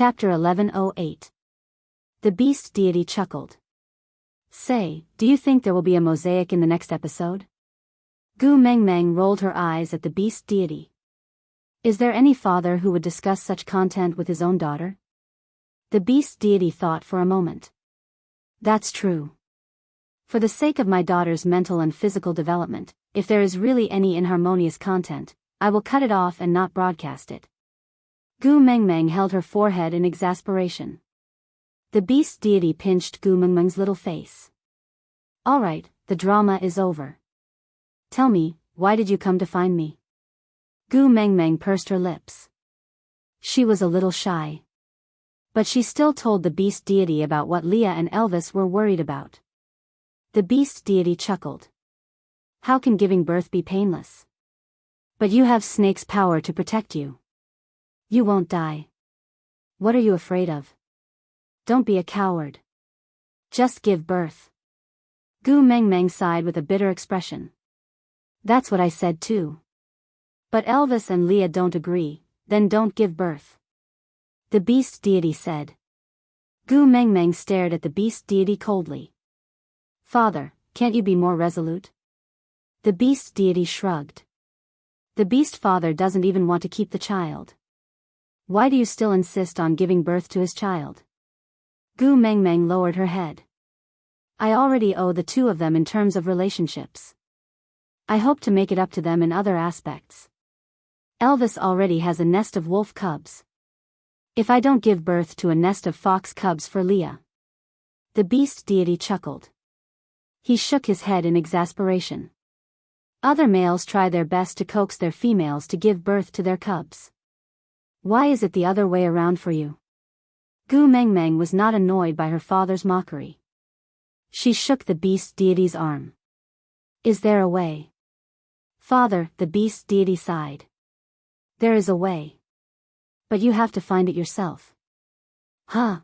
Chapter 1108. The beast deity chuckled. Say, do you think there will be a mosaic in the next episode? Gu Mengmeng rolled her eyes at the beast deity. Is there any father who would discuss such content with his own daughter? The beast deity thought for a moment. That's true. For the sake of my daughter's mental and physical development, if there is really any inharmonious content, I will cut it off and not broadcast it. Gu Mengmeng held her forehead in exasperation. The beast deity pinched Gu Mengmeng's little face. All right, the drama is over. Tell me, why did you come to find me? Gu Mengmeng pursed her lips. She was a little shy. But she still told the beast deity about what Leah and Elvis were worried about. The beast deity chuckled. How can giving birth be painless? But you have Snake's power to protect you. You won't die. What are you afraid of? Don't be a coward. Just give birth. Gu Mengmeng sighed with a bitter expression. That's what I said too. But Elvis and Leah don't agree, then don't give birth. The beast deity said. Gu Mengmeng stared at the beast deity coldly. Father, can't you be more resolute? The beast deity shrugged. The beast father doesn't even want to keep the child. Why do you still insist on giving birth to his child? Gu Mengmeng lowered her head. I already owe the two of them in terms of relationships. I hope to make it up to them in other aspects. Elvis already has a nest of wolf cubs. If I don't give birth to a nest of fox cubs for Leah. The beast deity chuckled. He shook his head in exasperation. Other males try their best to coax their females to give birth to their cubs. Why is it the other way around for you? Gu Mengmeng was not annoyed by her father's mockery. She shook the beast deity's arm. Is there a way? Father, the beast deity sighed. There is a way. But you have to find it yourself. Huh?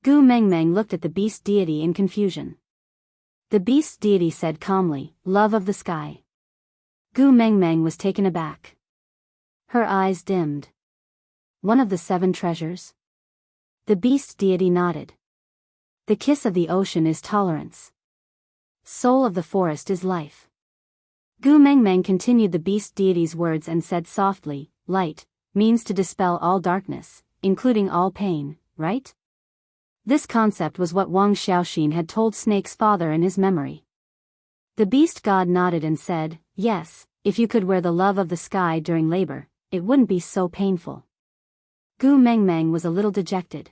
Gu Mengmeng looked at the beast deity in confusion. The beast deity said calmly, love of the sky. Gu Mengmeng was taken aback. Her eyes dimmed. One of the 7 treasures? The beast deity nodded. The kiss of the ocean is tolerance. Soul of the forest is life. Gu Mengmeng continued the beast deity's words and said softly, light means to dispel all darkness, including all pain, right? This concept was what Wang Xiaoxin had told Snake's father in his memory. The beast god nodded and said, yes, if you could wear the love of the sky during labor, it wouldn't be so painful. Gu Mengmeng was a little dejected.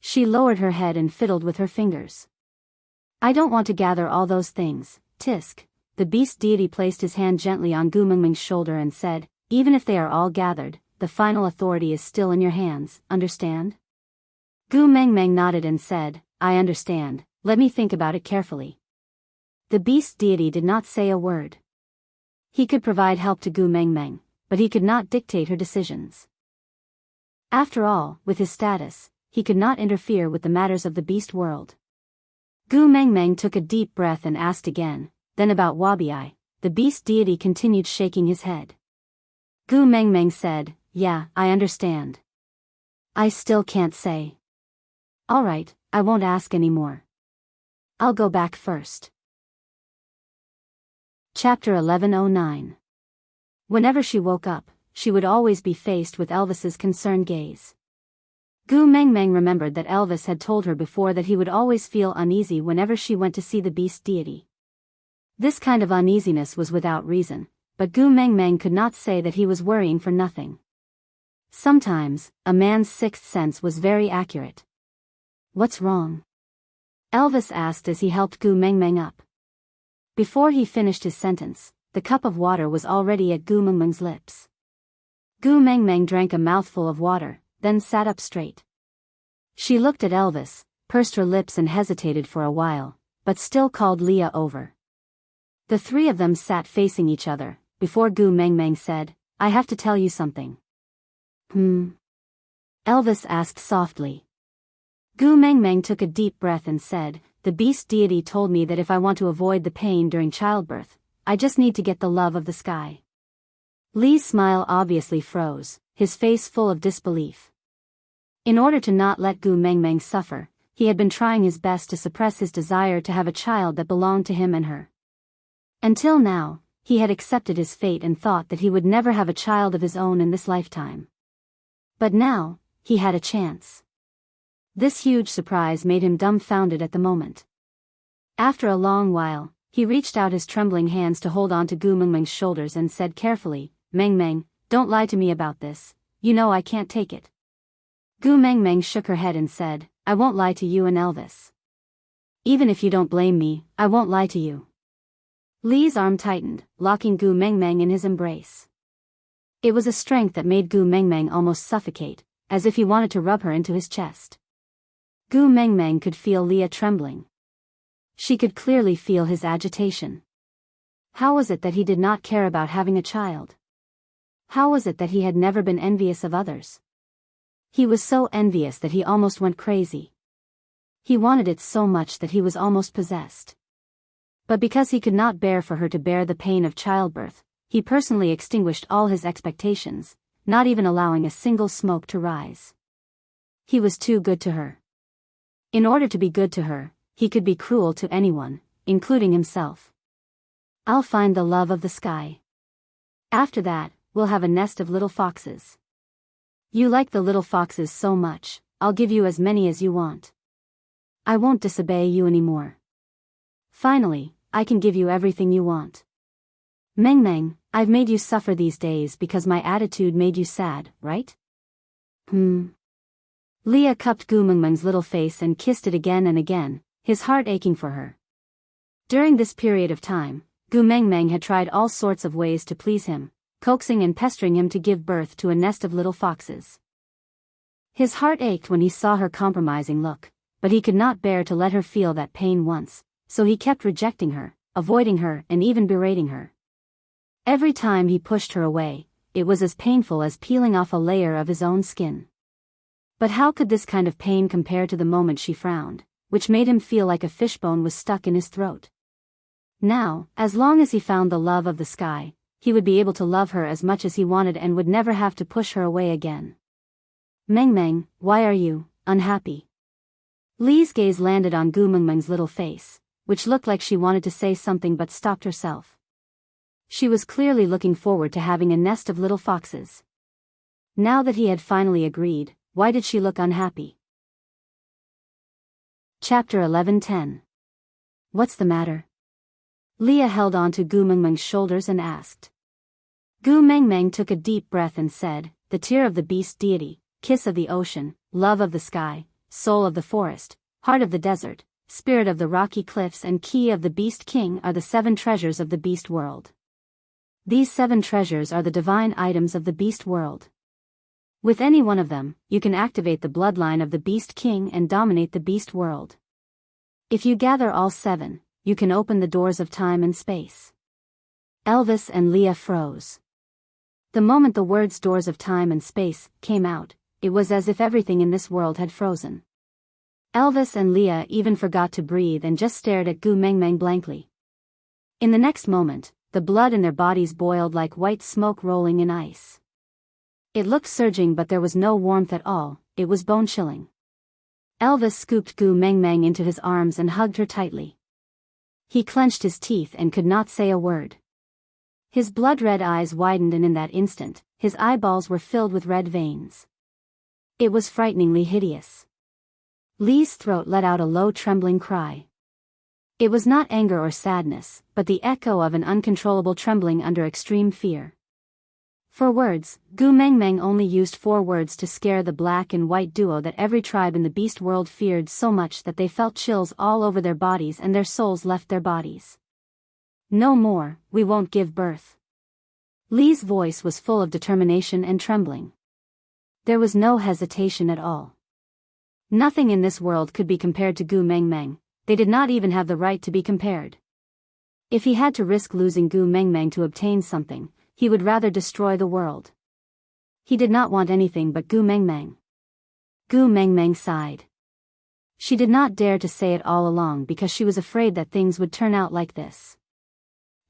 She lowered her head and fiddled with her fingers. I don't want to gather all those things, Tisk. The beast deity placed his hand gently on Gu Mengmeng's shoulder and said, even if they are all gathered, the final authority is still in your hands, understand? Gu Mengmeng nodded and said, I understand, let me think about it carefully. The beast deity did not say a word. He could provide help to Gu Mengmeng, but he could not dictate her decisions. After all, with his status, he could not interfere with the matters of the beast world. Gu Mengmeng took a deep breath and asked again, then about Wabi. The beast deity continued shaking his head. Gu Mengmeng said, yeah, I understand. I still can't say. All right, I won't ask anymore. I'll go back first. Chapter 1109. Whenever she woke up, she would always be faced with Elvis's concerned gaze. Gu Mengmeng remembered that Elvis had told her before that he would always feel uneasy whenever she went to see the beast deity. This kind of uneasiness was without reason, but Gu Mengmeng could not say that he was worrying for nothing. Sometimes, a man's sixth sense was very accurate. What's wrong? Elvis asked as he helped Gu Mengmeng up. Before he finished his sentence, the cup of water was already at Gu Mengmeng's lips. Gu Mengmeng drank a mouthful of water, then sat up straight. She looked at Elvis, pursed her lips and hesitated for a while, but still called Leah over. The 3 of them sat facing each other, before Gu Mengmeng said, I have to tell you something. Elvis asked softly. Gu Mengmeng took a deep breath and said, the beast deity told me that if I want to avoid the pain during childbirth, I just need to get the love of the sky. Lee's smile obviously froze, his face full of disbelief. In order to not let Gu Mengmeng suffer, he had been trying his best to suppress his desire to have a child that belonged to him and her. Until now, he had accepted his fate and thought that he would never have a child of his own in this lifetime. But now, he had a chance. This huge surprise made him dumbfounded at the moment. After a long while, he reached out his trembling hands to hold on to Gu Mengmeng's shoulders and said carefully, "Mengmeng, don't lie to me about this, you know I can't take it." Gu Mengmeng shook her head and said, "I won't lie to you and Elvis. Even if you don't blame me, I won't lie to you." Li's arm tightened, locking Gu Mengmeng in his embrace. It was a strength that made Gu Mengmeng almost suffocate, as if he wanted to rub her into his chest. Gu Mengmeng could feel Leah trembling. She could clearly feel his agitation. How was it that he did not care about having a child? How was it that he had never been envious of others? He was so envious that he almost went crazy. He wanted it so much that he was almost possessed. But because he could not bear for her to bear the pain of childbirth, he personally extinguished all his expectations, not even allowing a single smoke to rise. He was too good to her. In order to be good to her, he could be cruel to anyone, including himself. "I'll find the love of the sky. After that, we'll have a nest of little foxes. You like the little foxes so much, I'll give you as many as you want. I won't disobey you anymore. Finally, I can give you everything you want. Mengmeng, I've made you suffer these days because my attitude made you sad, right?" Leah cupped Gu Mengmeng's little face and kissed it again and again, his heart aching for her. During this period of time, Gu Mengmeng had tried all sorts of ways to please him, coaxing and pestering him to give birth to a nest of little foxes. His heart ached when he saw her compromising look, but he could not bear to let her feel that pain once, so he kept rejecting her, avoiding her and even berating her. Every time he pushed her away, it was as painful as peeling off a layer of his own skin. But how could this kind of pain compare to the moment she frowned, which made him feel like a fishbone was stuck in his throat? Now, as long as he found the love of the sky, he would be able to love her as much as he wanted and would never have to push her away again. "Mengmeng, why are you unhappy?" Li's gaze landed on Gu Mengmeng's little face, which looked like she wanted to say something but stopped herself. She was clearly looking forward to having a nest of little foxes. Now that he had finally agreed, why did she look unhappy? Chapter 11:10. What's the matter? Leah held on to Gu Mengmeng's shoulders and asked. Gu Mengmeng took a deep breath and said, "The tear of the beast deity, kiss of the ocean, love of the sky, soul of the forest, heart of the desert, spirit of the rocky cliffs and key of the beast king are the 7 treasures of the beast world. These 7 treasures are the divine items of the beast world. With any one of them, you can activate the bloodline of the beast king and dominate the beast world. If you gather all 7, you can open the doors of time and space." Elvis and Leah froze. The moment the words "doors of time and space" came out, it was as if everything in this world had frozen. Elvis and Leah even forgot to breathe and just stared at Gu Mengmeng blankly. In the next moment, the blood in their bodies boiled like white smoke rolling in ice. It looked surging, but there was no warmth at all, it was bone-chilling. Elvis scooped Gu Mengmeng into his arms and hugged her tightly. He clenched his teeth and could not say a word. His blood-red eyes widened, and in that instant, his eyeballs were filled with red veins. It was frighteningly hideous. Li's throat let out a low trembling cry. It was not anger or sadness, but the echo of an uncontrollable trembling under extreme fear. For words, Gu Mengmeng only used 4 words to scare the black and white duo that every tribe in the beast world feared so much that they felt chills all over their bodies and their souls left their bodies. "No more, we won't give birth." Li's voice was full of determination and trembling. There was no hesitation at all. Nothing in this world could be compared to Gu Mengmeng. They did not even have the right to be compared. If he had to risk losing Gu Mengmeng to obtain something, he would rather destroy the world. He did not want anything but Gu Mengmeng. Gu Mengmeng sighed. She did not dare to say it all along because she was afraid that things would turn out like this.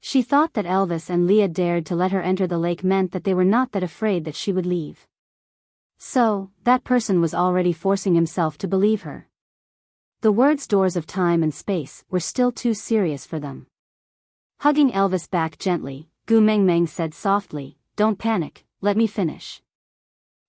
She thought that Elvis and Leah dared to let her enter the lake meant that they were not that afraid that she would leave. So, that person was already forcing himself to believe her. The words doors of time and space were still too serious for them. Hugging Elvis back gently, Gu Mengmeng said softly, "Don't panic, let me finish."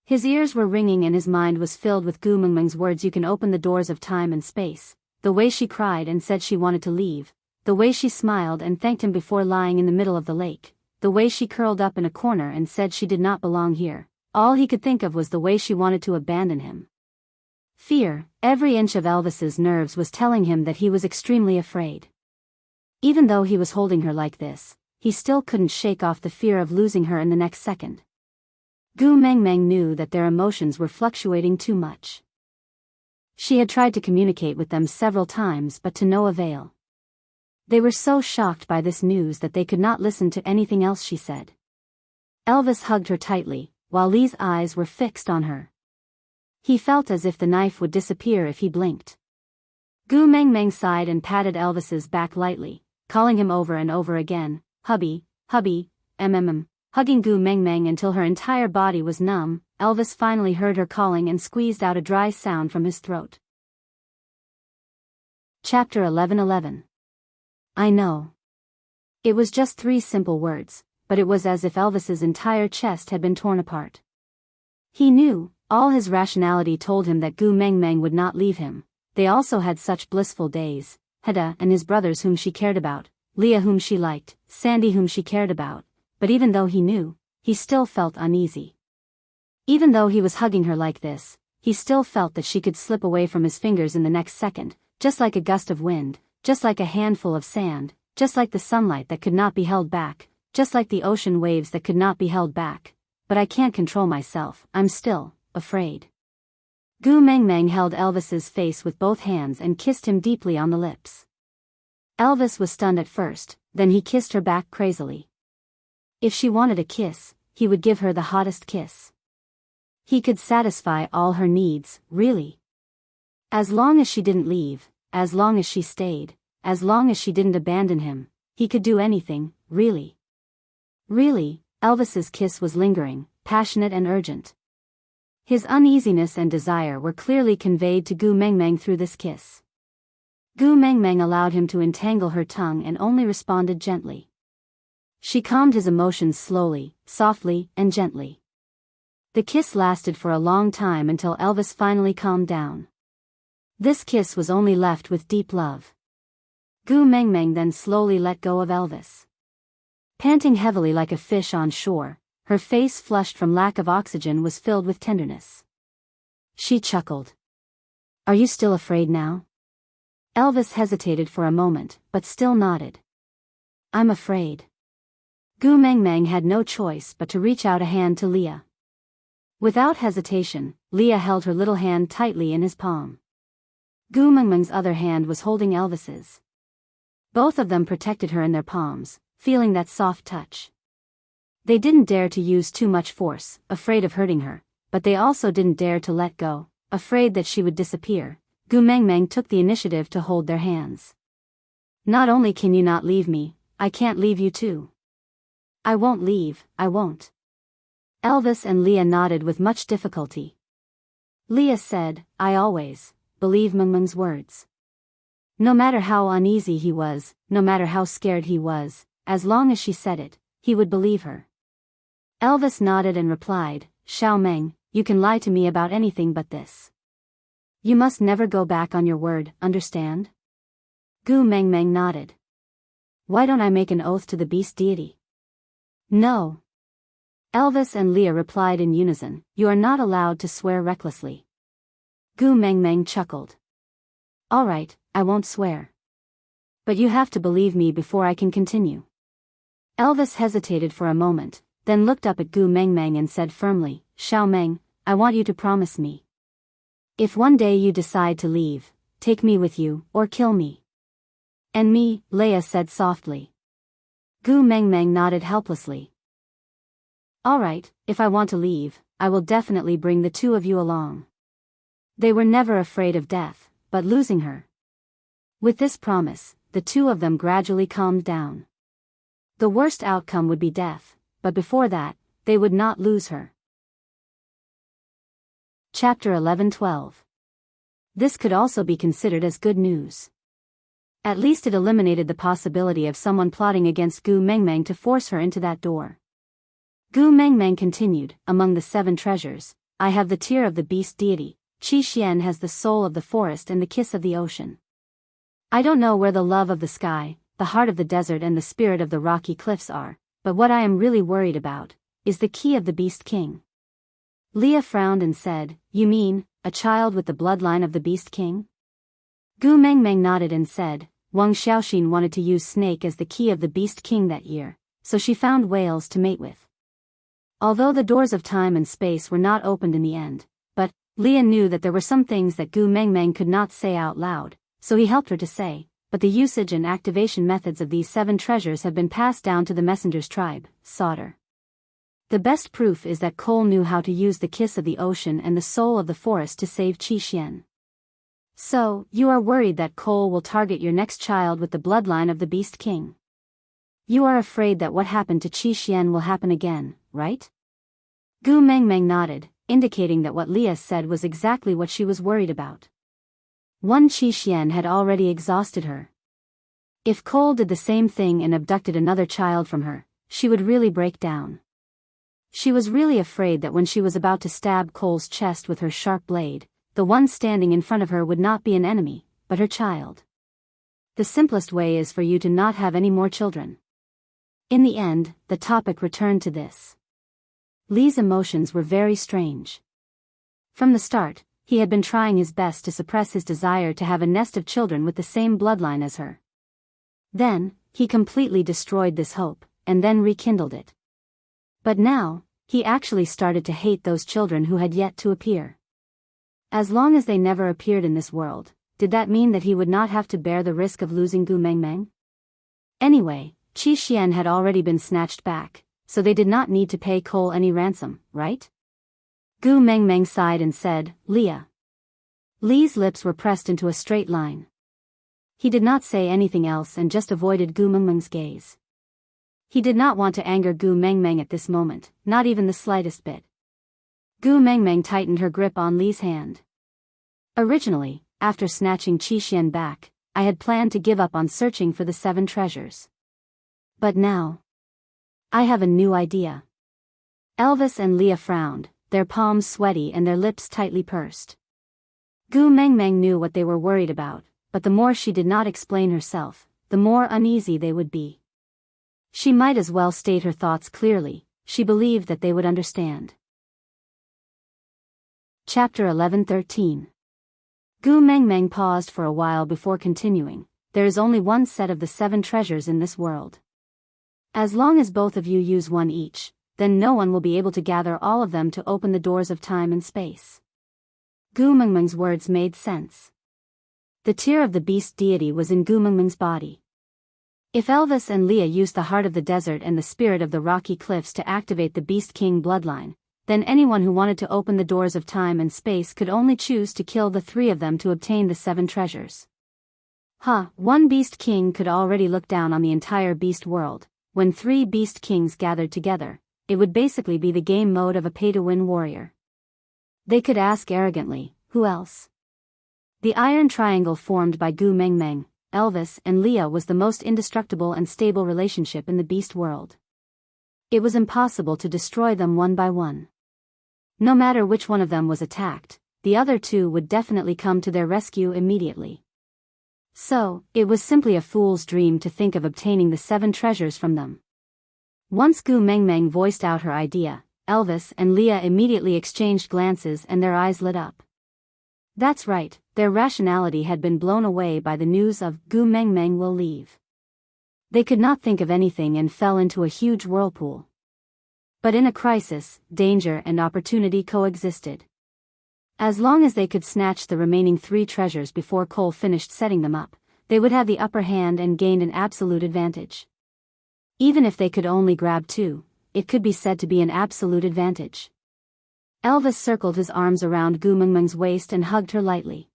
His ears were ringing and his mind was filled with Gu Mengmeng's words. You can open the doors of time and space. The way she cried and said she wanted to leave. The way she smiled and thanked him before lying in the middle of the lake. The way she curled up in a corner and said she did not belong here. All he could think of was the way she wanted to abandon him. Fear, every inch of Elvis's nerves was telling him that he was extremely afraid. Even though he was holding her like this, he still couldn't shake off the fear of losing her in the next second. Gu Mengmeng knew that their emotions were fluctuating too much. She had tried to communicate with them several times but to no avail. They were so shocked by this news that they could not listen to anything else she said. Elvis hugged her tightly, while Lee's eyes were fixed on her. He felt as if the knife would disappear if he blinked. Gu Mengmeng sighed and patted Elvis's back lightly, calling him over and over again, "Hubby, hubby, hugging Gu Mengmeng until her entire body was numb. Elvis finally heard her calling and squeezed out a dry sound from his throat. Chapter 11:11. I know. It was just 3 simple words, but it was as if Elvis's entire chest had been torn apart. He knew, all his rationality told him that Gu Mengmeng would not leave him. They also had such blissful days, Hedda and his brothers whom she cared about, Leah whom she liked, Sandy whom she cared about, but even though he knew, he still felt uneasy. Even though he was hugging her like this, he still felt that she could slip away from his fingers in the next second, just like a gust of wind, just like a handful of sand, just like the sunlight that could not be held back, just like the ocean waves that could not be held back. But I can't control myself, I'm still afraid. Gu Mengmeng held Elvis's face with both hands and kissed him deeply on the lips. Elvis was stunned at first, then he kissed her back crazily. If she wanted a kiss, he would give her the hottest kiss. He could satisfy all her needs, really. As long as she didn't leave, as long as she stayed, as long as she didn't abandon him, he could do anything, really. Really, Elvis's kiss was lingering, passionate and urgent. His uneasiness and desire were clearly conveyed to Gu Mengmeng through this kiss. Gu Mengmeng allowed him to entangle her tongue and only responded gently. She calmed his emotions slowly, softly, and gently. The kiss lasted for a long time until Elvis finally calmed down. This kiss was only left with deep love. Gu Mengmeng then slowly let go of Elvis. Panting heavily like a fish on shore, her face flushed from lack of oxygen was filled with tenderness. She chuckled. Are you still afraid now? Elvis hesitated for a moment, but still nodded. I'm afraid. Gu Mengmeng had no choice but to reach out a hand to Leah. Without hesitation, Leah held her little hand tightly in his palm. Gu Mengmeng's other hand was holding Elvis's. Both of them protected her in their palms, feeling that soft touch. They didn't dare to use too much force, afraid of hurting her, but they also didn't dare to let go, afraid that she would disappear. Gu Mengmeng took the initiative to hold their hands. Not only can you not leave me, I can't leave you too. I won't leave, I won't. Elvis and Leah nodded with much difficulty. Leah said, I always believe Mengmeng's words. No matter how uneasy he was, no matter how scared he was, as long as she said it, he would believe her. Elvis nodded and replied, Xiao Meng, you can lie to me about anything but this. You must never go back on your word, understand? Gu Mengmeng nodded. Why don't I make an oath to the beast deity? No. Elvis and Leah replied in unison, you are not allowed to swear recklessly. Gu Mengmeng chuckled. All right, I won't swear. But you have to believe me before I can continue. Elvis hesitated for a moment, then looked up at Gu Mengmeng and said firmly, Xiao Meng, I want you to promise me. If one day you decide to leave, take me with you, or kill me. And me, Leah said softly. Gu Mengmeng nodded helplessly. All right, if I want to leave, I will definitely bring the 2 of you along. They were never afraid of death, but losing her. With this promise, the 2 of them gradually calmed down. The worst outcome would be death, but before that, they would not lose her. Chapter 11-12. This could also be considered as good news. At least it eliminated the possibility of someone plotting against Gu Mengmeng to force her into that door. Gu Mengmeng continued, among the 7 treasures, I have the tear of the beast deity, Qi Xian has the soul of the forest and the kiss of the ocean. I don't know where the love of the sky, the heart of the desert and the spirit of the rocky cliffs are, but what I am really worried about is the key of the Beast King. Leah frowned and said, You mean, a child with the bloodline of the Beast King? Gu Mengmeng nodded and said, Wang Xiaoxin wanted to use snake as the key of the Beast King that year, so she found whales to mate with. Although the doors of time and space were not opened in the end, but Leah knew that there were some things that Gu Mengmeng could not say out loud, so he helped her to say, but the usage and activation methods of these 7 treasures have been passed down to the messenger's tribe, Sauter. The best proof is that Cole knew how to use the kiss of the ocean and the soul of the forest to save Qi Xian. So, you are worried that Cole will target your next child with the bloodline of the Beast King. You are afraid that what happened to Qi Xian will happen again, right? Gu Mengmeng nodded, indicating that what Leah said was exactly what she was worried about. One Qi Xian had already exhausted her. If Cole did the same thing and abducted another child from her, she would really break down. She was really afraid that when she was about to stab Cole's chest with her sharp blade, the one standing in front of her would not be an enemy, but her child. The simplest way is for you to not have any more children. In the end, the topic returned to this. Li's emotions were very strange. From the start, he had been trying his best to suppress his desire to have a nest of children with the same bloodline as her. Then, he completely destroyed this hope, and then rekindled it. But now, he actually started to hate those children who had yet to appear. As long as they never appeared in this world, did that mean that he would not have to bear the risk of losing Gu Mengmeng? Anyway, Qi Xian had already been snatched back, so they did not need to pay Cole any ransom, right? Gu Mengmeng sighed and said, Leah. Li's lips were pressed into a straight line. He did not say anything else and just avoided Gu Mengmeng's gaze. He did not want to anger Gu Mengmeng at this moment, not even the slightest bit. Gu Mengmeng tightened her grip on Li's hand. Originally, after snatching Qi Xian back, I had planned to give up on searching for the 7 treasures. But now, I have a new idea. Elvis and Leah frowned, their palms sweaty and their lips tightly pursed. Gu Mengmeng knew what they were worried about, but the more she did not explain herself, the more uneasy they would be. She might as well state her thoughts clearly, she believed that they would understand. Chapter 11-13. Gu Mengmeng paused for a while before continuing, There is only one set of the 7 treasures in this world. As long as both of you use one each, then no one will be able to gather all of them to open the doors of time and space. Gu Mengmeng's words made sense. The tear of the beast deity was in Gu Mengmeng's body. If Elvis and Leah used the heart of the desert and the spirit of the rocky cliffs to activate the Beast King bloodline, then anyone who wanted to open the doors of time and space could only choose to kill the 3 of them to obtain the 7 treasures. One Beast King could already look down on the entire beast world. When 3 Beast Kings gathered together, it would basically be the game mode of a pay-to-win warrior. They could ask arrogantly, who else? The iron triangle formed by Gu Mengmeng, Elvis and Leah was the most indestructible and stable relationship in the beast world. It was impossible to destroy them one by one. No matter which one of them was attacked, the other 2 would definitely come to their rescue immediately. So, it was simply a fool's dream to think of obtaining the 7 treasures from them. Once Gu Mengmeng voiced out her idea, Elvis and Leah immediately exchanged glances and their eyes lit up. That's right, their rationality had been blown away by the news of Gu Mengmeng will leave. They could not think of anything and fell into a huge whirlpool. But in a crisis, danger and opportunity coexisted. As long as they could snatch the remaining 3 treasures before Cole finished setting them up, they would have the upper hand and gained an absolute advantage. Even if they could only grab 2, it could be said to be an absolute advantage. Elvis circled his arms around Gu Mengmeng's waist and hugged her lightly.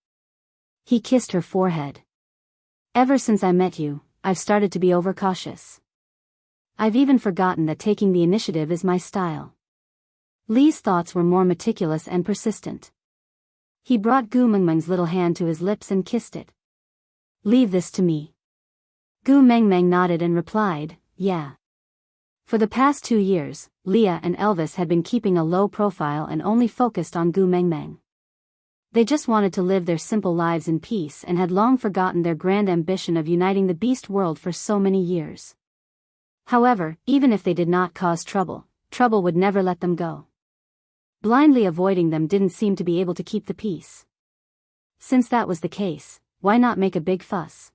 He kissed her forehead. Ever since I met you, I've started to be overcautious. I've even forgotten that taking the initiative is my style. Li's thoughts were more meticulous and persistent. He brought Gu Mengmeng's little hand to his lips and kissed it. "Leave this to me." Gu Mengmeng nodded and replied, "Yeah." For the past 2 years, Leah and Elvis had been keeping a low profile and only focused on Gu Mengmeng. They just wanted to live their simple lives in peace and had long forgotten their grand ambition of uniting the beast world for so many years. However, even if they did not cause trouble, trouble would never let them go. Blindly avoiding them didn't seem to be able to keep the peace. Since that was the case, why not make a big fuss?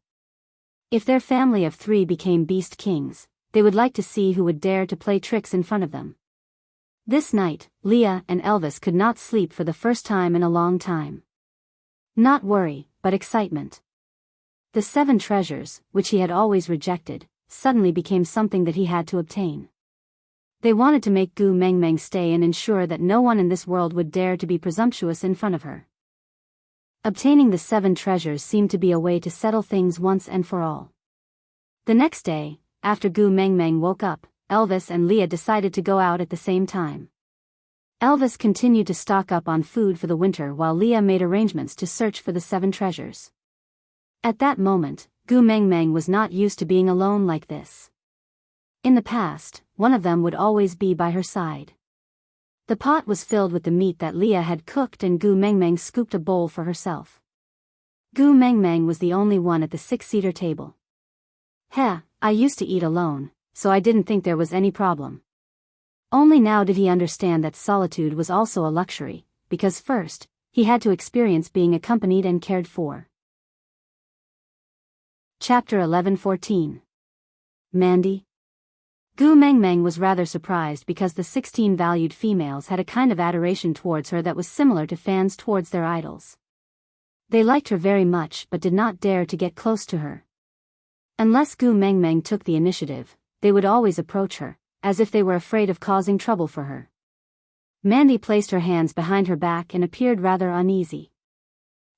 If their family of 3 became beast kings, they would like to see who would dare to play tricks in front of them. This night, Leah and Elvis could not sleep for the first time in a long time. Not worry, but excitement. The 7 treasures, which he had always rejected, suddenly became something that he had to obtain. They wanted to make Gu Mengmeng stay and ensure that no one in this world would dare to be presumptuous in front of her. Obtaining the 7 treasures seemed to be a way to settle things once and for all. The next day, after Gu Mengmeng woke up, Elvis and Leah decided to go out at the same time. Elvis continued to stock up on food for the winter while Leah made arrangements to search for the 7 treasures. At that moment, Gu Mengmeng was not used to being alone like this. In the past, one of them would always be by her side. The pot was filled with the meat that Leah had cooked and Gu Mengmeng scooped a bowl for herself. Gu Mengmeng was the only one at the 6-seater table. "Heh, I used to eat alone, so I didn't think there was any problem." Only now did he understand that solitude was also a luxury, because first, he had to experience being accompanied and cared for. Chapter 11:14. Mandy. Gu Mengmeng was rather surprised because the 16 valued females had a kind of adoration towards her that was similar to fans towards their idols. They liked her very much but did not dare to get close to her. Unless Gu Mengmeng took the initiative, they would always approach her, as if they were afraid of causing trouble for her. Mandy placed her hands behind her back and appeared rather uneasy.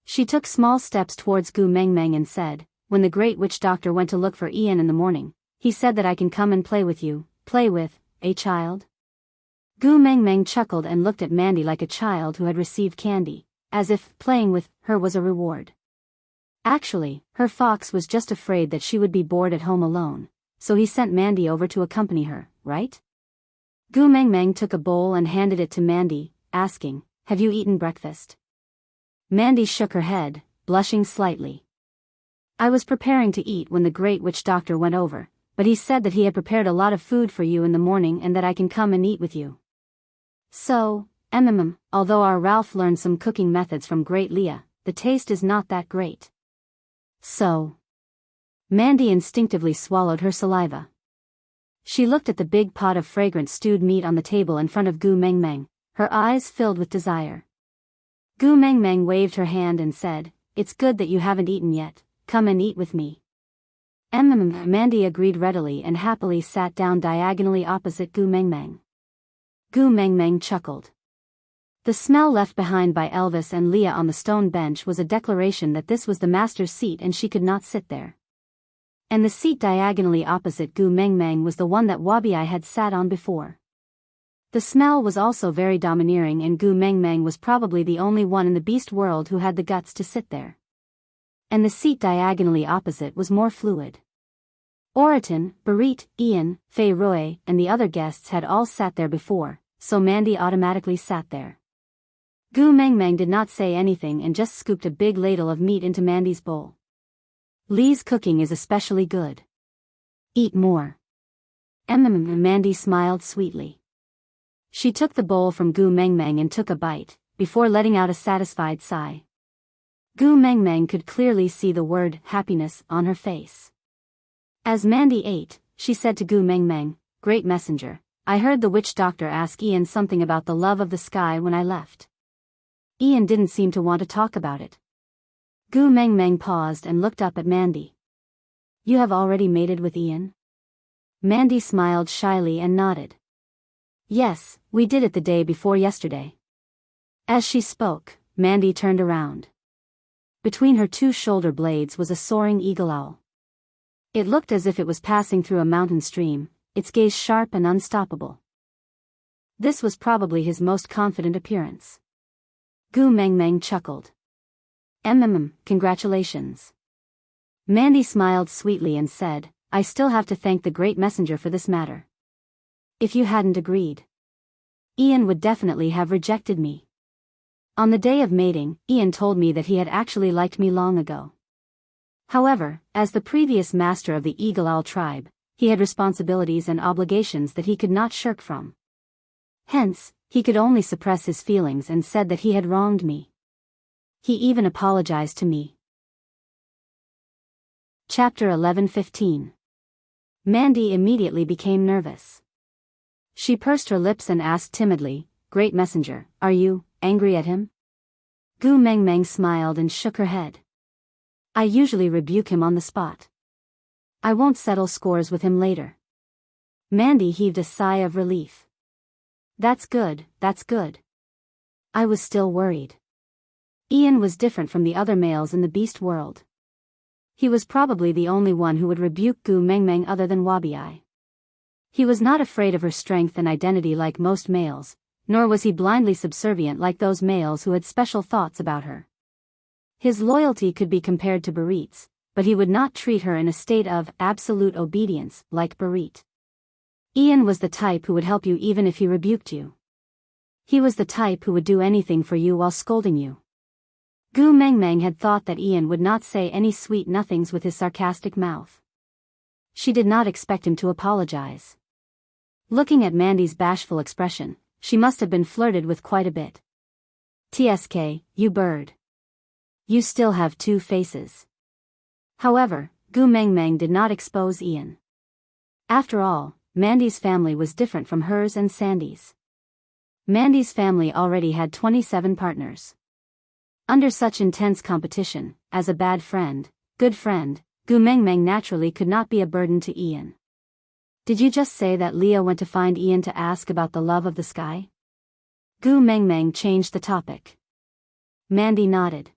She took small steps towards Gu Mengmeng and said, "When the great witch doctor went to look for Ian in the morning, he said that I can come and play with you." "Play with, a child?" Gu Mengmeng chuckled and looked at Mandy like a child who had received candy, as if playing with her was a reward. Actually, her fox was just afraid that she would be bored at home alone, so he sent Mandy over to accompany her, right? Gu Mengmeng took a bowl and handed it to Mandy, asking, "Have you eaten breakfast?" Mandy shook her head, blushing slightly. "I was preparing to eat when the great witch doctor went over, but he said that he had prepared a lot of food for you in the morning and that I can come and eat with you." So, although our Ralph learned some cooking methods from great Leah, the taste is not that great. So. Mandy instinctively swallowed her saliva. She looked at the big pot of fragrant stewed meat on the table in front of Gu Mengmeng, her eyes filled with desire. Gu Mengmeng waved her hand and said, "It's good that you haven't eaten yet, come and eat with me." Mandy agreed readily and happily sat down diagonally opposite Gu Mengmeng. Gu Mengmeng chuckled. The smell left behind by Elvis and Leah on the stone bench was a declaration that this was the master's seat and she could not sit there. And the seat diagonally opposite Gu Mengmeng was the one that Wabi-I had sat on before. The smell was also very domineering and Gu Mengmeng was probably the only one in the beast world who had the guts to sit there. And the seat diagonally opposite was more fluid. Oriton, Barit, Ian, Fei Roy, and the other guests had all sat there before, so Mandy automatically sat there. Gu Mengmeng did not say anything and just scooped a big ladle of meat into Mandy's bowl. "Lee's cooking is especially good. Eat more." Mandy smiled sweetly. She took the bowl from Gu Mengmeng and took a bite, before letting out a satisfied sigh. Gu Mengmeng could clearly see the word happiness on her face. As Mandy ate, she said to Gu Mengmeng, "Great messenger, I heard the witch doctor ask Ian something about the love of the sky when I left. Ian didn't seem to want to talk about it." Gu Mengmeng paused and looked up at Mandy. "You have already mated with Ian?" Mandy smiled shyly and nodded. "Yes, we did it the day before yesterday." As she spoke, Mandy turned around. Between her 2 shoulder blades was a soaring eagle owl. It looked as if it was passing through a mountain stream, its gaze sharp and unstoppable. This was probably his most confident appearance. Gu Mengmeng chuckled. Congratulations. Mandy smiled sweetly and said, I still have to thank the great messenger for this matter. If you hadn't agreed, Ian would definitely have rejected me. On the day of mating, Ian told me that he had actually liked me long ago. However, as the previous master of the Eagle Owl tribe, he had responsibilities and obligations that he could not shirk from. Hence, he could only suppress his feelings and said that he had wronged me. He even apologized to me. Chapter 11:15. Mandy immediately became nervous. She pursed her lips and asked timidly, Great Messenger, are you angry at him? Gu Mengmeng smiled and shook her head. I usually rebuke him on the spot. I won't settle scores with him later. Mandy heaved a sigh of relief. That's good, that's good. I was still worried. Ian was different from the other males in the beast world. He was probably the only one who would rebuke Gu Mengmeng other than Wabi. He was not afraid of her strength and identity like most males, nor was he blindly subservient like those males who had special thoughts about her. His loyalty could be compared to Barit's, but he would not treat her in a state of absolute obedience like Barit. Ian was the type who would help you even if he rebuked you. He was the type who would do anything for you while scolding you. Gu Mengmeng had thought that Ian would not say any sweet nothings with his sarcastic mouth. She did not expect him to apologize. Looking at Mandy's bashful expression, she must have been flirted with quite a bit. TSK, you bird. You still have two faces. However, Gu Mengmeng did not expose Ian. After all, Mandy's family was different from hers and Sandy's. Mandy's family already had 27 partners. Under such intense competition, as a bad friend, good friend, Gu Mengmeng naturally could not be a burden to Ian. Did you just say that Leo went to find Ian to ask about the love of the sky? Gu Mengmeng changed the topic. Mandy nodded.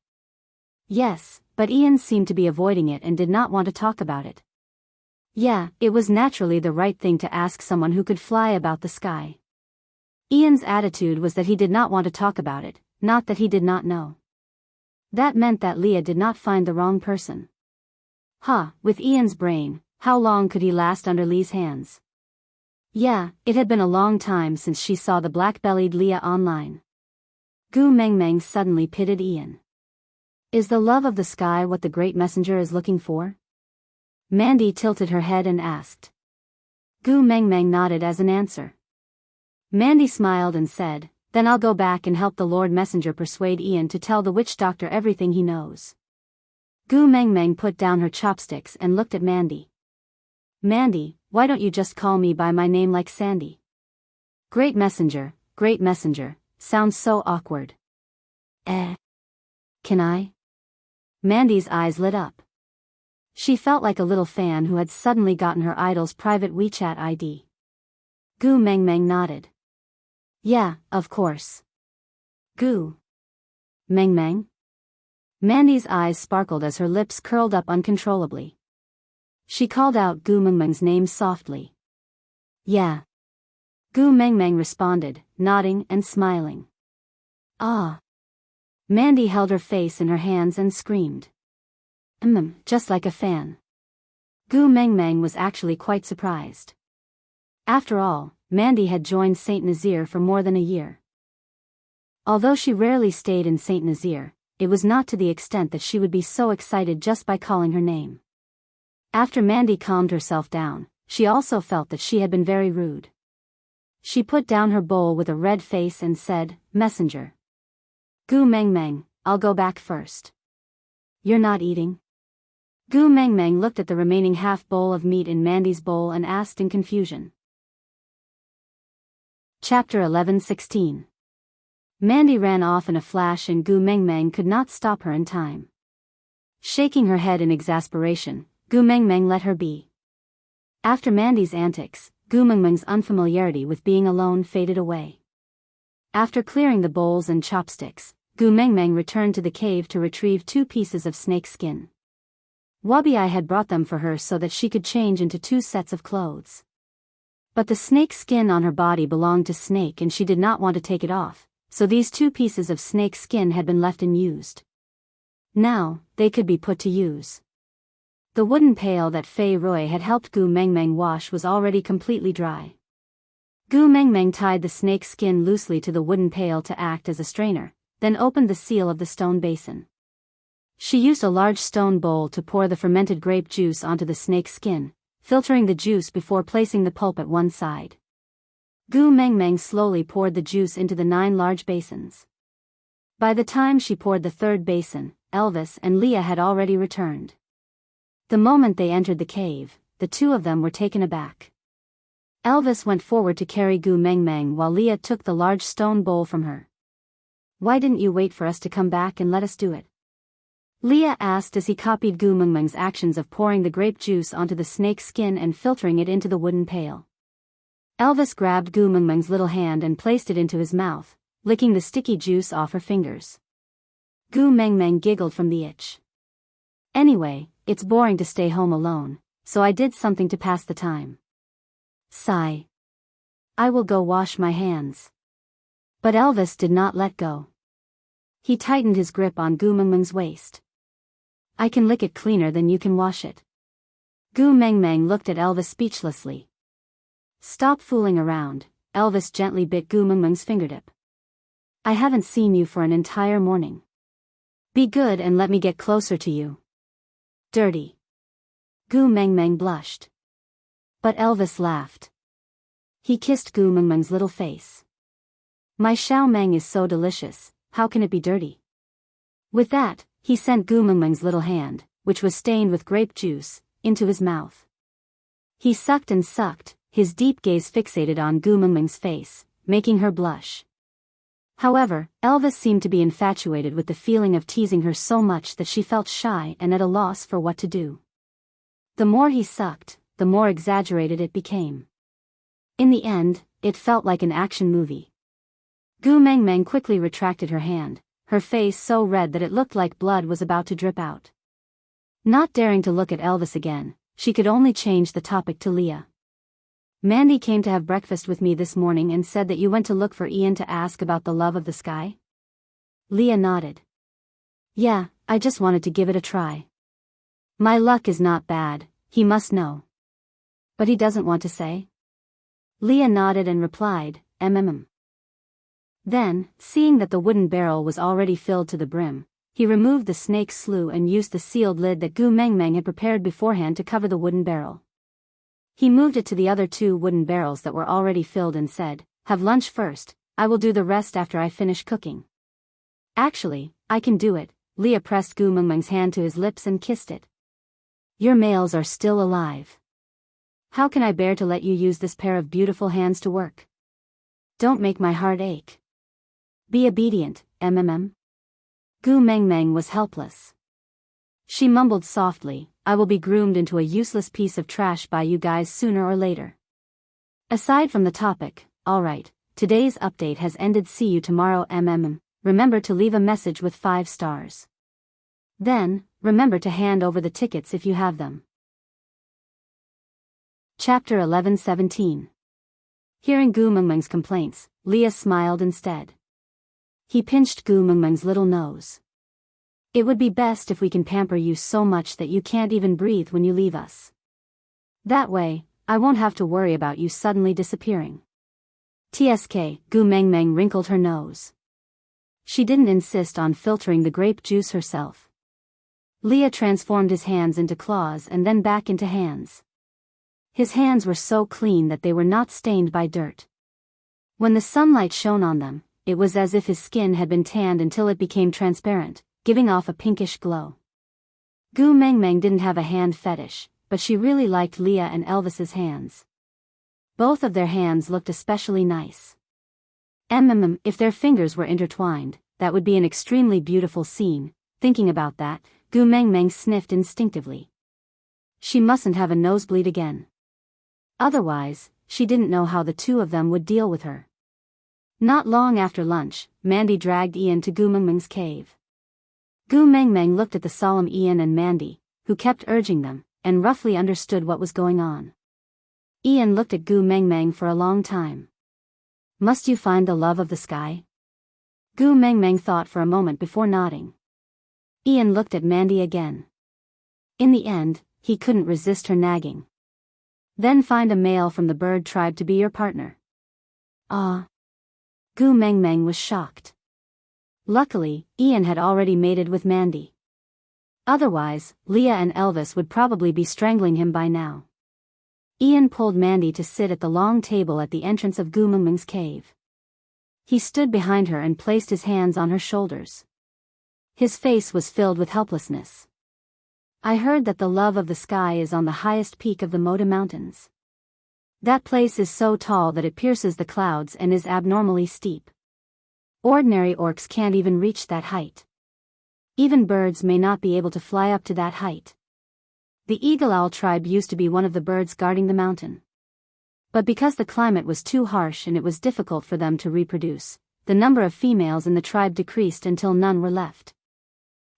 Yes, but Ian seemed to be avoiding it and did not want to talk about it. Yeah, it was naturally the right thing to ask someone who could fly about the sky. Ian's attitude was that he did not want to talk about it, not that he did not know. That meant that Leah did not find the wrong person. With Ian's brain, how long could he last under Lee's hands? Yeah, it had been a long time since she saw the black-bellied Leah online. Gu Mengmeng suddenly pitted Ian. Is the love of the sky what the great messenger is looking for? Mandy tilted her head and asked. Gu Mengmeng nodded as an answer. Mandy smiled and said, Then I'll go back and help the Lord Messenger persuade Ian to tell the witch doctor everything he knows. Gu Mengmeng put down her chopsticks and looked at Mandy. Mandy, why don't you just call me by my name like Sandy? Great Messenger, sounds so awkward. Can I? Mandy's eyes lit up. She felt like a little fan who had suddenly gotten her idol's private WeChat ID. Gu Mengmeng nodded. Yeah, of course. Gu Mengmeng? Mandy's eyes sparkled as her lips curled up uncontrollably. She called out Gu Mengmeng's name softly. Yeah. Gu Mengmeng responded, nodding and smiling. Ah. Mandy held her face in her hands and screamed. Just like a fan. Gu Mengmeng was actually quite surprised. After all, Mandy had joined Saint Nazaire for more than a year. Although she rarely stayed in Saint Nazaire, it was not to the extent that she would be so excited just by calling her name. After Mandy calmed herself down, she also felt that she had been very rude. She put down her bowl with a red face and said, Messenger. Gu Mengmeng, I'll go back first. You're not eating? Gu Mengmeng looked at the remaining half bowl of meat in Mandy's bowl and asked in confusion. Chapter 11:16. Mandy ran off in a flash and Gu Mengmeng could not stop her in time. Shaking her head in exasperation, Gu Mengmeng let her be. After Mandy's antics, Gu Mengmeng's unfamiliarity with being alone faded away. After clearing the bowls and chopsticks, Gu Mengmeng returned to the cave to retrieve 2 pieces of snake skin. Wabi had brought them for her so that she could change into 2 sets of clothes. But the snake skin on her body belonged to Snake and she did not want to take it off, so these 2 pieces of snake skin had been left unused. Now, they could be put to use. The wooden pail that Fei Rui had helped Gu Mengmeng wash was already completely dry. Gu Mengmeng tied the snake skin loosely to the wooden pail to act as a strainer, then opened the seal of the stone basin. She used a large stone bowl to pour the fermented grape juice onto the snake skin, filtering the juice before placing the pulp at one side. Gu Mengmeng slowly poured the juice into the 9 large basins. By the time she poured the 3rd basin, Elvis and Leah had already returned. The moment they entered the cave, the 2 of them were taken aback. Elvis went forward to carry Gu Mengmeng while Leah took the large stone bowl from her. "Why didn't you wait for us to come back and let us do it?" Leah asked as he copied Gu Mengmeng's actions of pouring the grape juice onto the snake skin and filtering it into the wooden pail. Elvis grabbed Gu Mengmeng's little hand and placed it into his mouth, licking the sticky juice off her fingers. Gu Mengmeng giggled from the itch. "Anyway, it's boring to stay home alone, so I did something to pass the time." Sigh. "I will go wash my hands." But Elvis did not let go. He tightened his grip on Gu Mengmeng's waist. "I can lick it cleaner than you can wash it." Gu Mengmeng looked at Elvis speechlessly. "Stop fooling around," Elvis gently bit Gu Mengmeng's fingertip. "I haven't seen you for an entire morning. Be good and let me get closer to you." "Dirty." Gu Mengmeng blushed. But Elvis laughed. He kissed Gu Mengmeng's little face. "My xiao meng is so delicious, how can it be dirty?" With that, he sent Gu Mengmeng's little hand, which was stained with grape juice, into his mouth. He sucked and sucked, his deep gaze fixated on Gu Mengmeng's face, making her blush. However, Elvis seemed to be infatuated with the feeling of teasing her so much that she felt shy and at a loss for what to do. The more he sucked, the more exaggerated it became. In the end, it felt like an action movie. Gu Mengmeng quickly retracted her hand, her face so red that it looked like blood was about to drip out. Not daring to look at Elvis again, she could only change the topic to Leah. "Mandy came to have breakfast with me this morning and said that you went to look for Ian to ask about the love of the sky?" Leah nodded. "Yeah, I just wanted to give it a try. My luck is not bad, he must know." "But he doesn't want to say?" Leah nodded and replied, Then, seeing that the wooden barrel was already filled to the brim, he removed the snake's slough and used the sealed lid that Gu Mengmeng had prepared beforehand to cover the wooden barrel. He moved it to the other 2 wooden barrels that were already filled and said, "Have lunch first, I will do the rest after I finish cooking." "Actually, I can do it." Leah pressed Gu Mengmeng's hand to his lips and kissed it. "Your males are still alive. How can I bear to let you use this pair of beautiful hands to work? Don't make my heart ache. Be obedient, Gu Mengmeng was helpless. She mumbled softly, "I will be groomed into a useless piece of trash by you guys sooner or later." Aside from the topic, alright, today's update has ended. See you tomorrow. Remember to leave a message with 5 stars. Then, remember to hand over the tickets if you have them. Chapter 11-17. Hearing Gu Mengmeng's complaints, Leah smiled instead. He pinched Gu Mengmeng's little nose. "It would be best if we can pamper you so much that you can't even breathe when you leave us. That way, I won't have to worry about you suddenly disappearing." "Tsk," Gu Mengmeng wrinkled her nose. She didn't insist on filtering the grape juice herself. Leah transformed his hands into claws and then back into hands. His hands were so clean that they were not stained by dirt. When the sunlight shone on them, it was as if his skin had been tanned until it became transparent, giving off a pinkish glow. Gu Mengmeng didn't have a hand fetish, but she really liked Leah and Elvis's hands. Both of their hands looked especially nice. If their fingers were intertwined, that would be an extremely beautiful scene. Thinking about that, Gu Mengmeng sniffed instinctively. She mustn't have a nosebleed again. Otherwise, she didn't know how the 2 of them would deal with her. Not long after lunch, Mandy dragged Ian to Gu Mengmeng's cave. Gu Mengmeng looked at the solemn Ian and Mandy, who kept urging them, and roughly understood what was going on. Ian looked at Gu Mengmeng for a long time. "Must you find the love of the sky?" Gu Mengmeng thought for a moment before nodding. Ian looked at Mandy again. In the end, he couldn't resist her nagging. Then find a male from the bird tribe to be your partner. Ah. Gu Mengmeng was shocked. Luckily, Ian had already mated with Mandy. Otherwise, Leah and Elvis would probably be strangling him by now. Ian pulled Mandy to sit at the long table at the entrance of Gu Mengmeng's cave. He stood behind her and placed his hands on her shoulders. His face was filled with helplessness. I heard that the love of the sky is on the highest peak of the Moda Mountains. That place is so tall that it pierces the clouds and is abnormally steep. Ordinary orcs can't even reach that height. Even birds may not be able to fly up to that height. The eagle owl tribe used to be one of the birds guarding the mountain. But because the climate was too harsh and it was difficult for them to reproduce, the number of females in the tribe decreased until none were left.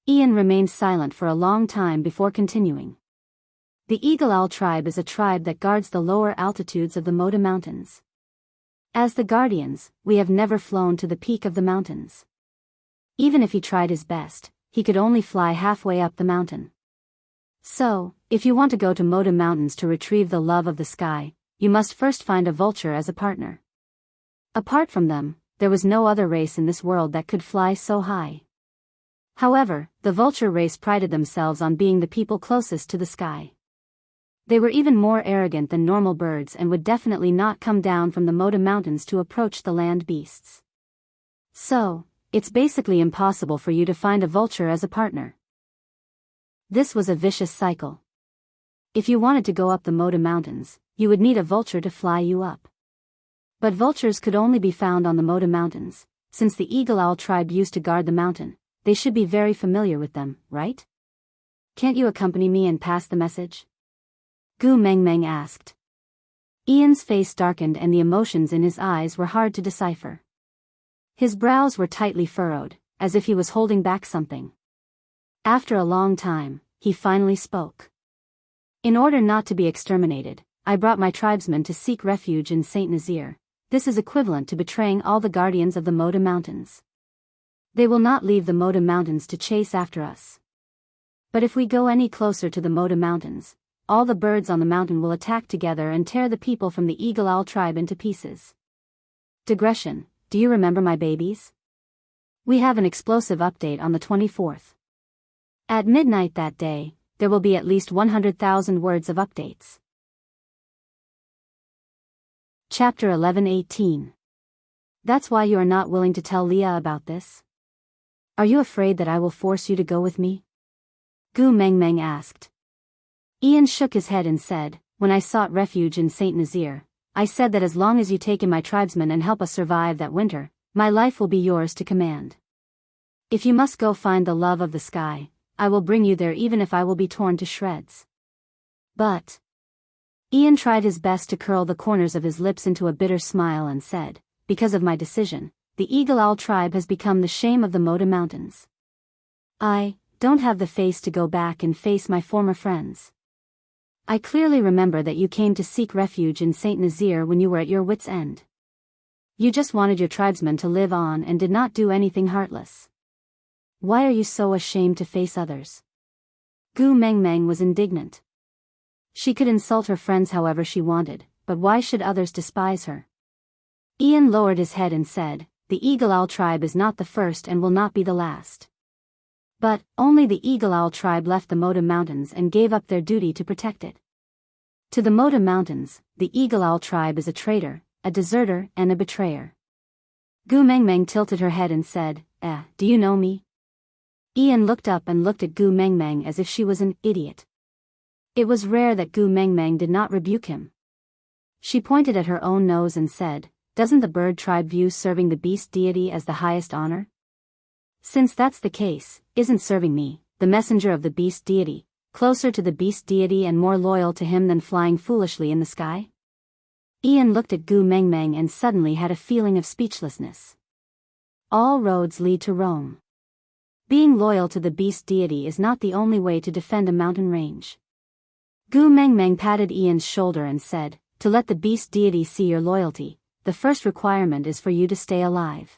Ian remained silent for a long time before continuing. The eagle owl tribe is a tribe that guards the lower altitudes of the Moda Mountains. As the guardians, we have never flown to the peak of the mountains. Even if he tried his best, he could only fly halfway up the mountain. So, if you want to go to Moda Mountains to retrieve the love of the sky, you must first find a vulture as a partner. Apart from them, there was no other race in this world that could fly so high. However, the vulture race prided themselves on being the people closest to the sky. They were even more arrogant than normal birds and would definitely not come down from the Moda Mountains to approach the land beasts. So, it's basically impossible for you to find a vulture as a partner. This was a vicious cycle. If you wanted to go up the Moda Mountains, you would need a vulture to fly you up. But vultures could only be found on the Moda Mountains. Since the eagle owl tribe used to guard the mountain, they should be very familiar with them, right? Can't you accompany me and pass the message? Gu Mengmeng asked. Ian's face darkened and the emotions in his eyes were hard to decipher. His brows were tightly furrowed, as if he was holding back something. After a long time, he finally spoke. In order not to be exterminated, I brought my tribesmen to seek refuge in Saint Nazir. This is equivalent to betraying all the guardians of the Moda Mountains. They will not leave the Moda Mountains to chase after us. But if we go any closer to the Moda Mountains, all the birds on the mountain will attack together and tear the people from the eagle owl tribe into pieces. Digression, do you remember my babies? We have an explosive update on the 24th. At midnight that day, there will be at least 100,000 words of updates. Chapter 11:18. That's why you are not willing to tell Leah about this? Are you afraid that I will force you to go with me? Gu Mengmeng asked. Ian shook his head and said, when I sought refuge in Saint Nazir, I said that as long as you take in my tribesmen and help us survive that winter, my life will be yours to command. If you must go find the love of the sky, I will bring you there even if I will be torn to shreds. But... Ian tried his best to curl the corners of his lips into a bitter smile and said, because of my decision, the eagle owl tribe has become the shame of the Moda Mountains. I don't have the face to go back and face my former friends. I clearly remember that you came to seek refuge in Saint Nazir when you were at your wits' end. You just wanted your tribesmen to live on and did not do anything heartless. Why are you so ashamed to face others? Gu Mengmeng was indignant. She could insult her friends however she wanted, but why should others despise her? Ian lowered his head and said, the eagle owl tribe is not the first and will not be the last. But, only the eagle owl tribe left the Moda Mountains and gave up their duty to protect it. To the Moda Mountains, the eagle owl tribe is a traitor, a deserter and a betrayer. Gu Mengmeng tilted her head and said, do you know me? Ian looked up and looked at Gu Mengmeng as if she was an idiot. It was rare that Gu Mengmeng did not rebuke him. She pointed at her own nose and said, doesn't the bird tribe view serving the beast deity as the highest honor? Since that's the case, isn't serving me, the messenger of the beast deity, closer to the beast deity and more loyal to him than flying foolishly in the sky? Ian looked at Gu Mengmeng and suddenly had a feeling of speechlessness. All roads lead to Rome. Being loyal to the beast deity is not the only way to defend a mountain range. Gu Mengmeng patted Ian's shoulder and said, to let the beast deity see your loyalty, the first requirement is for you to stay alive.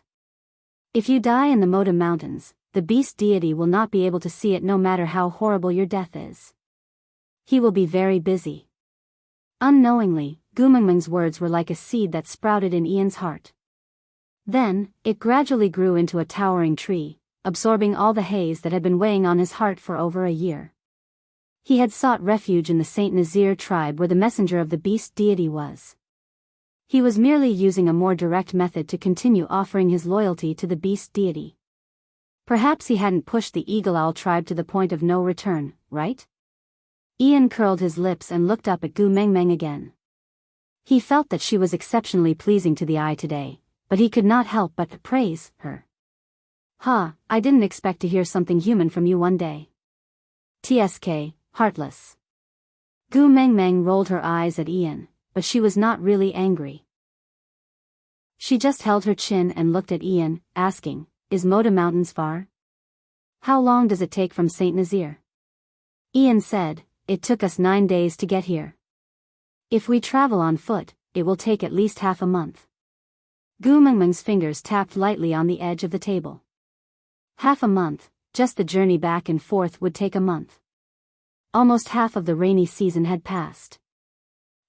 If you die in the Moda Mountains, the beast deity will not be able to see it no matter how horrible your death is. He will be very busy. Unknowingly, Gumengmeng's words were like a seed that sprouted in Ian's heart. Then, it gradually grew into a towering tree, absorbing all the haze that had been weighing on his heart for over a year. He had sought refuge in the Saint Nazir tribe where the messenger of the beast deity was. He was merely using a more direct method to continue offering his loyalty to the beast deity. Perhaps he hadn't pushed the Eagle Owl tribe to the point of no return, right? Ian curled his lips and looked up at Gumengmeng again. He felt that she was exceptionally pleasing to the eye today, but he could not help but praise her. I didn't expect to hear something human from you one day. TSK, heartless. Gumengmeng rolled her eyes at Ian, but she was not really angry. She just held her chin and looked at Ian, asking, Is Moda Mountains far? How long does it take from Saint Nazir? Ian said, It took us 9 days to get here. If we travel on foot, it will take at least half a month. Gumengmeng's fingers tapped lightly on the edge of the table. Half a month, just the journey back and forth would take a month. Almost half of the rainy season had passed.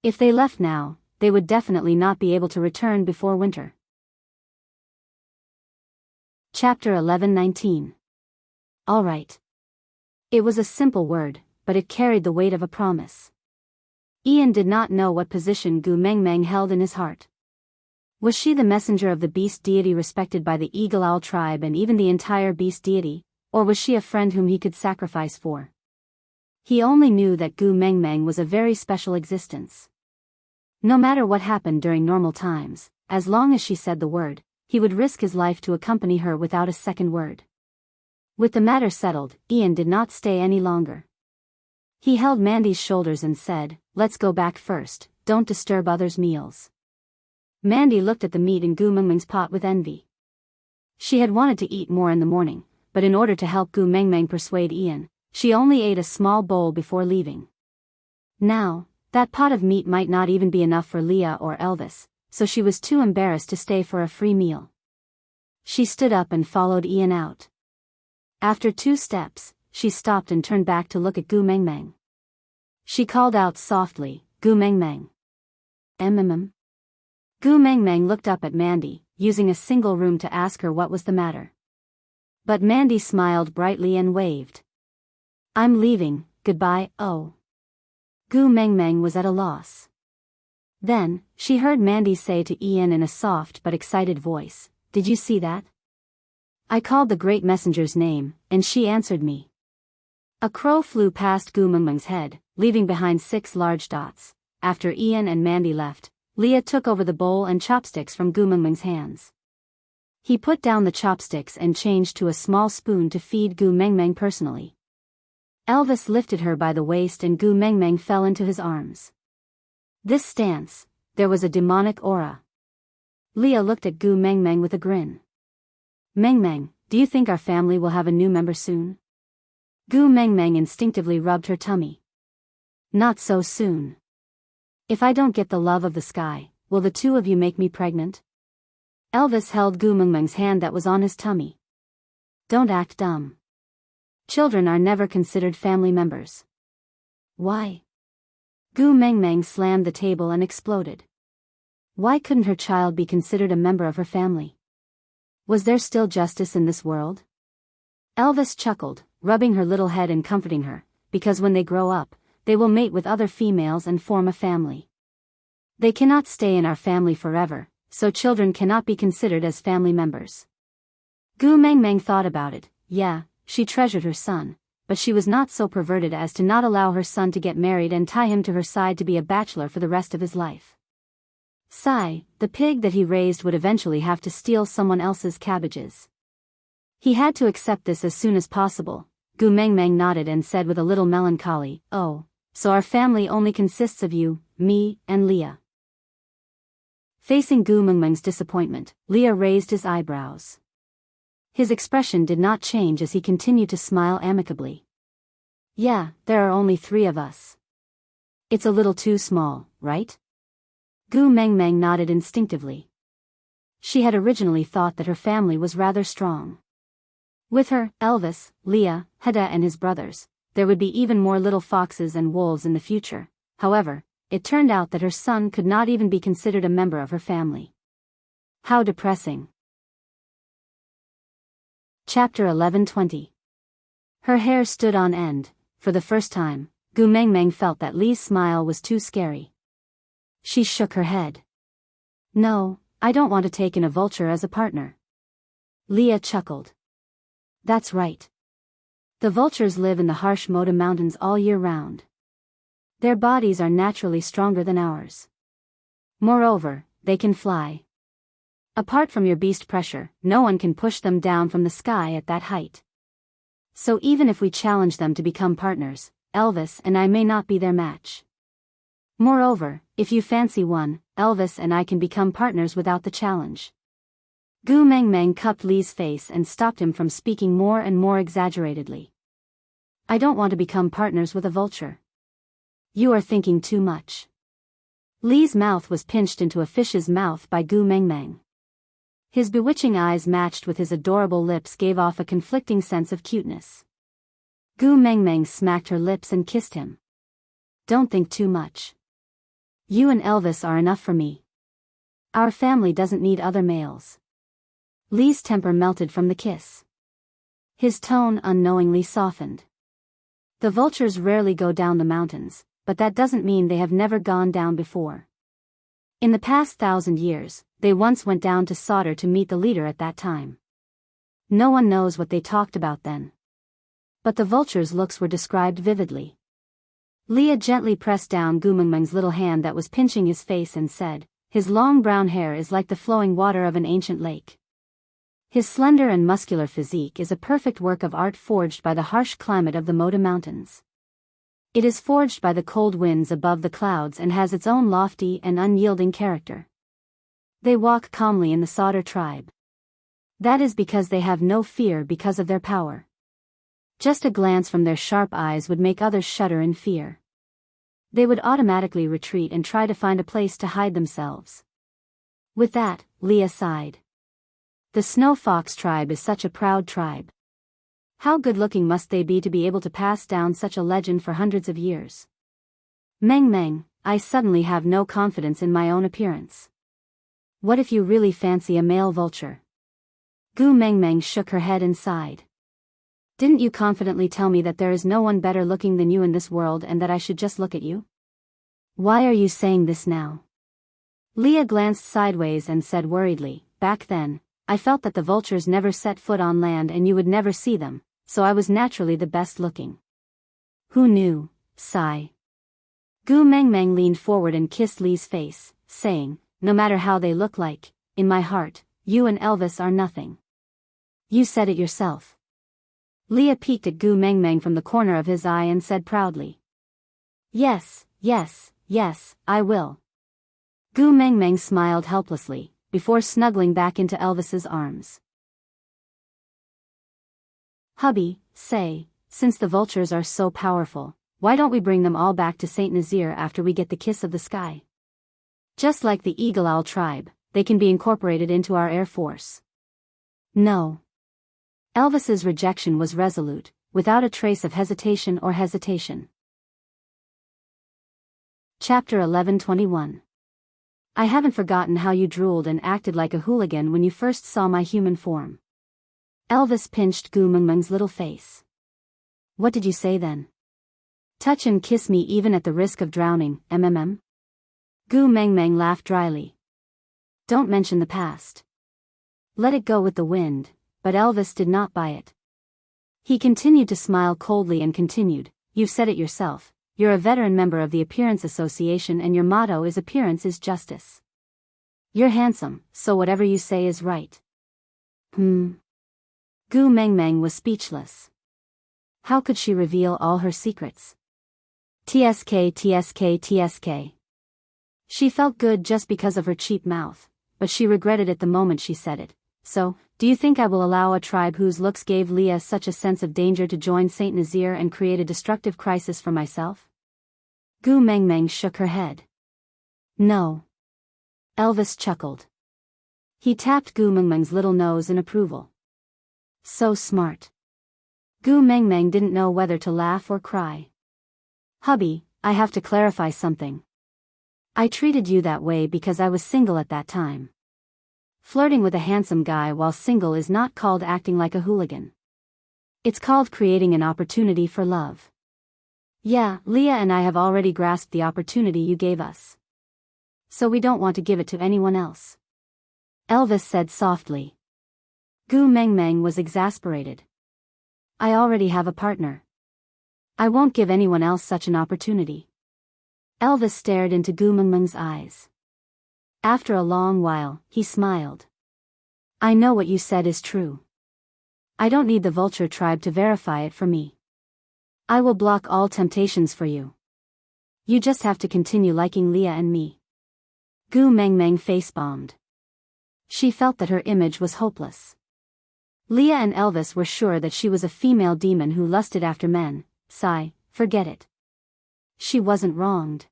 If they left now, they would definitely not be able to return before winter. Chapter 11:19. All right. It was a simple word, but it carried the weight of a promise. Ian did not know what position Gumengmeng held in his heart. Was she the messenger of the beast deity respected by the Eagle Owl tribe and even the entire beast deity, or was she a friend whom he could sacrifice for? He only knew that Gumengmeng was a very special existence. No matter what happened during normal times, as long as she said the word, he would risk his life to accompany her without a second word. With the matter settled, Ian did not stay any longer. He held Mandy's shoulders and said, Let's go back first, don't disturb others' meals. Mandy looked at the meat in Gumengmeng's pot with envy. She had wanted to eat more in the morning, but in order to help Gumengmeng persuade Ian, she only ate a small bowl before leaving. Now, that pot of meat might not even be enough for Leah or Elvis, so she was too embarrassed to stay for a free meal. She stood up and followed Ian out. After 2 steps, she stopped and turned back to look at Gumengmeng. She called out softly, Gumengmeng. Gumengmeng looked up at Mandy, using a single room to ask her what was the matter. But Mandy smiled brightly and waved. I'm leaving, goodbye, oh. Gumengmeng was at a loss. Then, she heard Mandy say to Ian in a soft but excited voice, Did you see that? I called the great messenger's name, and she answered me. A crow flew past Gumengmeng's head, leaving behind 6 large dots. After Ian and Mandy left, Leah took over the bowl and chopsticks from Gumengmeng's hands. He put down the chopsticks and changed to a small spoon to feed Gumengmeng personally. Elvis lifted her by the waist and Gumengmeng fell into his arms. This stance, there was a demonic aura. Leah looked at Gumengmeng with a grin. Mengmeng, do you think our family will have a new member soon? Gumengmeng instinctively rubbed her tummy. Not so soon. If I don't get the love of the sky, will the 2 of you make me pregnant? Elvis held Gumengmeng's hand that was on his tummy. Don't act dumb. Children are never considered family members. Why? Gumengmeng slammed the table and exploded. Why couldn't her child be considered a member of her family? Was there still justice in this world? Elvis chuckled, rubbing her little head and comforting her, because when they grow up, they will mate with other females and form a family. They cannot stay in our family forever, so children cannot be considered as family members. Gumengmeng thought about it. Yeah, she treasured her son, but she was not so perverted as to not allow her son to get married and tie him to her side to be a bachelor for the rest of his life. Sigh, the pig that he raised would eventually have to steal someone else's cabbages. He had to accept this as soon as possible. Gumengmeng nodded and said with a little melancholy, Oh, so our family only consists of you, me, and Leah. Facing Gumengmeng's disappointment, Leah raised his eyebrows. His expression did not change as he continued to smile amicably. Yeah, there are only 3 of us. It's a little too small, right? Gumengmeng nodded instinctively. She had originally thought that her family was rather strong. With her, Elvis, Leah, Hedda and his brothers, there would be even more little foxes and wolves in the future. However, it turned out that her son could not even be considered a member of her family. How depressing. Chapter 11:20. Her hair stood on end. For the first time, Gu Mengmeng felt that Li's smile was too scary. She shook her head. No, I don't want to take in a vulture as a partner. Leah chuckled. That's right. The vultures live in the harsh Moda Mountains all year round. Their bodies are naturally stronger than ours. Moreover, they can fly. Apart from your beast pressure, no one can push them down from the sky at that height. So even if we challenge them to become partners, Elvis and I may not be their match. Moreover, if you fancy one, Elvis and I can become partners without the challenge. Gu Mengmeng cupped Li's face and stopped him from speaking more and more exaggeratedly. I don't want to become partners with a vulture. You are thinking too much. Li's mouth was pinched into a fish's mouth by Gu Mengmeng. His bewitching eyes matched with his adorable lips gave off a conflicting sense of cuteness. Gu Mengmeng smacked her lips and kissed him. Don't think too much. You and Elvis are enough for me. Our family doesn't need other males. Li's temper melted from the kiss. His tone unknowingly softened. The vultures rarely go down the mountains, but that doesn't mean they have never gone down before. In the past 1,000 years, they once went down to Sauter to meet the leader at that time. No one knows what they talked about then. But the vulture's looks were described vividly. Leah gently pressed down Gu Mengmeng's little hand that was pinching his face and said, his long brown hair is like the flowing water of an ancient lake. His slender and muscular physique is a perfect work of art forged by the harsh climate of the Moda Mountains. It is forged by the cold winds above the clouds and has its own lofty and unyielding character. They walk calmly in the Sauter tribe. That is because they have no fear because of their power. Just a glance from their sharp eyes would make others shudder in fear. They would automatically retreat and try to find a place to hide themselves. With that, Leah sighed. The Snow Fox tribe is such a proud tribe. How good-looking must they be to be able to pass down such a legend for hundreds of years? Meng, I suddenly have no confidence in my own appearance. What if you really fancy a male vulture? Gu Mengmeng shook her head and sighed. Didn't you confidently tell me that there is no one better looking than you in this world and that I should just look at you? Why are you saying this now? Leah glanced sideways and said worriedly, back then, I felt that the vultures never set foot on land and you would never see them, so I was naturally the best looking. Who knew? Sigh. Gu Mengmeng leaned forward and kissed Li's face, saying, no matter how they look like, in my heart, you and Elvis are nothing. You said it yourself. Leah peeked at Gu Mengmeng from the corner of his eye and said proudly. Yes, I will. Gu Mengmeng smiled helplessly, before snuggling back into Elvis's arms. Hubby, say, since the vultures are so powerful, why don't we bring them all back to Saint Nazaire after we get the kiss of the sky? Just like the Eagle Owl tribe, they can be incorporated into our air force. No. Elvis's rejection was resolute, without a trace of hesitation. Chapter 11:21. I haven't forgotten how you drooled and acted like a hooligan when you first saw my human form. Elvis pinched Gu Mengmeng's little face. What did you say then? Touch and kiss me even at the risk of drowning, mm? Gu Mengmeng laughed dryly. Don't mention the past. Let it go with the wind. But Elvis did not buy it. He continued to smile coldly and continued, you've said it yourself, you're a veteran member of the Appearance Association and your motto is appearance is justice. You're handsome, so whatever you say is right. Gu Mengmeng was speechless. How could she reveal all her secrets? TSK. She felt good just because of her cheap mouth, but she regretted it the moment she said it. So, do you think I will allow a tribe whose looks gave Leah such a sense of danger to join Saint Nazaire and create a destructive crisis for myself? Gu Mengmeng shook her head. No. Elvis chuckled. He tapped Gu Mengmeng's little nose in approval. So smart. Gu Mengmeng didn't know whether to laugh or cry. Hubby, I have to clarify something. I treated you that way because I was single at that time. Flirting with a handsome guy while single is not called acting like a hooligan. It's called creating an opportunity for love. Yeah, Leah and I have already grasped the opportunity you gave us. So we don't want to give it to anyone else. Elvis said softly. Gu Mengmeng was exasperated. I already have a partner. I won't give anyone else such an opportunity. Elvis stared into Gu Mengmeng's eyes. After a long while, he smiled. I know what you said is true. I don't need the vulture tribe to verify it for me. I will block all temptations for you. You just have to continue liking Leah and me. Gu Mengmeng face-bombed. She felt that her image was hopeless. Leah and Elvis were sure that she was a female demon who lusted after men. Forget it. She wasn't wronged.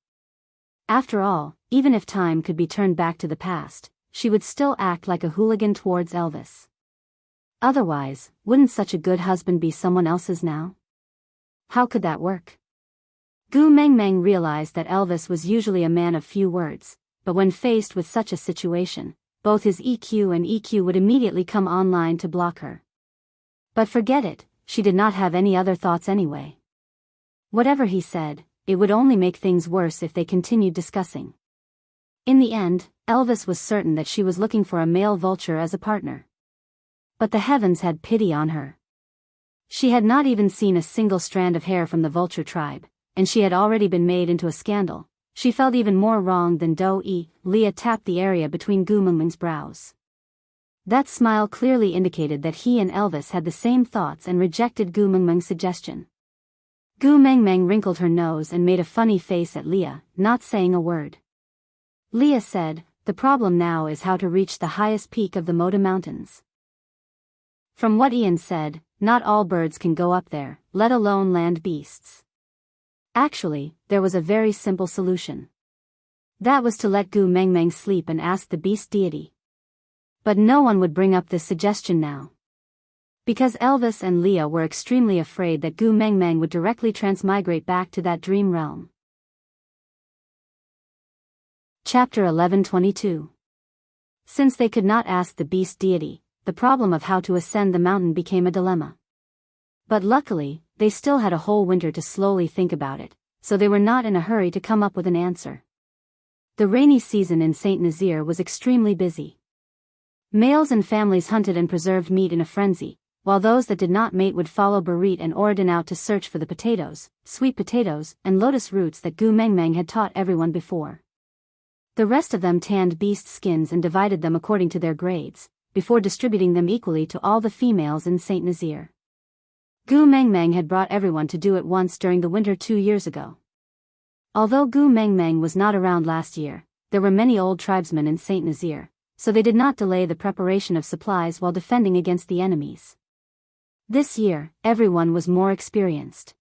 After all, even if time could be turned back to the past, she would still act like a hooligan towards Elvis. Otherwise, wouldn't such a good husband be someone else's now? How could that work? Gu Mengmeng realized that Elvis was usually a man of few words, but when faced with such a situation, both his EQ and EQ would immediately come online to block her. But forget it, she did not have any other thoughts anyway. Whatever he said, it would only make things worse if they continued discussing. In the end, Elvis was certain that she was looking for a male vulture as a partner. But the heavens had pity on her. She had not even seen a single strand of hair from the vulture tribe, and she had already been made into a scandal. She felt even more wronged than Do-e. Leah tapped the area between Gu Mengmeng's brows. That smile clearly indicated that he and Elvis had the same thoughts and rejected Gu Mengmeng's suggestion. Gu Mengmeng wrinkled her nose and made a funny face at Leah, not saying a word. Leah said, the problem now is how to reach the highest peak of the Moda Mountains. From what Ian said, not all birds can go up there, let alone land beasts. Actually, there was a very simple solution. That was to let Gu Mengmeng sleep and ask the beast deity. But no one would bring up this suggestion now. Because Elvis and Leah were extremely afraid that Gu Mengmeng would directly transmigrate back to that dream realm. Chapter 11:22. Since they could not ask the beast deity, the problem of how to ascend the mountain became a dilemma. But luckily, they still had a whole winter to slowly think about it, so they were not in a hurry to come up with an answer. The rainy season in Saint Nazaire was extremely busy. Males and families hunted and preserved meat in a frenzy, while those that did not mate would follow Barit and Oradin out to search for the potatoes, sweet potatoes, and lotus roots that Gu Mengmeng had taught everyone before. The rest of them tanned beast skins and divided them according to their grades, before distributing them equally to all the females in Saint Nazaire. Gu Mengmeng had brought everyone to do it once during the winter 2 years ago. Although Gu Mengmeng was not around last year, there were many old tribesmen in Saint Nazaire, so they did not delay the preparation of supplies while defending against the enemies. This year, everyone was more experienced.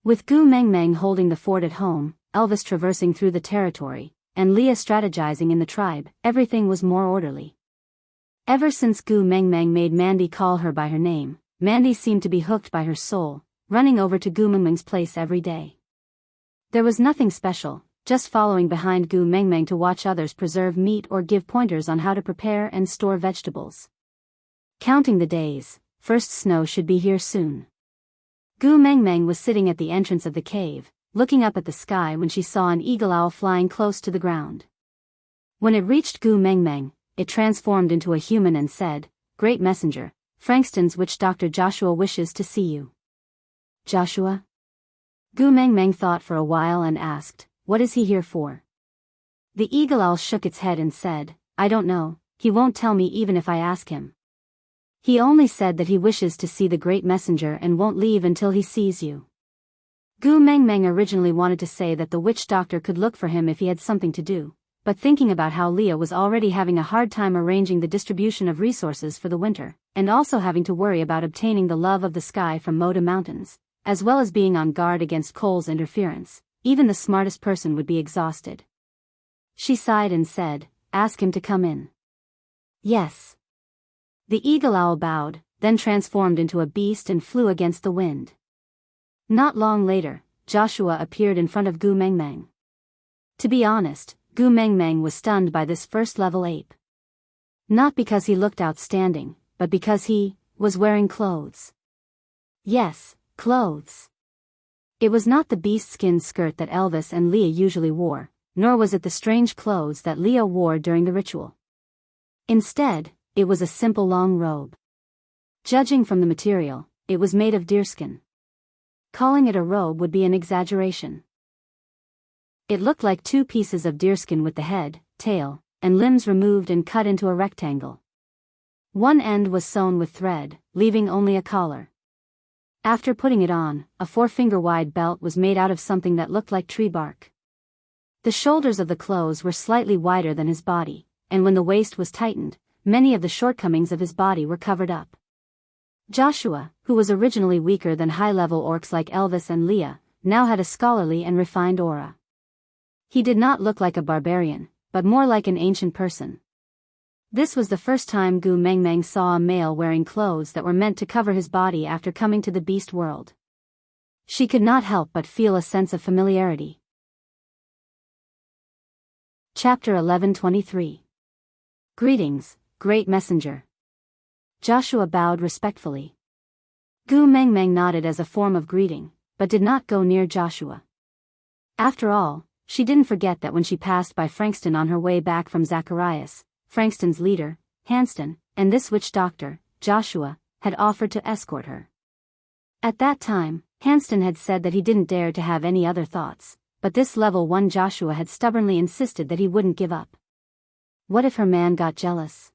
With Gu Mengmeng holding the fort at home, Elvis traversing through the territory, and Leah strategizing in the tribe, everything was more orderly. Ever since Gu Mengmeng made Mandy call her by her name, Mandy seemed to be hooked by her soul, running over to Gu Mengmeng's place every day. There was nothing special, just following behind Gu Mengmeng to watch others preserve meat or give pointers on how to prepare and store vegetables. Counting the days, first snow should be here soon. Gu Mengmeng was sitting at the entrance of the cave, looking up at the sky when she saw an eagle owl flying close to the ground. When it reached Gu Mengmeng, it transformed into a human and said, "Great messenger, Frankston's witch doctor Joshua wishes to see you." Joshua? Gu Mengmeng thought for a while and asked, "What is he here for?" The eagle owl shook its head and said, "I don't know, he won't tell me even if I ask him. He only said that he wishes to see the great messenger and won't leave until he sees you." Gu Mengmeng originally wanted to say that the witch doctor could look for him if he had something to do, but thinking about how Leah was already having a hard time arranging the distribution of resources for the winter, and also having to worry about obtaining the love of the sky from Moda Mountains, as well as being on guard against Cole's interference, even the smartest person would be exhausted. She sighed and said, "Ask him to come in." Yes. The eagle-owl bowed, then transformed into a beast and flew against the wind. Not long later, Joshua appeared in front of Gu Mengmeng. To be honest, Gu Mengmeng was stunned by this first-level ape. Not because he looked outstanding, but because he was wearing clothes. Yes, clothes. It was not the beast-skin skirt that Elvis and Leah usually wore, nor was it the strange clothes that Leah wore during the ritual. Instead, it was a simple long robe. Judging from the material, it was made of deerskin. Calling it a robe would be an exaggeration. It looked like two pieces of deerskin with the head, tail, and limbs removed and cut into a rectangle. One end was sewn with thread, leaving only a collar. After putting it on, a 4-finger-wide belt was made out of something that looked like tree bark. The shoulders of the clothes were slightly wider than his body, and when the waist was tightened, many of the shortcomings of his body were covered up. Joshua, who was originally weaker than high-level orcs like Elvis and Leah, now had a scholarly and refined aura. He did not look like a barbarian, but more like an ancient person. This was the first time Gu Mengmeng saw a male wearing clothes that were meant to cover his body after coming to the beast world. She could not help but feel a sense of familiarity. Chapter 11:23. Greetings, Great Messenger. Joshua bowed respectfully. Gu Mengmeng nodded as a form of greeting, but did not go near Joshua. After all, she didn't forget that when she passed by Frankston on her way back from Zacharias, Frankston's leader, Hanston, and this witch doctor, Joshua, had offered to escort her. At that time, Hanston had said that he didn't dare to have any other thoughts, but this level 1 Joshua had stubbornly insisted that he wouldn't give up. What if her man got jealous?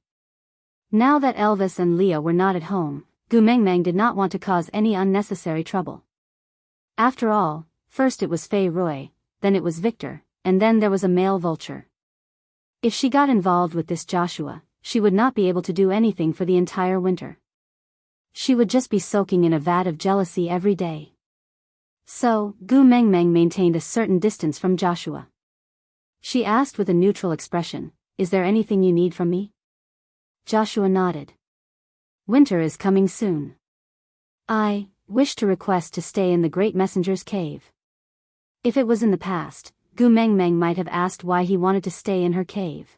Now that Elvis and Leah were not at home, Gu Mengmeng did not want to cause any unnecessary trouble. After all, first it was Fei Rui, then it was Victor, and then there was a male vulture. If she got involved with this Joshua, she would not be able to do anything for the entire winter. She would just be soaking in a vat of jealousy every day. So, Gu Mengmeng maintained a certain distance from Joshua. She asked with a neutral expression, "Is there anything you need from me?" Joshua nodded. "Winter is coming soon. I wish to request to stay in the Great Messenger's cave." If it was in the past, Gu Mengmeng might have asked why he wanted to stay in her cave.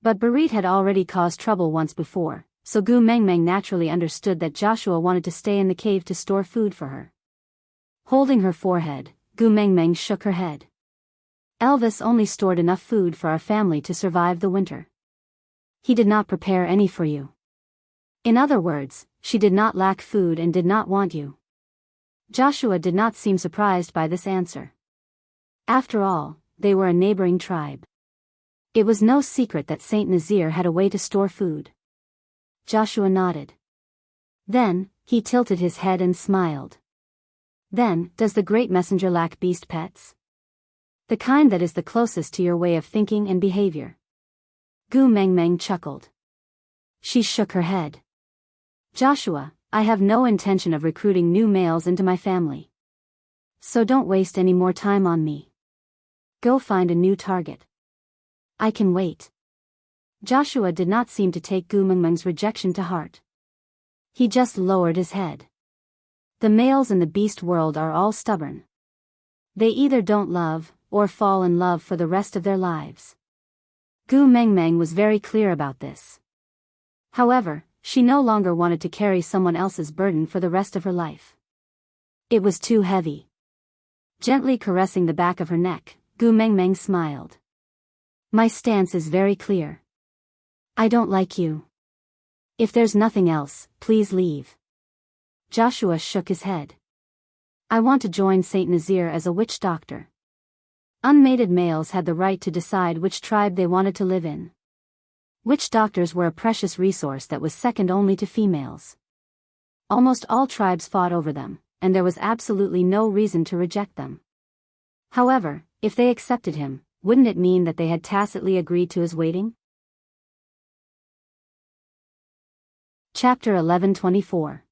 But Berit had already caused trouble once before, so Gu Mengmeng naturally understood that Joshua wanted to stay in the cave to store food for her. Holding her forehead, Gu Mengmeng shook her head. "Elvis only stored enough food for our family to survive the winter. He did not prepare any for you." In other words, she did not lack food and did not want you. Joshua did not seem surprised by this answer. After all, they were a neighboring tribe. It was no secret that Saint Nazir had a way to store food. Joshua nodded. Then, he tilted his head and smiled. "Then, does the Great Messenger lack beast pets? The kind that is the closest to your way of thinking and behavior?" Gu Mengmeng chuckled. She shook her head. "Joshua, I have no intention of recruiting new males into my family. So don't waste any more time on me. Go find a new target. I can wait." Joshua did not seem to take Gu Mengmeng's rejection to heart. He just lowered his head. The males in the beast world are all stubborn. They either don't love, or fall in love for the rest of their lives. Gu Mengmeng was very clear about this. However, she no longer wanted to carry someone else's burden for the rest of her life. It was too heavy. Gently caressing the back of her neck, Gu Mengmeng smiled. "My stance is very clear. I don't like you. If there's nothing else, please leave." Joshua shook his head. "I want to join Saint Nazir as a witch doctor." Unmated males had the right to decide which tribe they wanted to live in. Witch doctors were a precious resource that was second only to females. Almost all tribes fought over them, and there was absolutely no reason to reject them. However, if they accepted him, wouldn't it mean that they had tacitly agreed to his waiting? Chapter 11:24.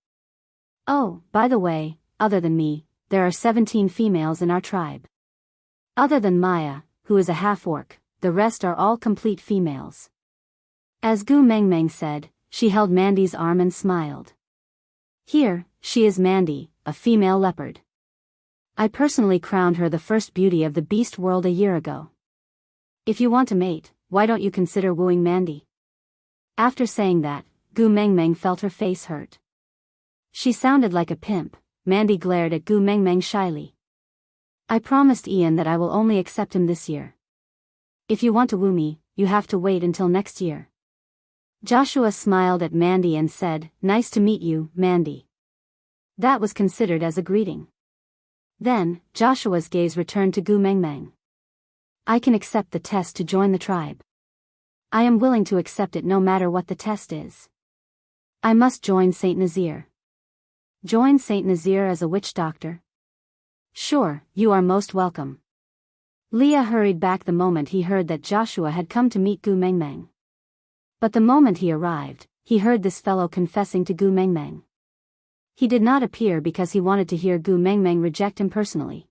Oh, by the way, other than me, there are 17 females in our tribe. Other than Maya, who is a half-orc, the rest are all complete females. As Gu Mengmeng said, she held Mandy's arm and smiled. Here, she is Mandy, a female leopard. I personally crowned her the first beauty of the beast world a year ago. If you want to mate, why don't you consider wooing Mandy? After saying that, Gu Mengmeng felt her face hurt. She sounded like a pimp. Mandy glared at Gu Mengmeng shyly. I promised Ian that I will only accept him this year. If you want to woo me, you have to wait until next year. Joshua smiled at Mandy and said, "Nice to meet you, Mandy." That was considered as a greeting. Then, Joshua's gaze returned to Gu Mengmeng. I can accept the test to join the tribe. I am willing to accept it no matter what the test is. I must join Saint Nazir. Join Saint Nazir as a witch doctor? Sure, you are most welcome. Leah hurried back the moment he heard that Joshua had come to meet Gu Mengmeng. But the moment he arrived, he heard this fellow confessing to Gu Mengmeng. He did not appear because he wanted to hear Gu Mengmeng reject him personally.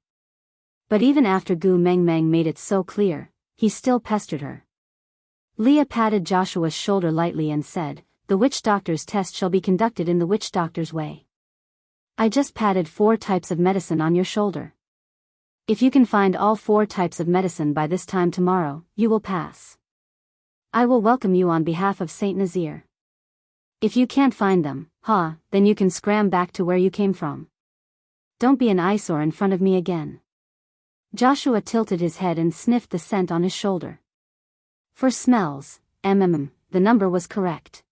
But even after Gu Mengmeng made it so clear, he still pestered her. Leah patted Joshua's shoulder lightly and said, "The witch doctor's test shall be conducted in the witch doctor's way. I just patted 4 types of medicine on your shoulder. If you can find all 4 types of medicine by this time tomorrow, you will pass. I will welcome you on behalf of Saint Nazir. If you can't find them, then you can scram back to where you came from. Don't be an eyesore in front of me again." Joshua tilted his head and sniffed the scent on his shoulder. For smells, the number was correct.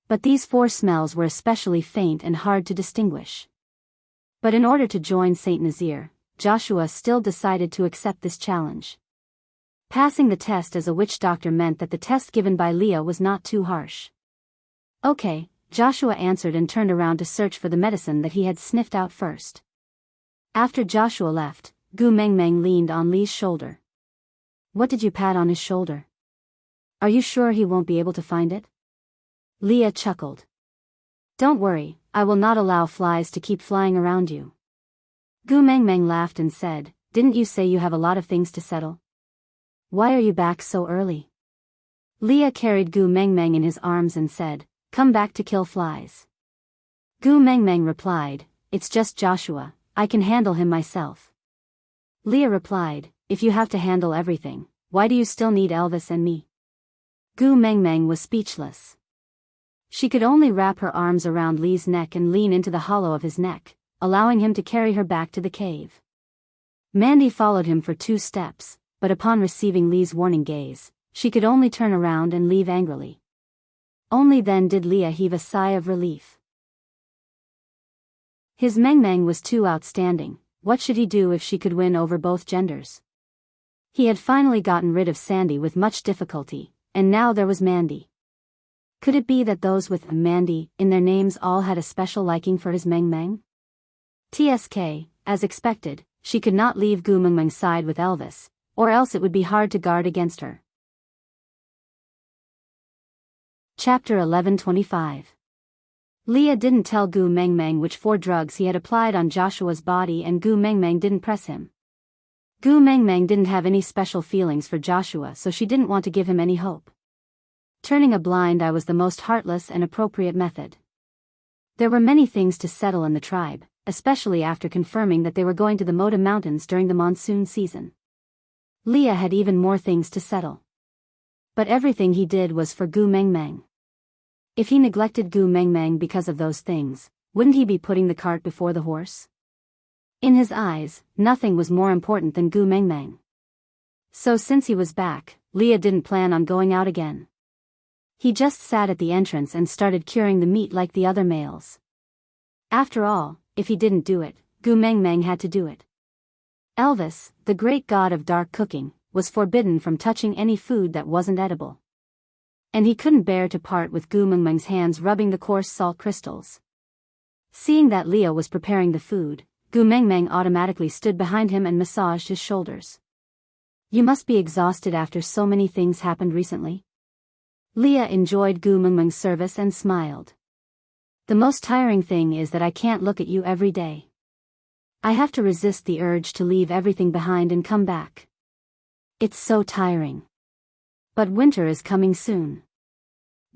But these 4 smells were especially faint and hard to distinguish. But in order to join Saint Nazir, Joshua still decided to accept this challenge. Passing the test as a witch doctor meant that the test given by Leah was not too harsh. Okay, Joshua answered and turned around to search for the medicine that he had sniffed out first. After Joshua left, Gu Mengmeng leaned on Lee's shoulder. What did you pat on his shoulder? Are you sure he won't be able to find it? Leah chuckled. Don't worry, I will not allow flies to keep flying around you. Gu Mengmeng laughed and said, Didn't you say you have a lot of things to settle? Why are you back so early? Leah carried Gu Mengmeng in his arms and said, Come back to kill flies. Gu Mengmeng replied, It's just Joshua, I can handle him myself. Leah replied, If you have to handle everything, why do you still need Elvis and me? Gu Mengmeng was speechless. She could only wrap her arms around Lee's neck and lean into the hollow of his neck, allowing him to carry her back to the cave. Mandy followed him for 2 steps, but upon receiving Lee's warning gaze, she could only turn around and leave angrily. Only then did Leah heave a sigh of relief. His Mengmeng was too outstanding. What should he do if she could win over both genders? He had finally gotten rid of Sandy with much difficulty, and now there was Mandy. Could it be that those with Mandy in their names all had a special liking for his Mengmeng? TSK, as expected, she could not leave Gu Mengmeng's side with Elvis, or else it would be hard to guard against her. Chapter 1125. Leah didn't tell Gu Mengmeng which 4 drugs he had applied on Joshua's body, and Gu Mengmeng didn't press him. Gu Mengmeng didn't have any special feelings for Joshua, so she didn't want to give him any hope. Turning a blind eye was the most heartless and appropriate method. There were many things to settle in the tribe, especially after confirming that they were going to the Moda Mountains during the monsoon season. Leah had even more things to settle. But everything he did was for Gu Mengmeng. If he neglected Gu Mengmeng because of those things, wouldn't he be putting the cart before the horse? In his eyes, nothing was more important than Gu Mengmeng. So since he was back, Leah didn't plan on going out again. He just sat at the entrance and started curing the meat like the other males. After all, if he didn't do it, Gu Mengmeng had to do it. Elvis, the great god of dark cooking, was forbidden from touching any food that wasn't edible. And he couldn't bear to part with Gu Mengmeng's hands rubbing the coarse salt crystals. Seeing that Leah was preparing the food, Gu Mengmeng automatically stood behind him and massaged his shoulders. You must be exhausted after so many things happened recently. Leah enjoyed Gu Mengmeng's service and smiled. The most tiring thing is that I can't look at you every day. I have to resist the urge to leave everything behind and come back. It's so tiring. But winter is coming soon.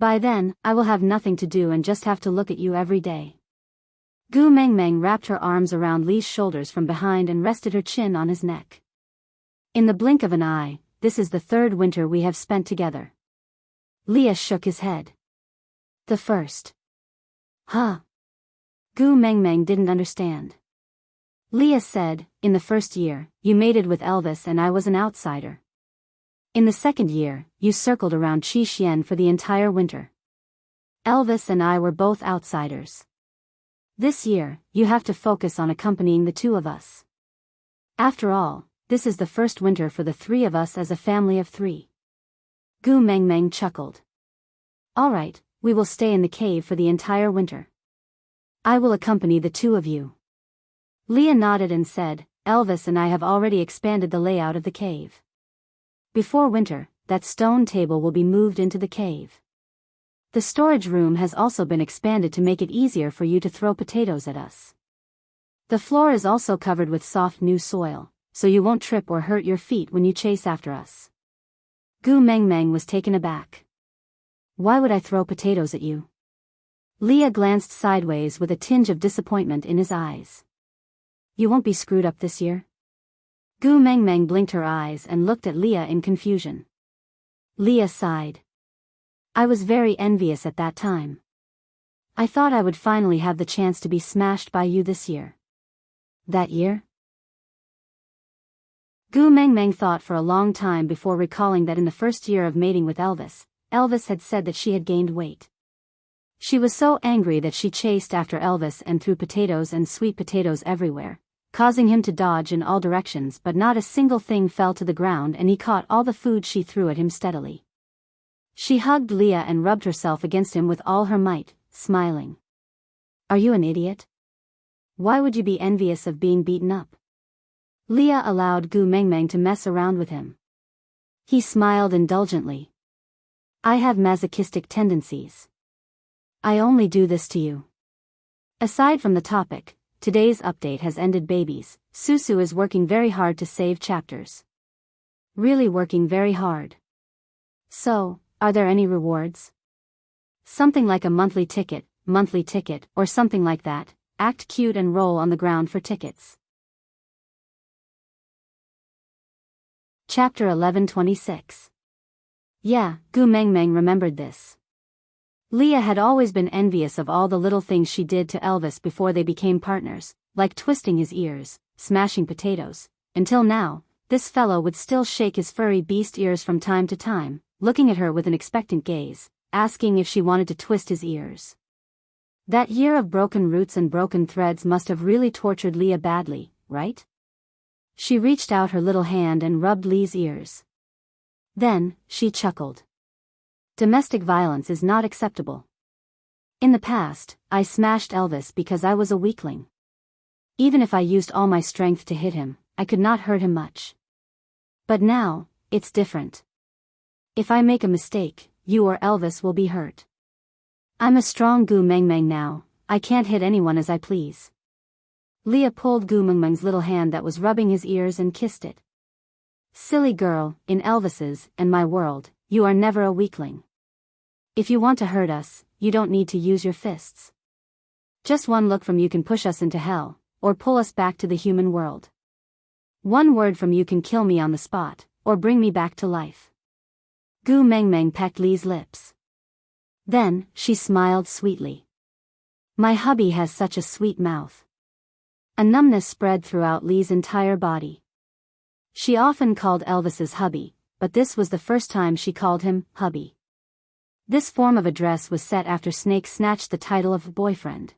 By then, I will have nothing to do and just have to look at you every day. Gu Mengmeng wrapped her arms around Li's shoulders from behind and rested her chin on his neck. In the blink of an eye, this is the third winter we have spent together. Leah shook his head. The first. Huh? Gu Mengmeng didn't understand. Leah said, in the first year, you mated with Elvis and I was an outsider. In the second year, you circled around Qi Xian for the entire winter. Elvis and I were both outsiders. This year, you have to focus on accompanying the two of us. After all, this is the first winter for the three of us as a family of three. Gu Mengmeng chuckled. All right, we will stay in the cave for the entire winter. I will accompany the two of you. Leah nodded and said, Elvis and I have already expanded the layout of the cave. Before winter, that stone table will be moved into the cave. The storage room has also been expanded to make it easier for you to throw potatoes at us. The floor is also covered with soft new soil, so you won't trip or hurt your feet when you chase after us. Gu Mengmeng was taken aback. Why would I throw potatoes at you? Leah glanced sideways with a tinge of disappointment in his eyes. You won't be screwed up this year? Gu Mengmeng blinked her eyes and looked at Leah in confusion. Leah sighed. I was very envious at that time. I thought I would finally have the chance to be smashed by you this year. That year? Gu Mengmeng thought for a long time before recalling that in the first year of mating with Elvis, Elvis had said that she had gained weight. She was so angry that she chased after Elvis and threw potatoes and sweet potatoes everywhere, causing him to dodge in all directions, but not a single thing fell to the ground and he caught all the food she threw at him steadily. She hugged Leah and rubbed herself against him with all her might, smiling. Are you an idiot? Why would you be envious of being beaten up? Leah allowed Gu Mengmeng to mess around with him. He smiled indulgently. I have masochistic tendencies. I only do this to you. Aside from the topic, today's update has ended babies. Susu is working very hard to save chapters. Really working very hard. So, are there any rewards? Something like a monthly ticket, or something like that. Act cute and roll on the ground for tickets. Chapter 11:26. Yeah, Gu Mengmeng remembered this. Leah had always been envious of all the little things she did to Elvis before they became partners, like twisting his ears, smashing potatoes. Until now, this fellow would still shake his furry beast ears from time to time, looking at her with an expectant gaze, asking if she wanted to twist his ears. That year of broken roots and broken threads must have really tortured Leah badly, right? She reached out her little hand and rubbed Lee's ears. Then, she chuckled. Domestic violence is not acceptable. In the past, I smashed Elvis because I was a weakling. Even if I used all my strength to hit him, I could not hurt him much. But now, it's different. If I make a mistake, you or Elvis will be hurt. I'm a strong Gu Mengmeng now, I can't hit anyone as I please. Leah pulled Gu Mengmeng's little hand that was rubbing his ears and kissed it. Silly girl, in Elvis's and my world, you are never a weakling. If you want to hurt us, you don't need to use your fists. Just one look from you can push us into hell, or pull us back to the human world. One word from you can kill me on the spot, or bring me back to life. Gu Mengmeng pecked Lee's lips. Then, she smiled sweetly. My hubby has such a sweet mouth. A numbness spread throughout Lee's entire body. She often called Elvis's hubby, but this was the first time she called him hubby. This form of address was set after Snake snatched the title of boyfriend.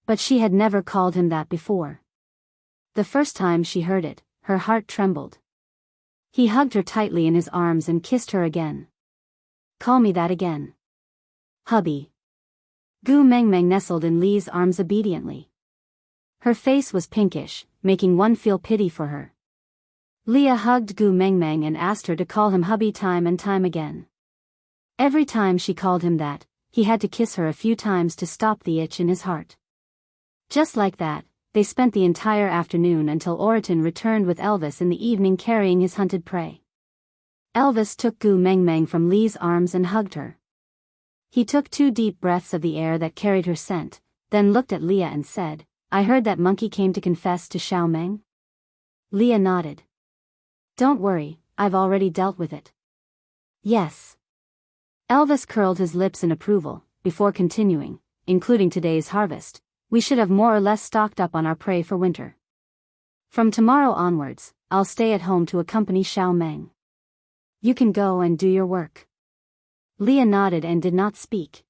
But she had never called him that before. The first time she heard it, her heart trembled. He hugged her tightly in his arms and kissed her again. Call me that again. Hubby. Gu Mengmeng nestled in Lee's arms obediently. Her face was pinkish, making one feel pity for her. Leah hugged Gu Mengmeng and asked her to call him hubby time and time again. Every time she called him that, he had to kiss her a few times to stop the itch in his heart. Just like that, they spent the entire afternoon until Oriton returned with Elvis in the evening carrying his hunted prey. Elvis took Gu Mengmeng from Lee's arms and hugged her. He took 2 deep breaths of the air that carried her scent, then looked at Leah and said, "I heard that monkey came to confess to Xiao Meng?" Leah nodded. "Don't worry, I've already dealt with it." "Yes." Elvis curled his lips in approval, before continuing, "Including today's harvest, we should have more or less stocked up on our prey for winter. From tomorrow onwards, I'll stay at home to accompany Xiao Meng. You can go and do your work." Leah nodded and did not speak.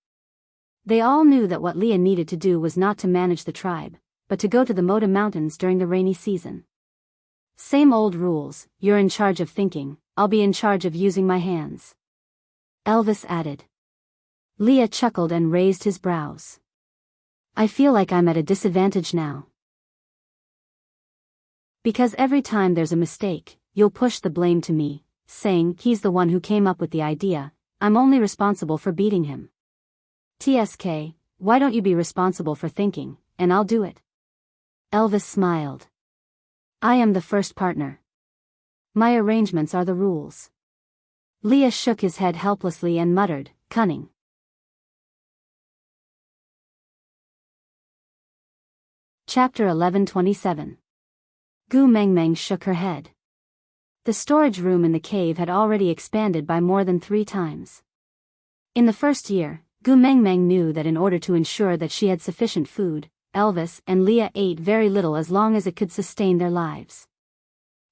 They all knew that what Leah needed to do was not to manage the tribe, but to go to the Moda Mountains during the rainy season. "Same old rules, you're in charge of thinking, I'll be in charge of using my hands," Elvis added. Leah chuckled and raised his brows. "I feel like I'm at a disadvantage now. Because every time there's a mistake, you'll push the blame to me, saying he's the one who came up with the idea. I'm only responsible for beating him. TSK, why don't you be responsible for thinking, and I'll do it?" Elvis smiled. "I am the first partner. My arrangements are the rules." Leah shook his head helplessly and muttered, "Cunning." Chapter 11:27. Gu Mengmeng shook her head. The storage room in the cave had already expanded by more than 3 times. In the first year, Gu Mengmeng knew that in order to ensure that she had sufficient food, Elvis and Leah ate very little as long as it could sustain their lives.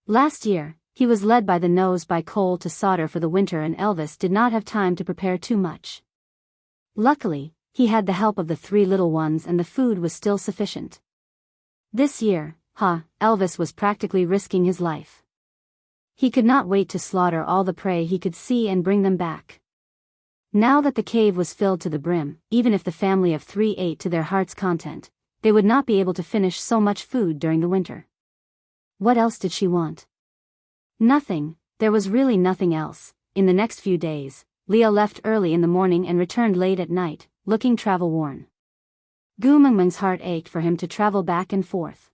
Last year, he was led by the nose by coal to solder for the winter, and Elvis did not have time to prepare too much. Luckily, he had the help of the 3 little ones and the food was still sufficient. This year, Elvis was practically risking his life. He could not wait to slaughter all the prey he could see and bring them back. Now that the cave was filled to the brim, even if the family of 3 ate to their heart's content, they would not be able to finish so much food during the winter. What else did she want? Nothing, there was really nothing else. In the next few days, Leah left early in the morning and returned late at night, looking travel-worn. Gu Mengmeng's heart ached for him to travel back and forth.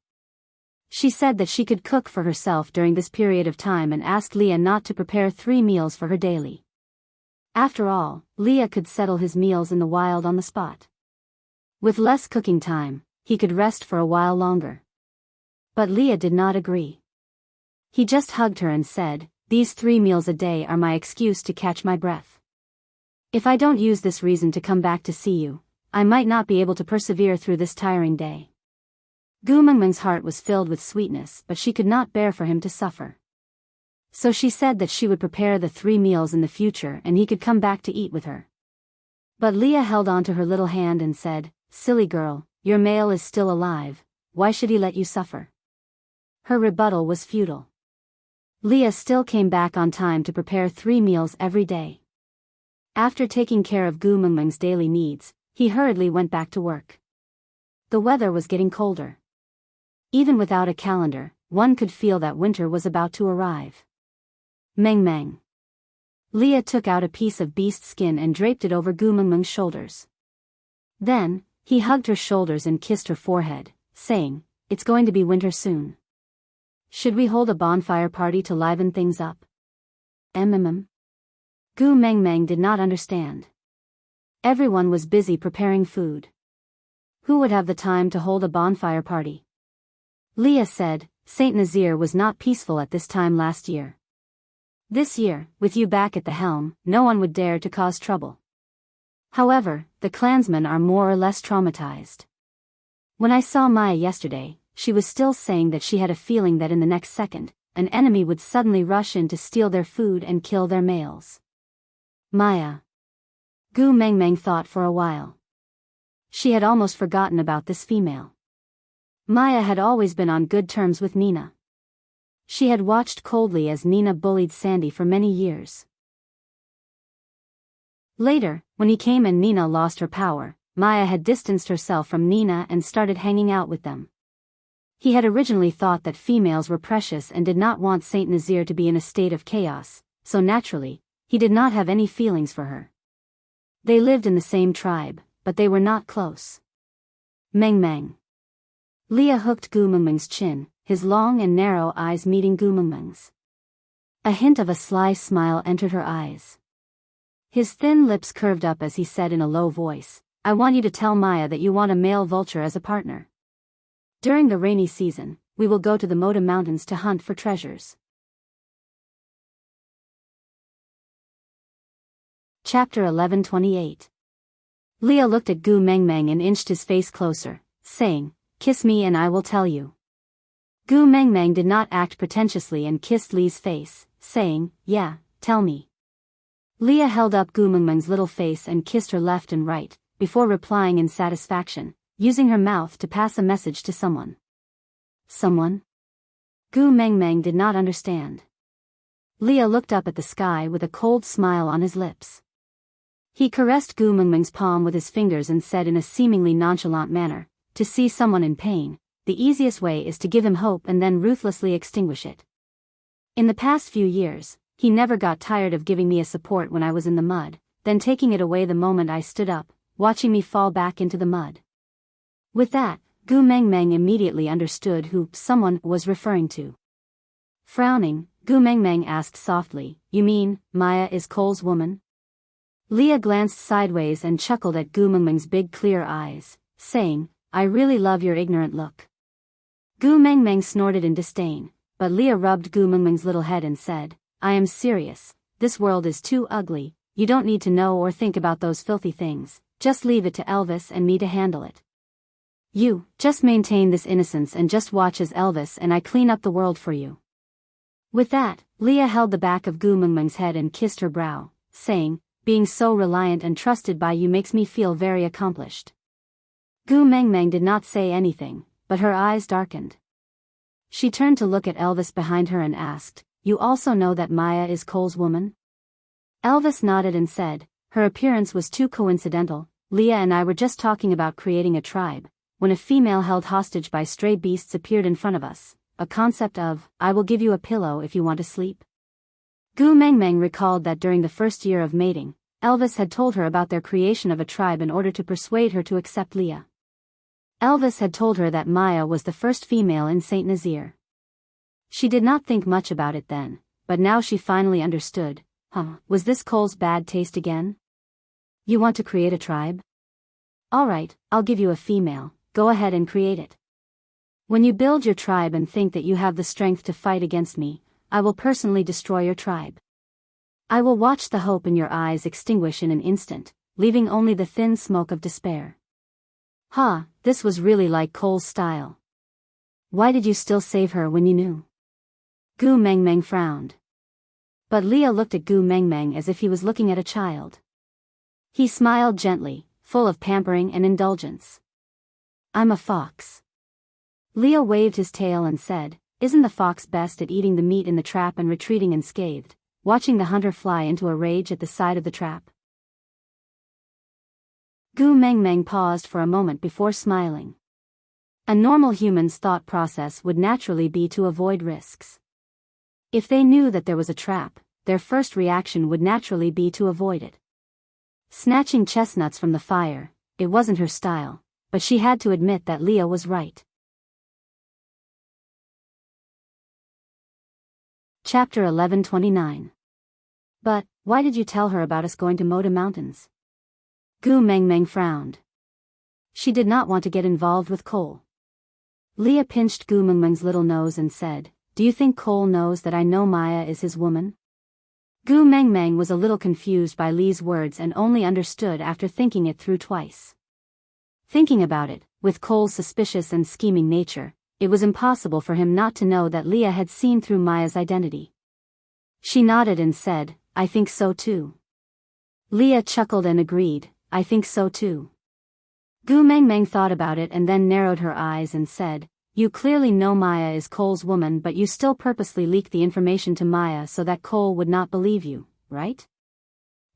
She said that she could cook for herself during this period of time and asked Leah not to prepare 3 meals for her daily. After all, Leah could settle his meals in the wild on the spot. With less cooking time, he could rest for a while longer. But Leah did not agree. He just hugged her and said, "These 3 meals a day are my excuse to catch my breath. If I don't use this reason to come back to see you, I might not be able to persevere through this tiring day." Gu Mengmeng's heart was filled with sweetness, but she could not bear for him to suffer. So she said that she would prepare the 3 meals in the future and he could come back to eat with her. But Leah held on to her little hand and said, "Silly girl, your male is still alive, why should he let you suffer?" Her rebuttal was futile. Leah still came back on time to prepare 3 meals every day. After taking care of Gu Mengmeng's daily needs, he hurriedly went back to work. The weather was getting colder. Even without a calendar, one could feel that winter was about to arrive. Meng. Leah took out a piece of beast skin and draped it over Gu Mengmeng's shoulders. Then, he hugged her shoulders and kissed her forehead, saying, "It's going to be winter soon. Should we hold a bonfire party to liven things up?" Gu Mengmeng did not understand. Everyone was busy preparing food. Who would have the time to hold a bonfire party? Leah said, "Saint Nazir was not peaceful at this time last year. This year, with you back at the helm, no one would dare to cause trouble. However, the clansmen are more or less traumatized. When I saw Maya yesterday, she was still saying that she had a feeling that in the next second, an enemy would suddenly rush in to steal their food and kill their males." Maya. Gu Mengmeng thought for a while. She had almost forgotten about this female. Maya had always been on good terms with Nina. She had watched coldly as Nina bullied Sandy for many years. Later, when he came and Nina lost her power, Maya had distanced herself from Nina and started hanging out with them. He had originally thought that females were precious and did not want Saint Nazir to be in a state of chaos, so naturally, he did not have any feelings for her. They lived in the same tribe, but they were not close. Meng. Leah hooked Gu Mengmeng's chin, his long and narrow eyes meeting Gu Mengmeng's. A hint of a sly smile entered her eyes. His thin lips curved up as he said in a low voice, I want you to tell Maya that you want a male vulture as a partner. During the rainy season, we will go to the Moda Mountains to hunt for treasures. Chapter 11:28. Leah looked at Gu Mengmeng and inched his face closer, saying, Kiss me and I will tell you. Gu Mengmeng did not act pretentiously and kissed Li's face, saying, Yeah, tell me. Leah held up Gu Mengmeng's little face and kissed her left and right, before replying in satisfaction, using her mouth to pass a message to someone. Someone? Gu Mengmeng did not understand. Leah looked up at the sky with a cold smile on his lips. He caressed Gu Mengmeng's palm with his fingers and said in a seemingly nonchalant manner, To see someone in pain, the easiest way is to give him hope and then ruthlessly extinguish it. In the past few years, he never got tired of giving me a support when I was in the mud, then taking it away the moment I stood up, watching me fall back into the mud. With that, Gu Mengmeng immediately understood who someone was referring to. Frowning, Gu Mengmeng asked softly, You mean, Maya is Cole's woman? Leah glanced sideways and chuckled at Gu Mengmeng's big clear eyes, saying, I really love your ignorant look. Gu Mengmeng snorted in disdain, but Leah rubbed Gu Mengmeng's little head and said, I am serious, this world is too ugly, you don't need to know or think about those filthy things, just leave it to Elvis and me to handle it. You, just maintain this innocence and just watch as Elvis and I clean up the world for you. With that, Leah held the back of Gu Mengmeng's head and kissed her brow, saying, Being so reliant and trusted by you makes me feel very accomplished. Gu Mengmeng did not say anything, but her eyes darkened. She turned to look at Elvis behind her and asked, You also know that Maya is Cole's woman? Elvis nodded and said, Her appearance was too coincidental, Leah and I were just talking about creating a tribe, when a female held hostage by stray beasts appeared in front of us, a concept of, I will give you a pillow if you want to sleep. Gu Mengmeng recalled that during the first year of mating, Elvis had told her about their creation of a tribe in order to persuade her to accept Leah. Elvis had told her that Maya was the first female in Saint Nazaire. She did not think much about it then, but now she finally understood. Was this Cole's bad taste again? You want to create a tribe? All right, I'll give you a female, go ahead and create it. When you build your tribe and think that you have the strength to fight against me, I will personally destroy your tribe. I will watch the hope in your eyes extinguish in an instant, leaving only the thin smoke of despair. This was really like Cole's style. Why did you still save her when you knew? Gu Mengmeng frowned. But Leah looked at Gu Mengmeng as if he was looking at a child. He smiled gently, full of pampering and indulgence. I'm a fox. Leah waved his tail and said, Isn't the fox best at eating the meat in the trap and retreating unscathed, watching the hunter fly into a rage at the side of the trap? Gu Mengmeng paused for a moment before smiling. A normal human's thought process would naturally be to avoid risks. If they knew that there was a trap, their first reaction would naturally be to avoid it. Snatching chestnuts from the fire, it wasn't her style, but she had to admit that Leah was right. Chapter 11:29. But, why did you tell her about us going to Moda Mountains? Gu Mengmeng frowned. She did not want to get involved with Cole. Leah pinched Gu Mengmeng's little nose and said, Do you think Cole knows that I know Maya is his woman? Gu Mengmeng was a little confused by Li's words and only understood after thinking it through twice. Thinking about it, with Cole's suspicious and scheming nature, it was impossible for him not to know that Leah had seen through Maya's identity. She nodded and said, I think so too. Leah chuckled and agreed, I think so too. Gu Mengmeng thought about it and then narrowed her eyes and said, You clearly know Maya is Cole's woman, but you still purposely leaked the information to Maya so that Cole would not believe you, right?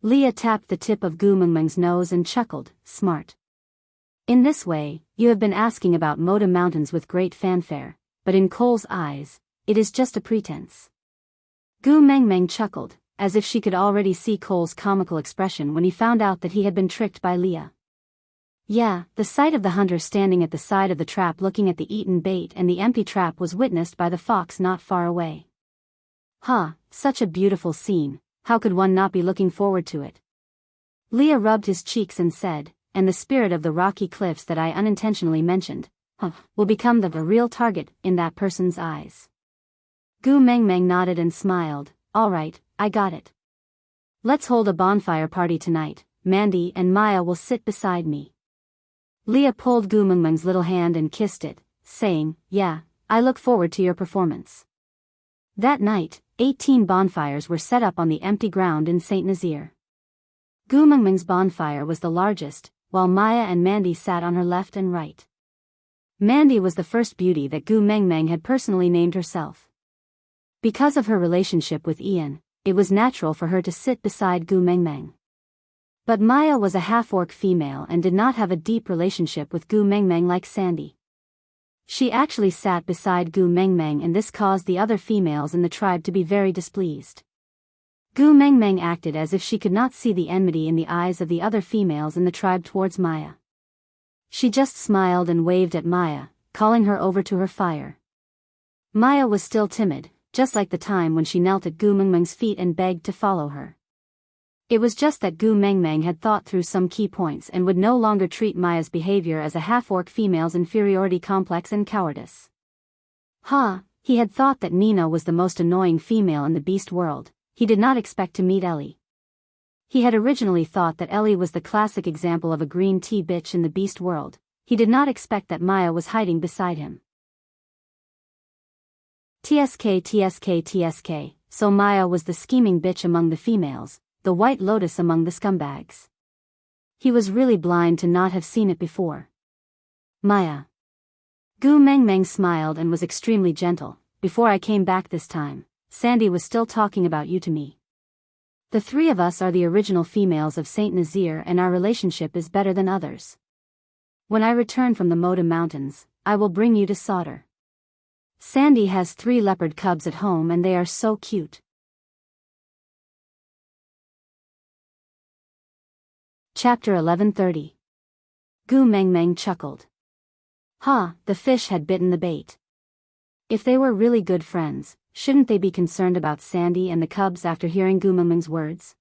Leah tapped the tip of Gu Mengmeng's nose and chuckled, smart. In this way, you have been asking about Moda Mountains with great fanfare, but in Cole's eyes, it is just a pretense. Gu Mengmeng chuckled, as if she could already see Cole's comical expression when he found out that he had been tricked by Leah. Yeah, the sight of the hunter standing at the side of the trap looking at the eaten bait and the empty trap was witnessed by the fox not far away. Such a beautiful scene, how could one not be looking forward to it? Leah rubbed his cheeks and said, and the spirit of the rocky cliffs that I unintentionally mentioned, will become the real target in that person's eyes. Gu Mengmeng nodded and smiled. All right, I got it. Let's hold a bonfire party tonight. Mandy and Maya will sit beside me. Leah pulled Gu Mengmeng's little hand and kissed it, saying, yeah, I look forward to your performance. That night, 18 bonfires were set up on the empty ground in Saint Nazaire. Gu Mengmeng's bonfire was the largest, while Maya and Mandy sat on her left and right. Mandy was the first beauty that Gu Mengmeng had personally named herself. Because of her relationship with Ian, it was natural for her to sit beside Gu Mengmeng. But Maya was a half-orc female and did not have a deep relationship with Gu Mengmeng like Sandy. She actually sat beside Gu Mengmeng, and this caused the other females in the tribe to be very displeased. Gu Mengmeng acted as if she could not see the enmity in the eyes of the other females in the tribe towards Maya. She just smiled and waved at Maya, calling her over to her fire. Maya was still timid, just like the time when she knelt at Gu Mengmeng's feet and begged to follow her. It was just that Gu Mengmeng had thought through some key points and would no longer treat Maya's behavior as a half-orc female's inferiority complex and cowardice. He had thought that Nina was the most annoying female in the beast world. He did not expect to meet Ellie. He had originally thought that Ellie was the classic example of a green tea bitch in the beast world. He did not expect that Maya was hiding beside him. TSK, so Maya was the scheming bitch among the females, the white lotus among the scumbags. He was really blind to not have seen it before. Maya. Gu Mengmeng smiled and was extremely gentle. Before I came back this time, Sandy was still talking about you to me. The three of us are the original females of Saint Nazaire, and our relationship is better than others. When I return from the Moda Mountains, I will bring you to Sauter. Sandy has 3 leopard cubs at home and they are so cute. Chapter 11:30. Gu Mengmeng chuckled. The fish had bitten the bait. If they were really good friends, shouldn't they be concerned about Sandy and the cubs after hearing Gu Mengmeng's words?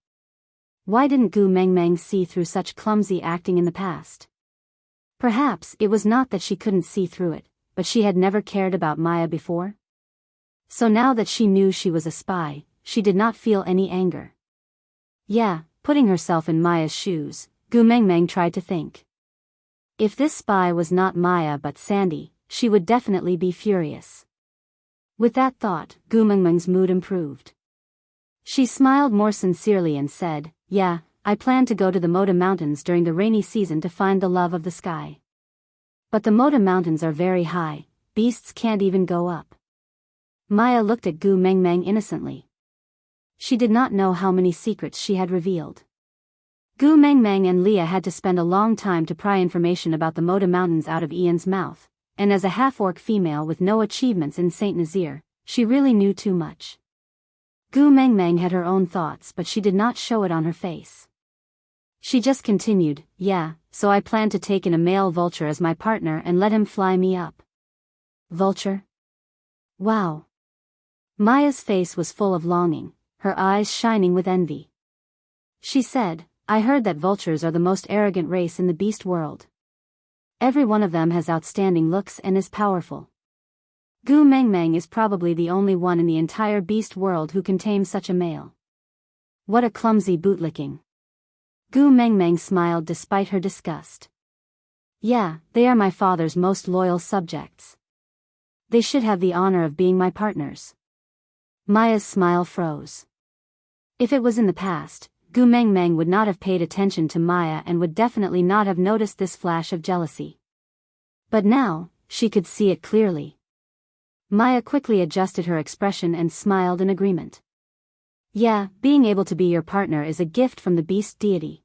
Why didn't Gu Mengmeng see through such clumsy acting in the past? Perhaps it was not that she couldn't see through it, but she had never cared about Maya before. So now that she knew she was a spy, she did not feel any anger. Putting herself in Maya's shoes, Gu Mengmeng tried to think. If this spy was not Maya but Sandy, she would definitely be furious. With that thought, Gu Mengmeng's mood improved. She smiled more sincerely and said, I plan to go to the Moda Mountains during the rainy season to find the love of the sky. But the Moda Mountains are very high, beasts can't even go up. Maya looked at Gu Mengmeng innocently. She did not know how many secrets she had revealed. Gu Mengmeng and Leah had to spend a long time to pry information about the Moda Mountains out of Ian's mouth, and as a half-orc female with no achievements in Saint Nazaire, she really knew too much. Gu Mengmeng had her own thoughts, but she did not show it on her face. She just continued, so I plan to take in a male vulture as my partner and let him fly me up. Vulture? Wow. Maya's face was full of longing, her eyes shining with envy. She said, I heard that vultures are the most arrogant race in the beast world. Every one of them has outstanding looks and is powerful. Gu Mengmeng is probably the only one in the entire beast world who can tame such a male. What a clumsy bootlicking. Gu Mengmeng smiled despite her disgust. They are my father's most loyal subjects. They should have the honor of being my partners. Maya's smile froze. If it was in the past, Gu Mengmeng would not have paid attention to Maya and would definitely not have noticed this flash of jealousy. But now, she could see it clearly. Maya quickly adjusted her expression and smiled in agreement. Being able to be your partner is a gift from the beast deity.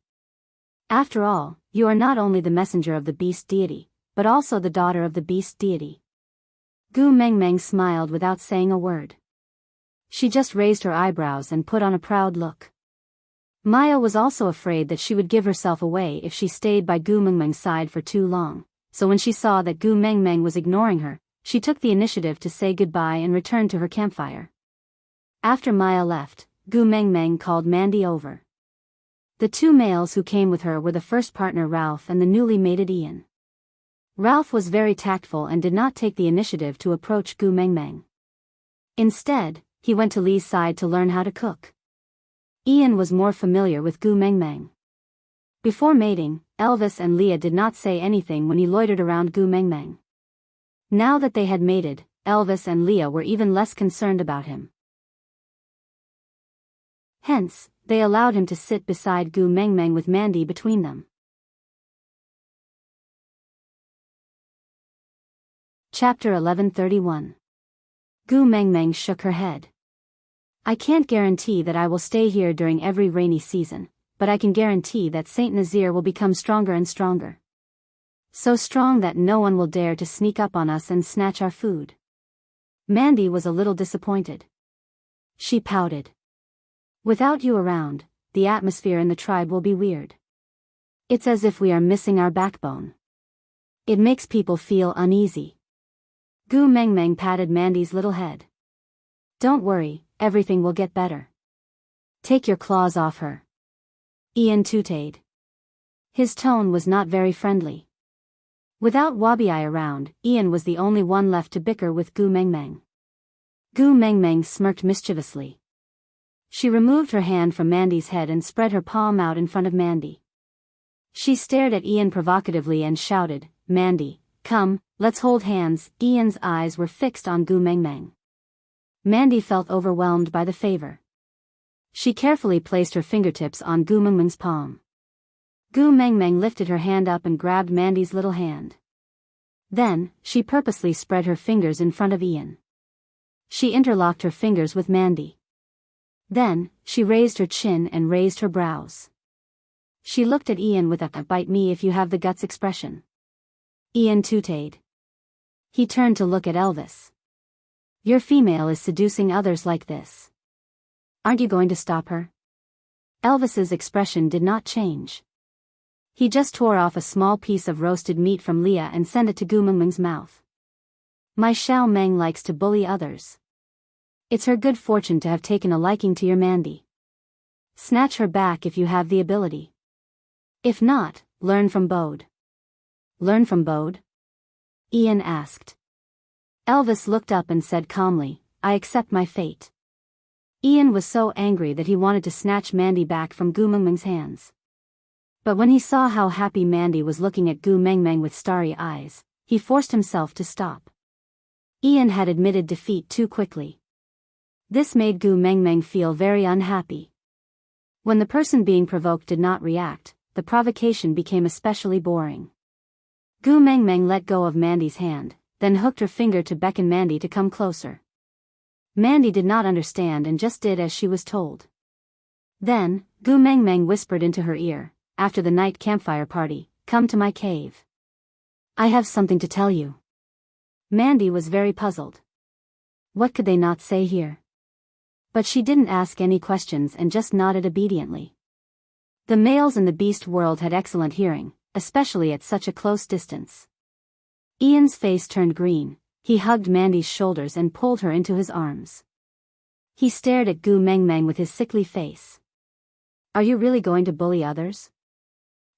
After all, you are not only the messenger of the beast deity, but also the daughter of the beast deity. Gu Mengmeng smiled without saying a word. She just raised her eyebrows and put on a proud look. Maya was also afraid that she would give herself away if she stayed by Gu Mengmeng's side for too long, so when she saw that Gu Mengmeng was ignoring her, she took the initiative to say goodbye and returned to her campfire. After Maya left, Gu Mengmeng called Mandy over. The two males who came with her were the first partner Ralph and the newly mated Ian. Ralph was very tactful and did not take the initiative to approach Gu Mengmeng. Instead, he went to Lee's side to learn how to cook. Ian was more familiar with Gu Mengmeng. Before mating, Elvis and Leah did not say anything when he loitered around Gu Mengmeng. Now that they had mated, Elvis and Leah were even less concerned about him. Hence, they allowed him to sit beside Gu Mengmeng with Mandy between them. Chapter 1131. Gu Mengmeng shook her head. I can't guarantee that I will stay here during every rainy season, but I can guarantee that Saint Nazir will become stronger and stronger. So strong that no one will dare to sneak up on us and snatch our food. Mandy was a little disappointed. She pouted. Without you around, the atmosphere in the tribe will be weird. It's as if we are missing our backbone. It makes people feel uneasy. Gu Mengmeng patted Mandy's little head. Don't worry, everything will get better. Take your claws off her. Ian tooted. His tone was not very friendly. Without Wabi-Ai around, Ian was the only one left to bicker with Gu Mengmeng. Gu Mengmeng smirked mischievously. She removed her hand from Mandy's head and spread her palm out in front of Mandy. She stared at Ian provocatively and shouted, Mandy, come, let's hold hands. Ian's eyes were fixed on Gu Mengmeng. Mandy felt overwhelmed by the favor. She carefully placed her fingertips on Gu Mengmeng's palm. Gu Mengmeng lifted her hand up and grabbed Mandy's little hand. Then, she purposely spread her fingers in front of Ian. She interlocked her fingers with Mandy. Then, she raised her chin and raised her brows. She looked at Ian with a bite me if you have the guts expression. Ian tooted. He turned to look at Elvis. Your female is seducing others like this. Aren't you going to stop her? Elvis's expression did not change. He just tore off a small piece of roasted meat from Leah and sent it to Gu Mengmeng's mouth. My Xiao Meng likes to bully others. It's her good fortune to have taken a liking to your Mandy. Snatch her back if you have the ability. If not, learn from Bode. Learn from Bode? Ian asked. Elvis looked up and said calmly, I accept my fate. Ian was so angry that he wanted to snatch Mandy back from Gu Mengmeng's hands. But when he saw how happy Mandy was looking at Gu Mengmeng with starry eyes, he forced himself to stop. Ian had admitted defeat too quickly. This made Gu Mengmeng feel very unhappy. When the person being provoked did not react, the provocation became especially boring. Gu Mengmeng let go of Mandy's hand, then hooked her finger to beckon Mandy to come closer. Mandy did not understand and just did as she was told. Then, Gu Mengmeng whispered into her ear, after the night campfire party, come to my cave. I have something to tell you. Mandy was very puzzled. What could they not say here? But she didn't ask any questions and just nodded obediently. The males in the beast world had excellent hearing, especially at such a close distance. Ian's face turned green. He hugged Mandy's shoulders and pulled her into his arms. He stared at Gu Mengmeng with his sickly face. Are you really going to bully others?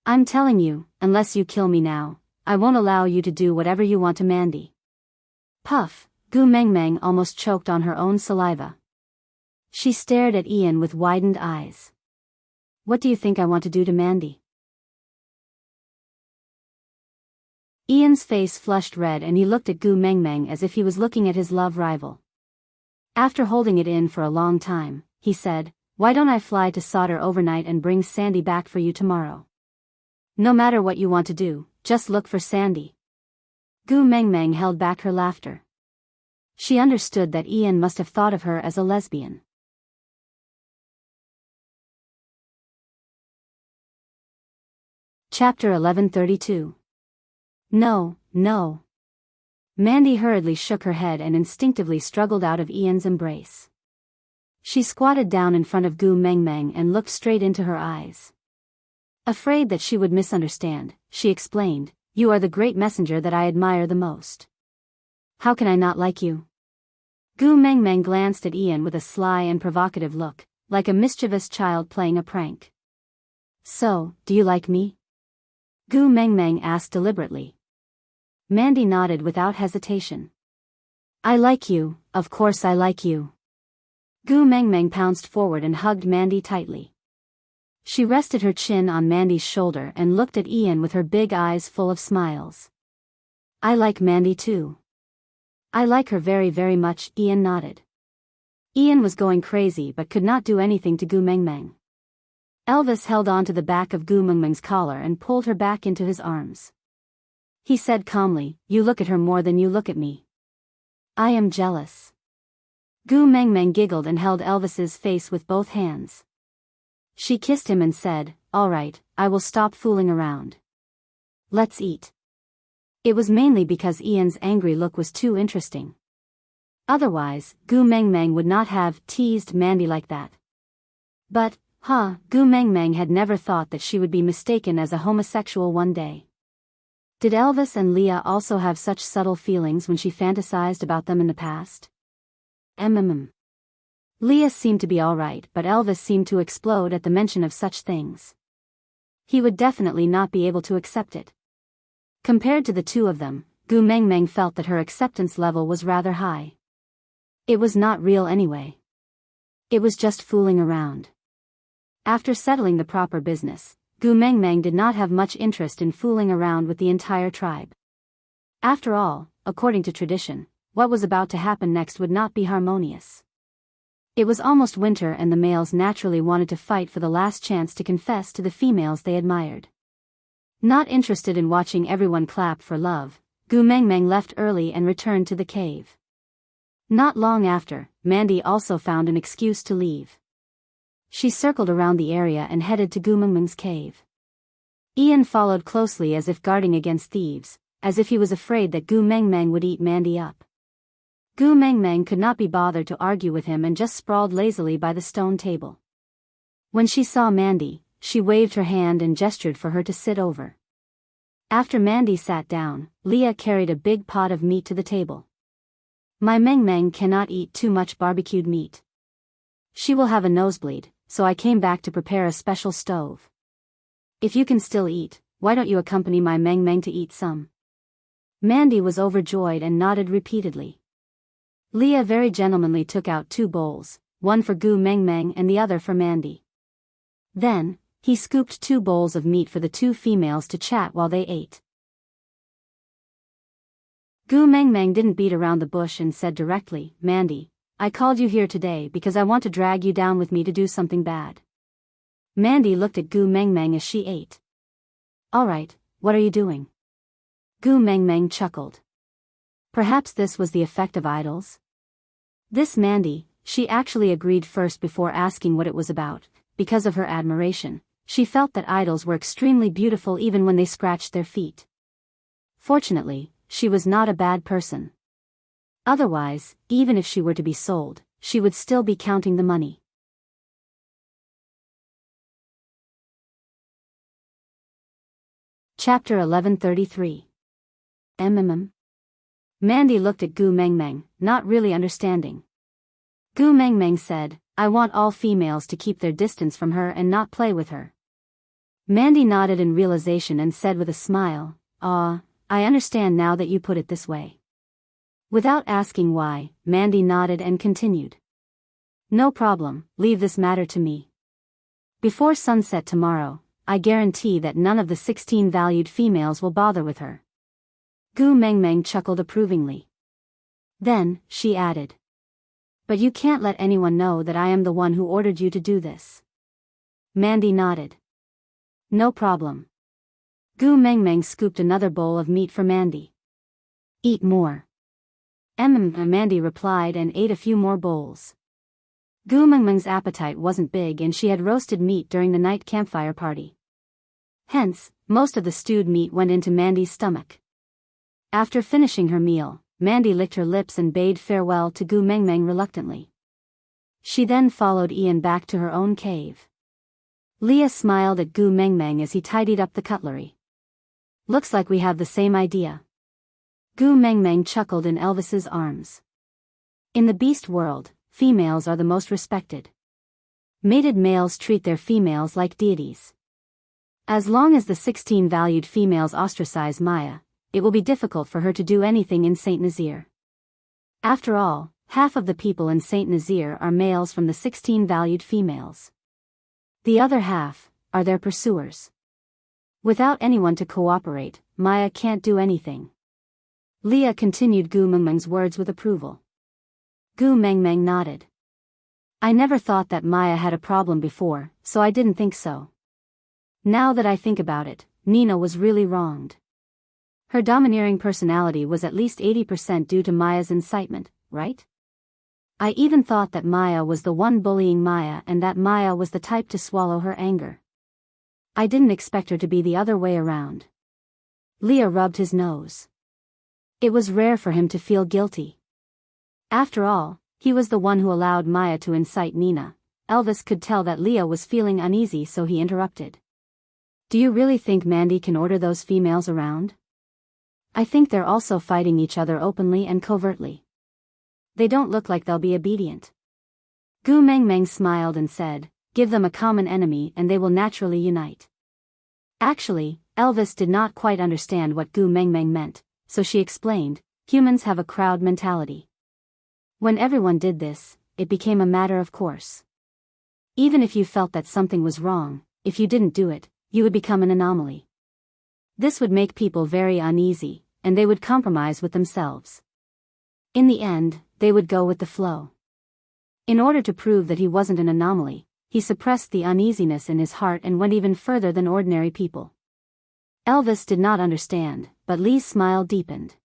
I'm telling you, unless you kill me now, I won't allow you to do whatever you want to Mandy. Puff, Gu Mengmeng almost choked on her own saliva. She stared at Ian with widened eyes. What do you think I want to do to Mandy? Ian's face flushed red and he looked at Gu Mengmeng as if he was looking at his love rival. After holding it in for a long time, he said, why don't I fly to Solder overnight and bring Sandy back for you tomorrow? No matter what you want to do, just look for Sandy. Gu Mengmeng held back her laughter. She understood that Ian must have thought of her as a lesbian. Chapter 1132. No, no. Mandy hurriedly shook her head and instinctively struggled out of Ian's embrace. She squatted down in front of Gu Mengmeng and looked straight into her eyes. Afraid that she would misunderstand, she explained, you are the great messenger that I admire the most. How can I not like you? Gu Mengmeng glanced at Ian with a sly and provocative look, like a mischievous child playing a prank. So, do you like me? Gu Mengmeng asked deliberately. Mandy nodded without hesitation. I like you, of course I like you. Gu Mengmeng pounced forward and hugged Mandy tightly. She rested her chin on Mandy's shoulder and looked at Ian with her big eyes full of smiles. I like Mandy too. I like her very very much, Ian nodded. Ian was going crazy but could not do anything to Gu Mengmeng. Elvis held on to the back of Gu Mengmeng's collar and pulled her back into his arms. He said calmly, you look at her more than you look at me. I am jealous. Gu Mengmeng giggled and held Elvis's face with both hands. She kissed him and said, all right, I will stop fooling around. Let's eat. It was mainly because Ian's angry look was too interesting. Otherwise, Gu Mengmeng would not have teased Mandy like that. But, Gu Mengmeng had never thought that she would be mistaken as a homosexual one day. Did Elvis and Leah also have such subtle feelings when she fantasized about them in the past? Leah seemed to be alright, but Elvis seemed to explode at the mention of such things. He would definitely not be able to accept it. Compared to the two of them, Gu Mengmeng felt that her acceptance level was rather high. It was not real anyway. It was just fooling around. After settling the proper business, Gu Mengmeng did not have much interest in fooling around with the entire tribe. After all, according to tradition, what was about to happen next would not be harmonious. It was almost winter and the males naturally wanted to fight for the last chance to confess to the females they admired. Not interested in watching everyone clap for love, Gu Mengmeng left early and returned to the cave. Not long after, Mandy also found an excuse to leave. She circled around the area and headed to Gu Mengmeng's cave. Ian followed closely as if guarding against thieves, as if he was afraid that Gu Mengmeng would eat Mandy up. Gu Mengmeng could not be bothered to argue with him and just sprawled lazily by the stone table. When she saw Mandy, she waved her hand and gestured for her to sit over. After Mandy sat down, Leah carried a big pot of meat to the table. My Mengmeng cannot eat too much barbecued meat. She will have a nosebleed, so I came back to prepare a special stove. If you can still eat, why don't you accompany my Mengmeng to eat some? Mandy was overjoyed and nodded repeatedly. Leah very gentlemanly took out 2 bowls, one for Gu Mengmeng and the other for Mandy. Then, he scooped 2 bowls of meat for the 2 females to chat while they ate. Gu Mengmeng didn't beat around the bush and said directly, Mandy, I called you here today because I want to drag you down with me to do something bad. Mandy looked at Gu Mengmeng as she ate. Alright, what are you doing? Gu Mengmeng chuckled. Perhaps this was the effect of idols? This Mandy, she actually agreed first before asking what it was about, because of her admiration. She felt that idols were extremely beautiful even when they scratched their feet. Fortunately, she was not a bad person. Otherwise, even if she were to be sold, she would still be counting the money. Chapter 1133. Mandy looked at Gu Mengmeng, not really understanding. Gu Mengmeng said, I want all females to keep their distance from her and not play with her. Mandy nodded in realization and said with a smile, I understand now that you put it this way. Without asking why, Mandy nodded and continued. No problem, leave this matter to me. Before sunset tomorrow, I guarantee that none of the 16 valued females will bother with her. Gu Mengmeng chuckled approvingly. Then, she added. But you can't let anyone know that I am the one who ordered you to do this. Mandy nodded. No problem. Gu Mengmeng scooped another bowl of meat for Mandy. Eat more. Mandy replied and ate a few more bowls. Gu Mengmeng's appetite wasn't big and she had roasted meat during the night campfire party. Hence, most of the stewed meat went into Mandy's stomach. After finishing her meal, Mandy licked her lips and bade farewell to Gu Mengmeng reluctantly. She then followed Ian back to her own cave. Leah smiled at Gu Mengmeng as he tidied up the cutlery. Looks like we have the same idea. Gu Mengmeng chuckled in Elvis's arms. In the beast world, females are the most respected. Mated males treat their females like deities. As long as the 16 valued females ostracize Maya, it will be difficult for her to do anything in Saint Nazaire. After all, half of the people in Saint Nazaire are males from the 16 valued females. The other half are their pursuers. Without anyone to cooperate, Maya can't do anything. Leah continued Gu Mengmeng's words with approval. Gu Mengmeng nodded. I never thought that Maya had a problem before, so I didn't think so. Now that I think about it, Nina was really wronged. Her domineering personality was at least 80% due to Maya's incitement, right? I even thought that Maya was the one bullying Maya and that Maya was the type to swallow her anger. I didn't expect her to be the other way around. Leah rubbed his nose. It was rare for him to feel guilty. After all, he was the one who allowed Maya to incite Nina. Elvis could tell that Leah was feeling uneasy, so he interrupted. Do you really think Mandy can order those females around? I think they're also fighting each other openly and covertly. They don't look like they'll be obedient. Gu Mengmeng smiled and said, give them a common enemy and they will naturally unite. Actually, Elvis did not quite understand what Gu Mengmeng meant, so she explained, humans have a crowd mentality. When everyone did this, it became a matter of course. Even if you felt that something was wrong, if you didn't do it, you would become an anomaly. This would make people very uneasy, and they would compromise with themselves. In the end, they would go with the flow. In order to prove that he wasn't an anomaly, he suppressed the uneasiness in his heart and went even further than ordinary people. Elvis did not understand, but Lee's smile deepened.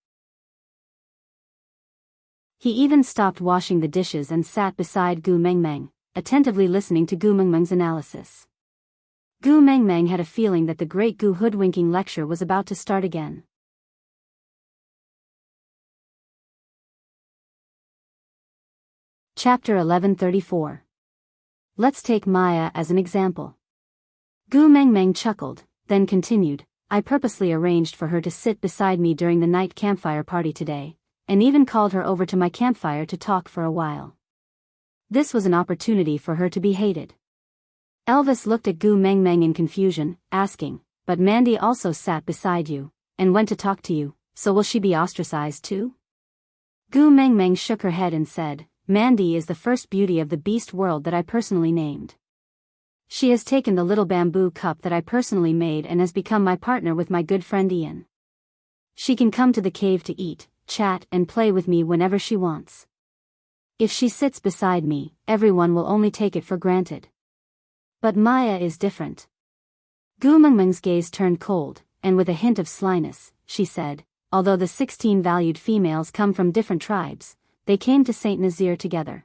He even stopped washing the dishes and sat beside Gu Mengmeng, attentively listening to Gu Mengmeng's analysis. Gu Mengmeng had a feeling that the great Gu hoodwinking lecture was about to start again. Chapter 1134. Let's take Maya as an example. Gu Mengmeng chuckled, then continued, I purposely arranged for her to sit beside me during the night campfire party today, and even called her over to my campfire to talk for a while. This was an opportunity for her to be hated. Elvis looked at Gu Mengmeng in confusion, asking, but Mandy also sat beside you, and went to talk to you, so will she be ostracized too? Gu Mengmeng shook her head and said, Mandy is the first beauty of the beast world that I personally named. She has taken the little bamboo cup that I personally made and has become my partner with my good friend Ian. She can come to the cave to eat, chat and play with me whenever she wants. If she sits beside me, everyone will only take it for granted. But Maya is different. Gu Mengmeng's gaze turned cold, and with a hint of slyness, she said, although the 16 valued females come from different tribes, they came to Saint Nazaire together.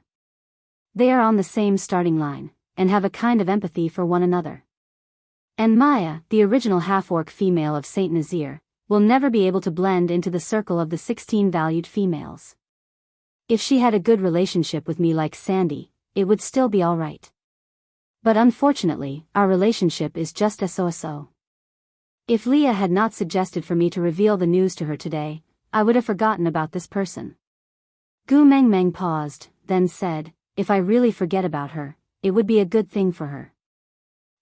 They are on the same starting line, and have a kind of empathy for one another. And Maya, the original half-orc female of Saint Nazaire, will never be able to blend into the circle of the 16 valued females. If she had a good relationship with me like Sandy, it would still be alright. But unfortunately, our relationship is just so-so. If Leah had not suggested for me to reveal the news to her today, I would have forgotten about this person. Gu Mengmeng paused, then said, if I really forget about her, it would be a good thing for her.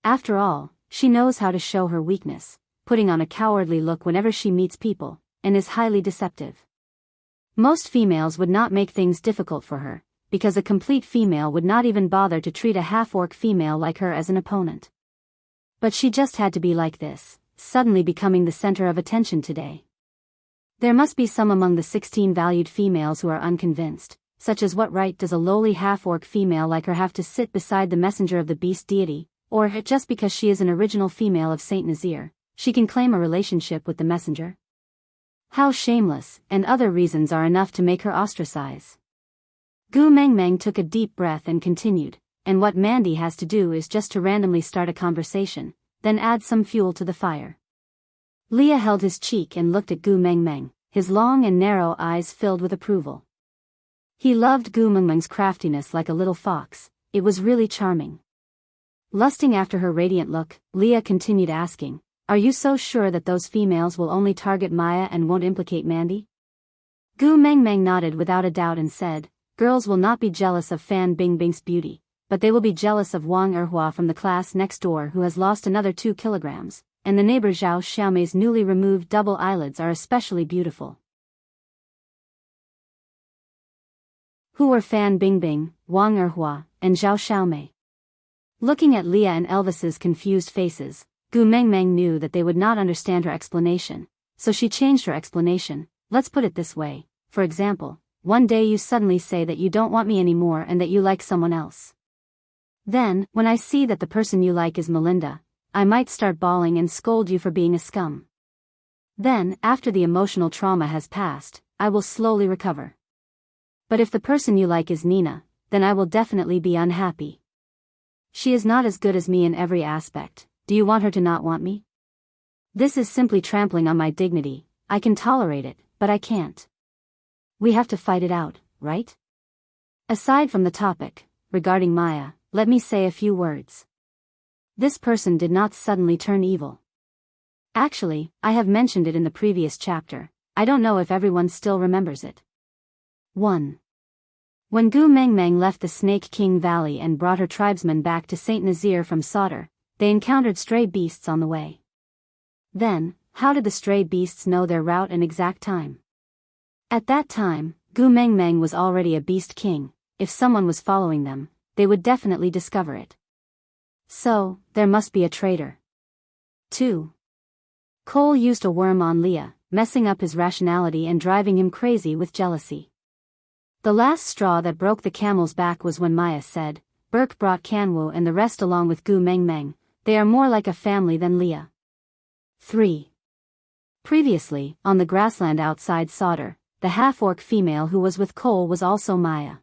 After all, she knows how to show her weakness, putting on a cowardly look whenever she meets people, and is highly deceptive. Most females would not make things difficult for her, because a complete female would not even bother to treat a half-orc female like her as an opponent. But she just had to be like this, suddenly becoming the center of attention today. There must be some among the 16 valued females who are unconvinced, such as what right does a lowly half-orc female like her have to sit beside the messenger of the beast deity, or just because she is an original female of Saint Nazaire, she can claim a relationship with the messenger? How shameless, and other reasons are enough to make her ostracize. Gu Mengmeng took a deep breath and continued, and what Mandy has to do is just to randomly start a conversation, then add some fuel to the fire. Leah held his cheek and looked at Gu Mengmeng, his long and narrow eyes filled with approval. He loved Gu Mengmeng's craftiness like a little fox, it was really charming. Lusting after her radiant look, Leah continued asking, are you so sure that those females will only target Maya and won't implicate Mandy? Gu Mengmeng nodded without a doubt and said, girls will not be jealous of Fan Bingbing's beauty, but they will be jealous of Wang Erhua from the class next door who has lost another 2 kilograms, and the neighbor Zhao Xiaomei's newly removed double eyelids are especially beautiful. Who were Fan Bingbing, Wang Erhua, and Zhao Xiaomei? Looking at Leah and Elvis's confused faces, Gu Mengmeng knew that they would not understand her explanation, so she changed her explanation. Let's put it this way. For example, one day you suddenly say that you don't want me anymore and that you like someone else. Then, when I see that the person you like is Melinda, I might start bawling and scold you for being a scum. Then, after the emotional trauma has passed, I will slowly recover. But if the person you like is Nina, then I will definitely be unhappy. She is not as good as me in every aspect. Do you want her to not want me? This is simply trampling on my dignity. I can tolerate it, but I can't. We have to fight it out, right? Aside from the topic, regarding Maya, let me say a few words. This person did not suddenly turn evil. Actually, I have mentioned it in the previous chapter. I don't know if everyone still remembers it. 1. When Gu Mengmeng left the Snake King Valley and brought her tribesmen back to Saint Nazir from Sauter, they encountered stray beasts on the way. Then, how did the stray beasts know their route and exact time? At that time, Gu Mengmeng was already a beast king. If someone was following them, they would definitely discover it. So, there must be a traitor. 2. Cole used a worm on Leah, messing up his rationality and driving him crazy with jealousy. The last straw that broke the camel's back was when Maya said, Burke brought Kanwu and the rest along with Gu Mengmeng. They are more like a family than Leah. 3. Previously, on the grassland outside Sauter, the half-orc female who was with Cole was also Maya.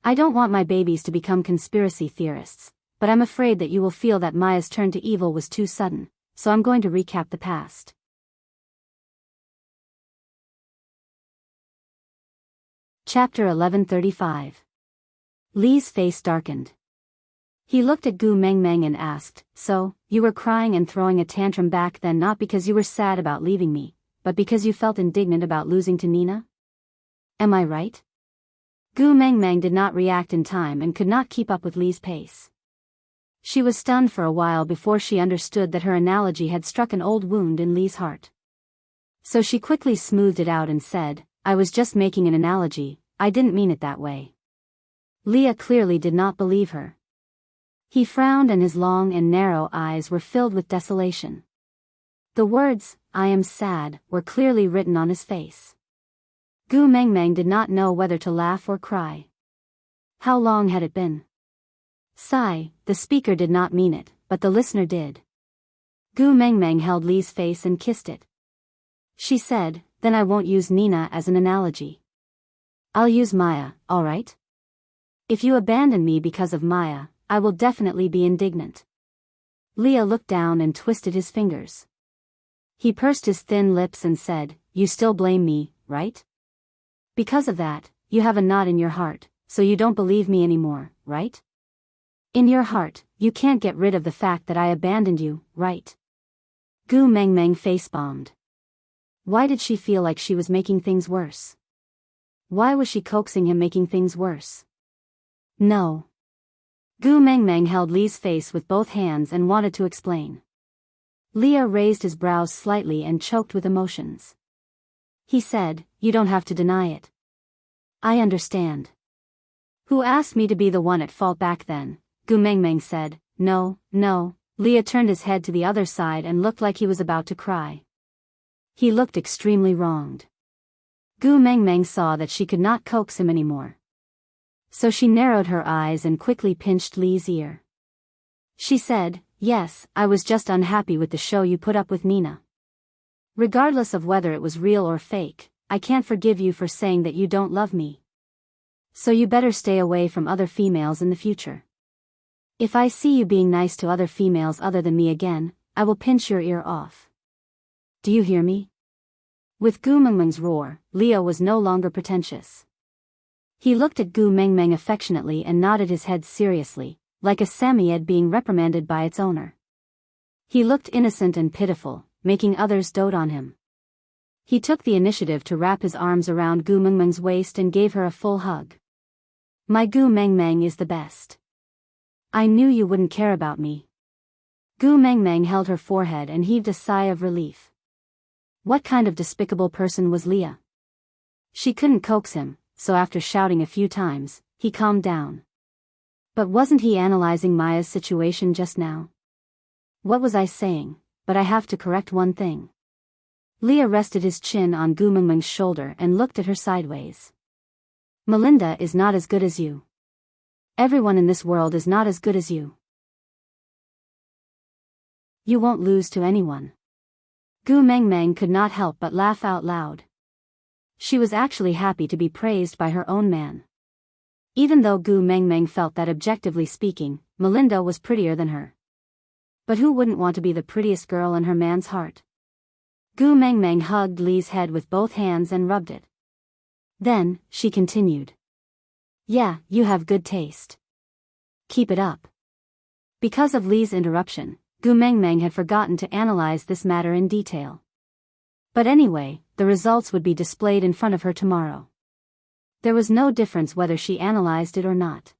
I don't want my babies to become conspiracy theorists, but I'm afraid that you will feel that Maya's turn to evil was too sudden, so I'm going to recap the past. Chapter 1135. Li's face darkened. He looked at Gu Mengmeng and asked, So, you were crying and throwing a tantrum back then not because you were sad about leaving me, but because you felt indignant about losing to Nina? Am I right? Gu Mengmeng did not react in time and could not keep up with Li's pace. She was stunned for a while before she understood that her analogy had struck an old wound in Li's heart. So she quickly smoothed it out and said, I was just making an analogy, I didn't mean it that way. Leah clearly did not believe her. He frowned and his long and narrow eyes were filled with desolation. The words, I am sad, were clearly written on his face. Gu Mengmeng did not know whether to laugh or cry. How long had it been? Sigh, the speaker did not mean it, but the listener did. Gu Mengmeng held Li's face and kissed it. She said, Then I won't use Nina as an analogy. I'll use Maya, alright? If you abandon me because of Maya, I will definitely be indignant. Leah looked down and twisted his fingers. He pursed his thin lips and said, You still blame me, right? Because of that, you have a knot in your heart, so you don't believe me anymore, right? In your heart, you can't get rid of the fact that I abandoned you, right? Gu Mengmeng face-bombed. Why did she feel like she was making things worse? Why was she coaxing him making things worse? No. Gu Mengmeng held Li's face with both hands and wanted to explain. Leah raised his brows slightly and choked with emotions. He said, You don't have to deny it. I understand. Who asked me to be the one at fault back then? Gu Mengmeng said, No. Leah turned his head to the other side and looked like he was about to cry. He looked extremely wronged. Gu Mengmeng saw that she could not coax him anymore. So she narrowed her eyes and quickly pinched Li's ear. She said, Yes, I was just unhappy with the show you put up with Nina. Regardless of whether it was real or fake, I can't forgive you for saying that you don't love me. So you better stay away from other females in the future. If I see you being nice to other females other than me again, I will pinch your ear off. Do you hear me? With Gu Mengmeng's roar, Leah was no longer pretentious. He looked at Gu Mengmeng affectionately and nodded his head seriously, like a Samoyed being reprimanded by its owner. He looked innocent and pitiful, making others dote on him. He took the initiative to wrap his arms around Gu Mengmeng's waist and gave her a full hug. My Gu Mengmeng is the best. I knew you wouldn't care about me. Gu Mengmeng held her forehead and heaved a sigh of relief. What kind of despicable person was Leah? She couldn't coax him, so after shouting a few times, he calmed down. But wasn't he analyzing Maya's situation just now? What was I saying? But I have to correct one thing. Leah rested his chin on Gu Mengmeng's shoulder and looked at her sideways. Melinda is not as good as you. Everyone in this world is not as good as you. You won't lose to anyone. Gu Mengmeng could not help but laugh out loud. She was actually happy to be praised by her own man. Even though Gu Mengmeng felt that objectively speaking, Melinda was prettier than her. But who wouldn't want to be the prettiest girl in her man's heart? Gu Mengmeng hugged Li's head with both hands and rubbed it. Then, she continued. Yeah, you have good taste. Keep it up. Because of Li's interruption, Gu Mengmeng had forgotten to analyze this matter in detail. But anyway, the results would be displayed in front of her tomorrow. There was no difference whether she analyzed it or not.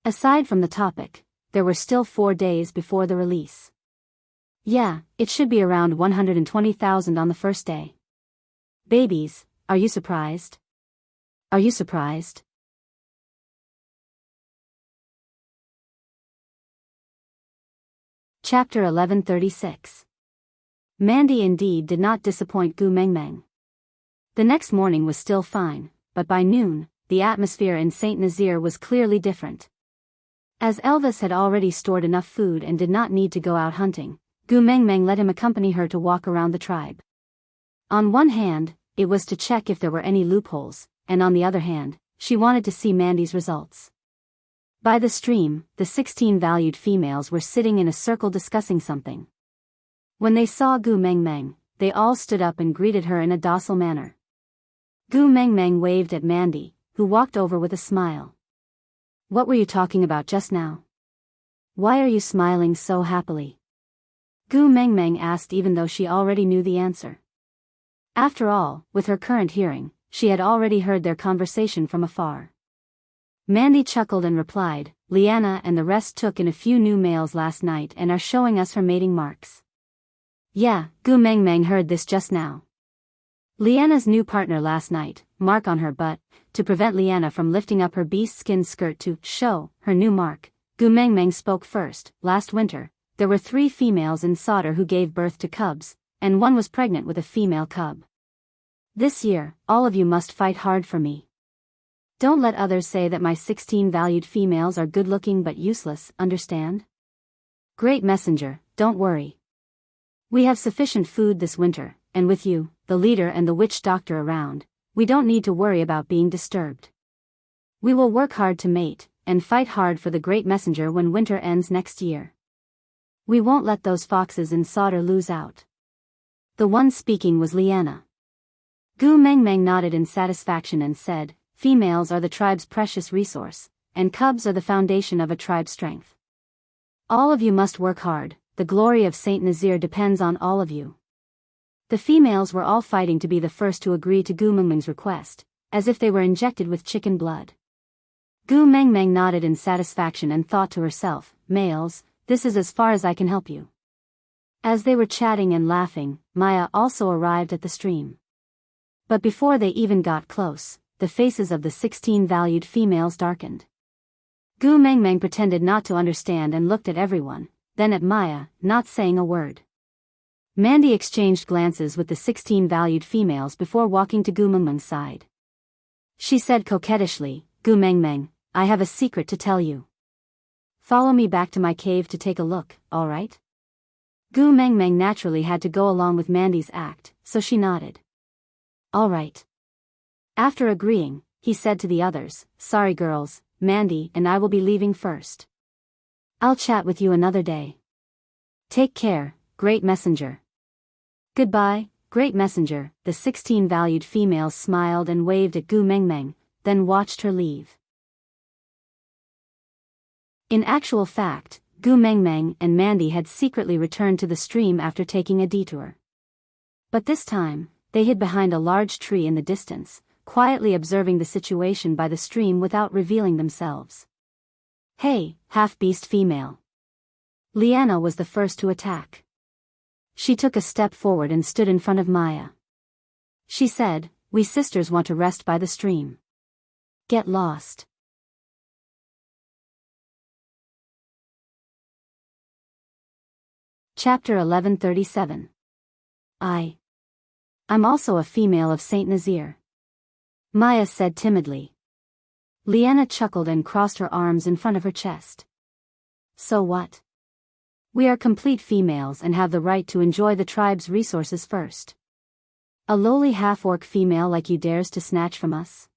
Aside from the topic, there were still 4 days before the release. Yeah, it should be around 120,000 on the first day. Babies, are you surprised? Are you surprised? Chapter 1136. Mandy indeed did not disappoint Gu Mengmeng. The next morning was still fine, but by noon, the atmosphere in Saint Nazaire was clearly different. As Elvis had already stored enough food and did not need to go out hunting, Gu Mengmeng let him accompany her to walk around the tribe. On one hand, it was to check if there were any loopholes, and on the other hand, she wanted to see Mandy's results. By the stream, the 16 valued females were sitting in a circle discussing something. When they saw Gu Mengmeng, they all stood up and greeted her in a docile manner. Gu Mengmeng waved at Mandy, who walked over with a smile. What were you talking about just now? Why are you smiling so happily? Gu Mengmeng asked even though she already knew the answer. After all, with her current hearing, she had already heard their conversation from afar. Mandy chuckled and replied, Liana and the rest took in a few new males last night and are showing us her mating marks. Yeah, Gu Mengmeng heard this just now. Liana's new partner last night, mark on her butt, to prevent Liana from lifting up her beast skin skirt to show her new mark. Gu Mengmeng spoke first. Last winter, there were 3 females in Sauter who gave birth to cubs, and 1 was pregnant with a female cub. This year, all of you must fight hard for me. Don't let others say that my 16 valued females are good-looking but useless, understand? Great messenger, don't worry. We have sufficient food this winter, and with you, the leader and the witch doctor around, we don't need to worry about being disturbed. We will work hard to mate, and fight hard for the great messenger when winter ends next year. We won't let those foxes in Sauter lose out. The one speaking was Liana. Gu Mengmeng nodded in satisfaction and said, Females are the tribe's precious resource, and cubs are the foundation of a tribe's strength. All of you must work hard, the glory of Saint Nazaire depends on all of you. The females were all fighting to be the first to agree to Gu Mengmeng's request, as if they were injected with chicken blood. Gu Mengmeng nodded in satisfaction and thought to herself, Males, this is as far as I can help you. As they were chatting and laughing, Maya also arrived at the stream. But before they even got close, the faces of the 16 valued females darkened. Gu Mengmeng pretended not to understand and looked at everyone, then at Maya, not saying a word. Mandy exchanged glances with the 16 valued females before walking to Gu Mengmeng's side. She said coquettishly, Gu Mengmeng, I have a secret to tell you. Follow me back to my cave to take a look, all right? Gu Mengmeng naturally had to go along with Mandy's act, so she nodded. All right. After agreeing, he said to the others, Sorry girls, Mandy and I will be leaving first. I'll chat with you another day. Take care, great messenger. Goodbye, great messenger. The 16 valued females smiled and waved at Gu Mengmeng, then watched her leave. In actual fact, Gu Mengmeng and Mandy had secretly returned to the stream after taking a detour. But this time, they hid behind a large tree in the distance, quietly observing the situation by the stream without revealing themselves. Hey, half-beast female. Liana was the first to attack. She took a step forward and stood in front of Maya. She said, "We sisters want to rest by the stream. Get lost." Chapter 1137. I'm also a female of Saint Nazir. Maya said timidly. Liana chuckled and crossed her arms in front of her chest. So what? We are complete females and have the right to enjoy the tribe's resources first. A lowly half-orc female like you dares to snatch from us?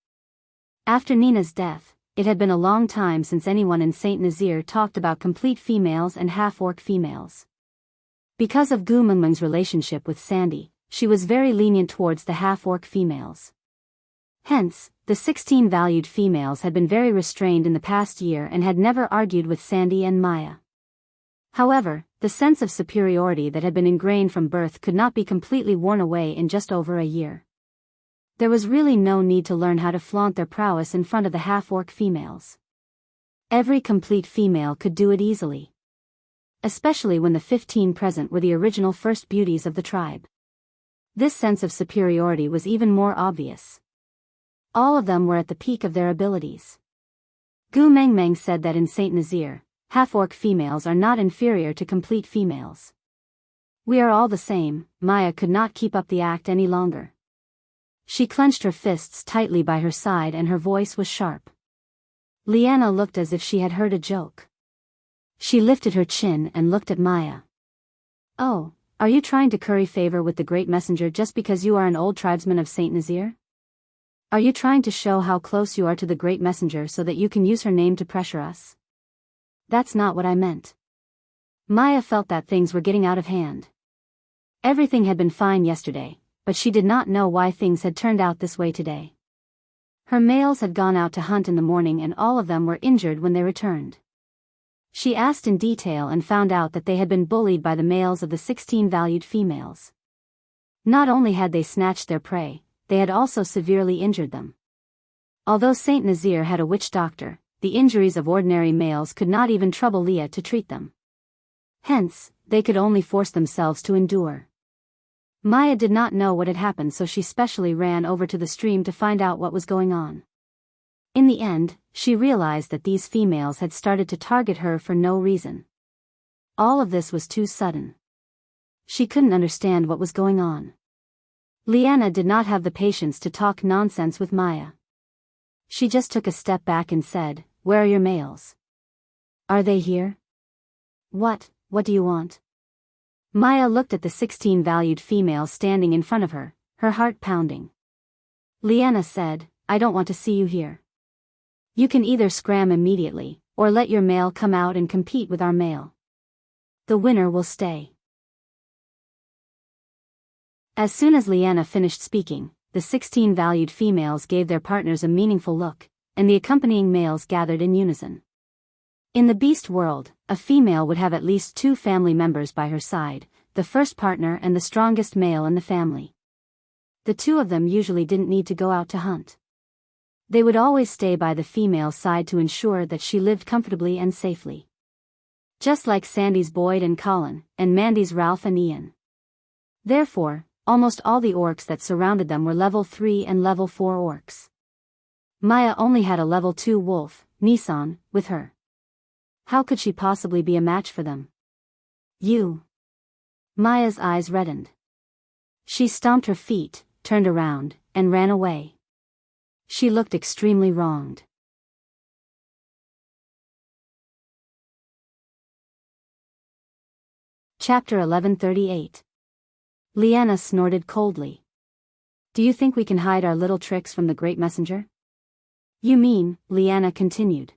After Nina's death, it had been a long time since anyone in Saint Nazir talked about complete females and half-orc females. Because of Gu Mengmeng's relationship with Sandy, she was very lenient towards the half-orc females. Hence, the 16 valued females had been very restrained in the past year and had never argued with Sandy and Maya. However, the sense of superiority that had been ingrained from birth could not be completely worn away in just over a year. There was really no need to learn how to flaunt their prowess in front of the half-orc females. Every complete female could do it easily. Especially when the 15 present were the original first beauties of the tribe. This sense of superiority was even more obvious. All of them were at the peak of their abilities. Gu Mengmeng said that in Saint Nazir, half-orc females are not inferior to complete females. We are all the same. Maya could not keep up the act any longer. She clenched her fists tightly by her side and her voice was sharp. Liana looked as if she had heard a joke. She lifted her chin and looked at Maya. Oh, are you trying to curry favor with the great messenger just because you are an old tribesman of Saint Nazir? Are you trying to show how close you are to the great messenger so that you can use her name to pressure us? That's not what I meant. Maya felt that things were getting out of hand. Everything had been fine yesterday, but she did not know why things had turned out this way today. Her males had gone out to hunt in the morning and all of them were injured when they returned. She asked in detail and found out that they had been bullied by the males of the 16 valued females. Not only had they snatched their prey, they had also severely injured them. Although Saint Nazir had a witch doctor, the injuries of ordinary males could not even trouble Leah to treat them. Hence, they could only force themselves to endure. Maya did not know what had happened, so she specially ran over to the stream to find out what was going on. In the end, she realized that these females had started to target her for no reason. All of this was too sudden. She couldn't understand what was going on. Liana did not have the patience to talk nonsense with Maya. She just took a step back and said, "Where are your males? Are they here? What do you want?" Maya looked at the 16 valued females standing in front of her, her heart pounding. Liana said, "I don't want to see you here. You can either scram immediately, or let your male come out and compete with our male. The winner will stay." As soon as Liana finished speaking, the 16 valued females gave their partners a meaningful look, and the accompanying males gathered in unison. In the beast world, a female would have at least 2 family members by her side, the first partner and the strongest male in the family. The 2 of them usually didn't need to go out to hunt. They would always stay by the female's side to ensure that she lived comfortably and safely. Just like Sandy's Boyd and Colin, and Mandy's Ralph and Ian. Therefore, almost all the orcs that surrounded them were level 3 and level 4 orcs. Maya only had a level 2 wolf, Nissan, with her. How could she possibly be a match for them? You. Maya's eyes reddened. She stomped her feet, turned around, and ran away. She looked extremely wronged. Chapter 1138. Liana snorted coldly. "Do you think we can hide our little tricks from the great messenger?" "You mean," Liana continued.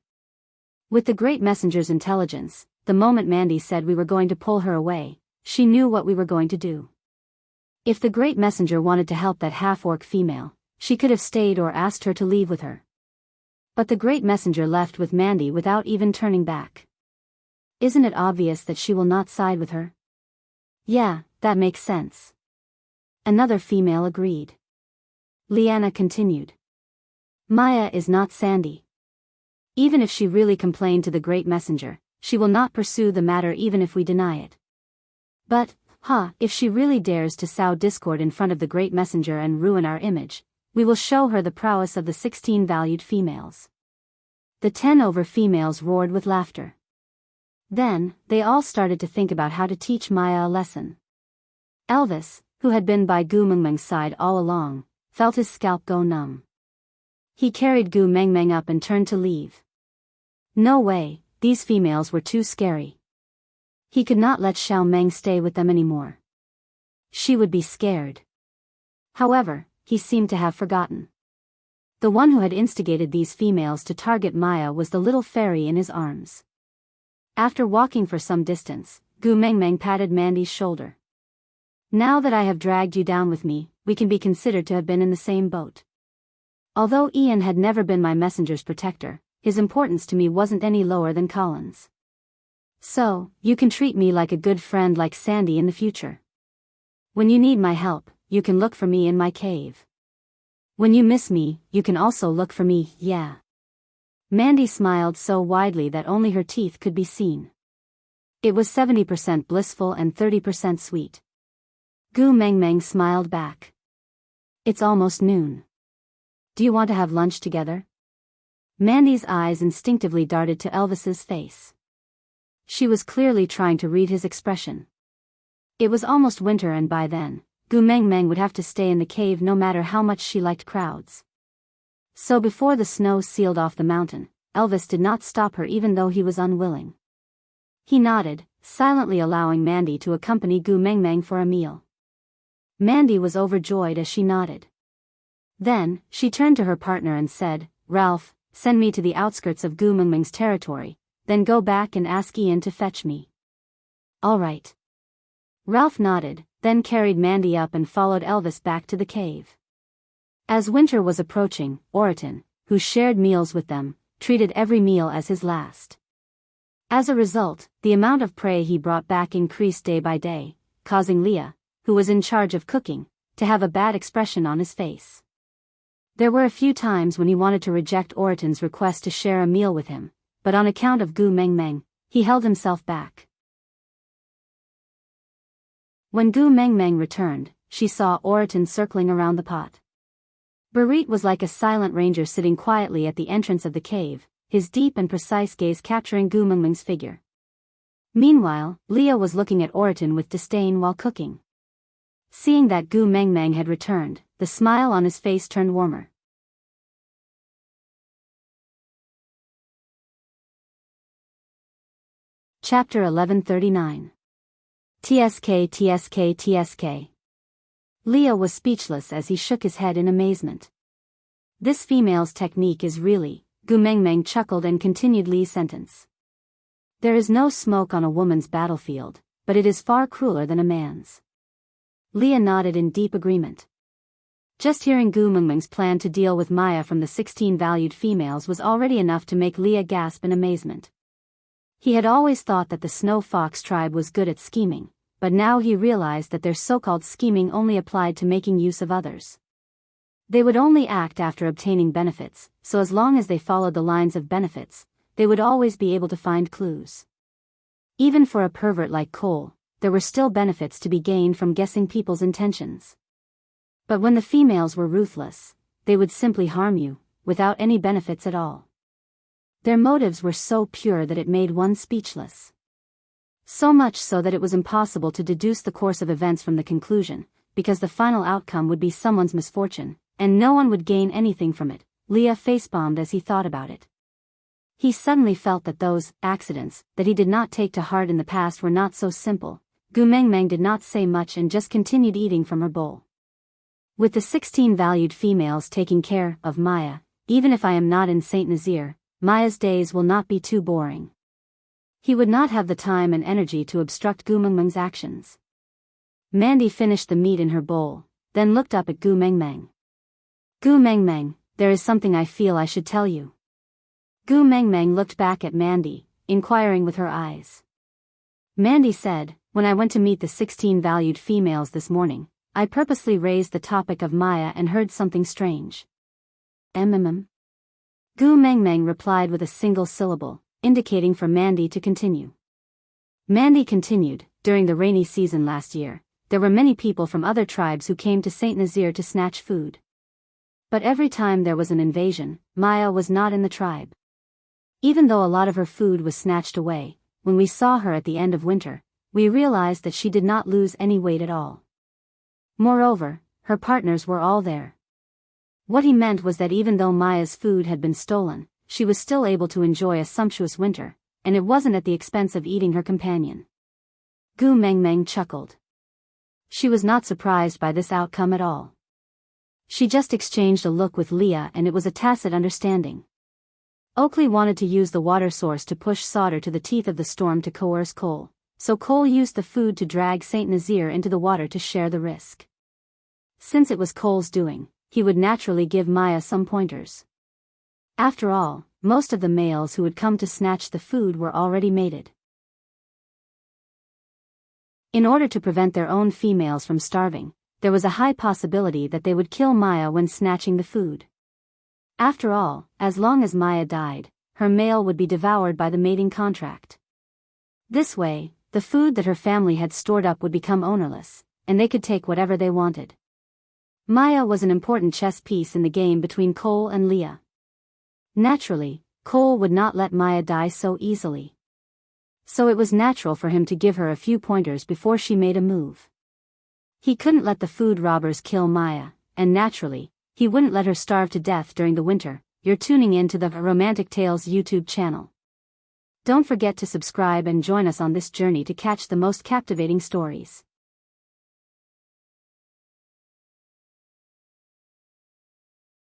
"With the great messenger's intelligence, the moment Mandy said we were going to pull her away, she knew what we were going to do. If the great messenger wanted to help that half-orc female, she could have stayed or asked her to leave with her. But the great messenger left with Mandy without even turning back. Isn't it obvious that she will not side with her?" "Yeah, that makes sense." Another female agreed. Liana continued. "Maya is not Sandy. Even if she really complained to the great messenger, she will not pursue the matter even if we deny it. But, if she really dares to sow discord in front of the great messenger and ruin our image, we will show her the prowess of the 16 valued females. The 10 over females roared with laughter. Then, they all started to think about how to teach Maya a lesson. Elvis, who had been by Gu Mengmeng's side all along, felt his scalp go numb. He carried Gu Mengmeng up and turned to leave. No way, these females were too scary. He could not let Xiao Meng stay with them anymore. She would be scared. However, he seemed to have forgotten. The one who had instigated these females to target Maya was the little fairy in his arms. After walking for some distance, Gu Mengmeng patted Mandy's shoulder. Now that I have dragged you down with me, we can be considered to have been in the same boat. Although Ian had never been my messenger's protector, his importance to me wasn't any lower than Colin's. So, you can treat me like a good friend like Sandy in the future. When you need my help, you can look for me in my cave. When you miss me, you can also look for me, yeah. Mandy smiled so widely that only her teeth could be seen. It was 70% blissful and 30% sweet. Gu Mengmeng smiled back. It's almost noon. Do you want to have lunch together? Mandy's eyes instinctively darted to Elvis's face. She was clearly trying to read his expression. It was almost winter and by then, Gu Mengmeng would have to stay in the cave no matter how much she liked crowds. So before the snow sealed off the mountain, Elvis did not stop her even though he was unwilling. He nodded, silently allowing Mandy to accompany Gu Mengmeng for a meal. Mandy was overjoyed as she nodded. Then, she turned to her partner and said, "Ralph, send me to the outskirts of Gu Mengmeng's territory, then go back and ask Ian to fetch me." "All right." Ralph nodded, then carried Mandy up and followed Elvis back to the cave. As winter was approaching, Oriton, who shared meals with them, treated every meal as his last. As a result, the amount of prey he brought back increased day by day, causing Leah, who was in charge of cooking, to have a bad expression on his face. There were a few times when he wanted to reject Oriton's request to share a meal with him, but on account of Gu Mengmeng, he held himself back. When Gu Mengmeng returned, she saw Oriton circling around the pot. Barit was like a silent ranger sitting quietly at the entrance of the cave, his deep and precise gaze capturing Gu Mengmeng's figure. Meanwhile, Leah was looking at Oriton with disdain while cooking. Seeing that Gu Mengmeng had returned, the smile on his face turned warmer. Chapter 1139. TSK. Leah was speechless as he shook his head in amazement. This female's technique is really, Gu Mengmeng chuckled and continued Li's sentence. There is no smoke on a woman's battlefield, but it is far crueler than a man's. Leah nodded in deep agreement. Just hearing Gu Mengmeng's plan to deal with Maya from the 16 valued females was already enough to make Leah gasp in amazement. He had always thought that the Snow Fox tribe was good at scheming, but now he realized that their so-called scheming only applied to making use of others. They would only act after obtaining benefits, so as long as they followed the lines of benefits, they would always be able to find clues. Even for a pervert like Cole, there were still benefits to be gained from guessing people's intentions. But when the females were ruthless, they would simply harm you, without any benefits at all. Their motives were so pure that it made one speechless. So much so that it was impossible to deduce the course of events from the conclusion, because the final outcome would be someone's misfortune, and no one would gain anything from it. Leah facepalmed as he thought about it. He suddenly felt that those accidents that he did not take to heart in the past were not so simple. Gu Mengmeng did not say much and just continued eating from her bowl. With the 16 valued females taking care of Maya, even if I am not in Saint Nazaire, Maya's days will not be too boring. He would not have the time and energy to obstruct Gu Mengmeng's actions. Mandy finished the meat in her bowl, then looked up at Gu Mengmeng. Gu Mengmeng, there is something I feel I should tell you. Gu Mengmeng looked back at Mandy, inquiring with her eyes. Mandy said, when I went to meet the 16 valued females this morning, I purposely raised the topic of Maya and heard something strange. Gu Mengmeng replied with a single syllable, indicating for Mandy to continue. Mandy continued, during the rainy season last year, there were many people from other tribes who came to Saint Nazaire to snatch food. But every time there was an invasion, Maya was not in the tribe. Even though a lot of her food was snatched away, when we saw her at the end of winter, we realized that she did not lose any weight at all. Moreover, her partners were all there. What he meant was that even though Maya's food had been stolen, she was still able to enjoy a sumptuous winter, and it wasn't at the expense of eating her companion. Gu Mengmeng chuckled. She was not surprised by this outcome at all. She just exchanged a look with Leah and it was a tacit understanding. Oakley wanted to use the water source to push Sauter to the teeth of the storm to coerce Cole, so Cole used the food to drag Saint Nazaire into the water to share the risk. Since it was Cole's doing, he would naturally give Maya some pointers. After all, most of the males who had come to snatch the food were already mated. In order to prevent their own females from starving, there was a high possibility that they would kill Maya when snatching the food. After all, as long as Maya died, her male would be devoured by the mating contract. This way, the food that her family had stored up would become ownerless, and they could take whatever they wanted. Maya was an important chess piece in the game between Cole and Leah. Naturally, Cole would not let Maya die so easily. So it was natural for him to give her a few pointers before she made a move. He couldn't let the food robbers kill Maya, and naturally, he wouldn't let her starve to death during the winter. You're tuning in to the Romantic Tales YouTube channel. Don't forget to subscribe and join us on this journey to catch the most captivating stories.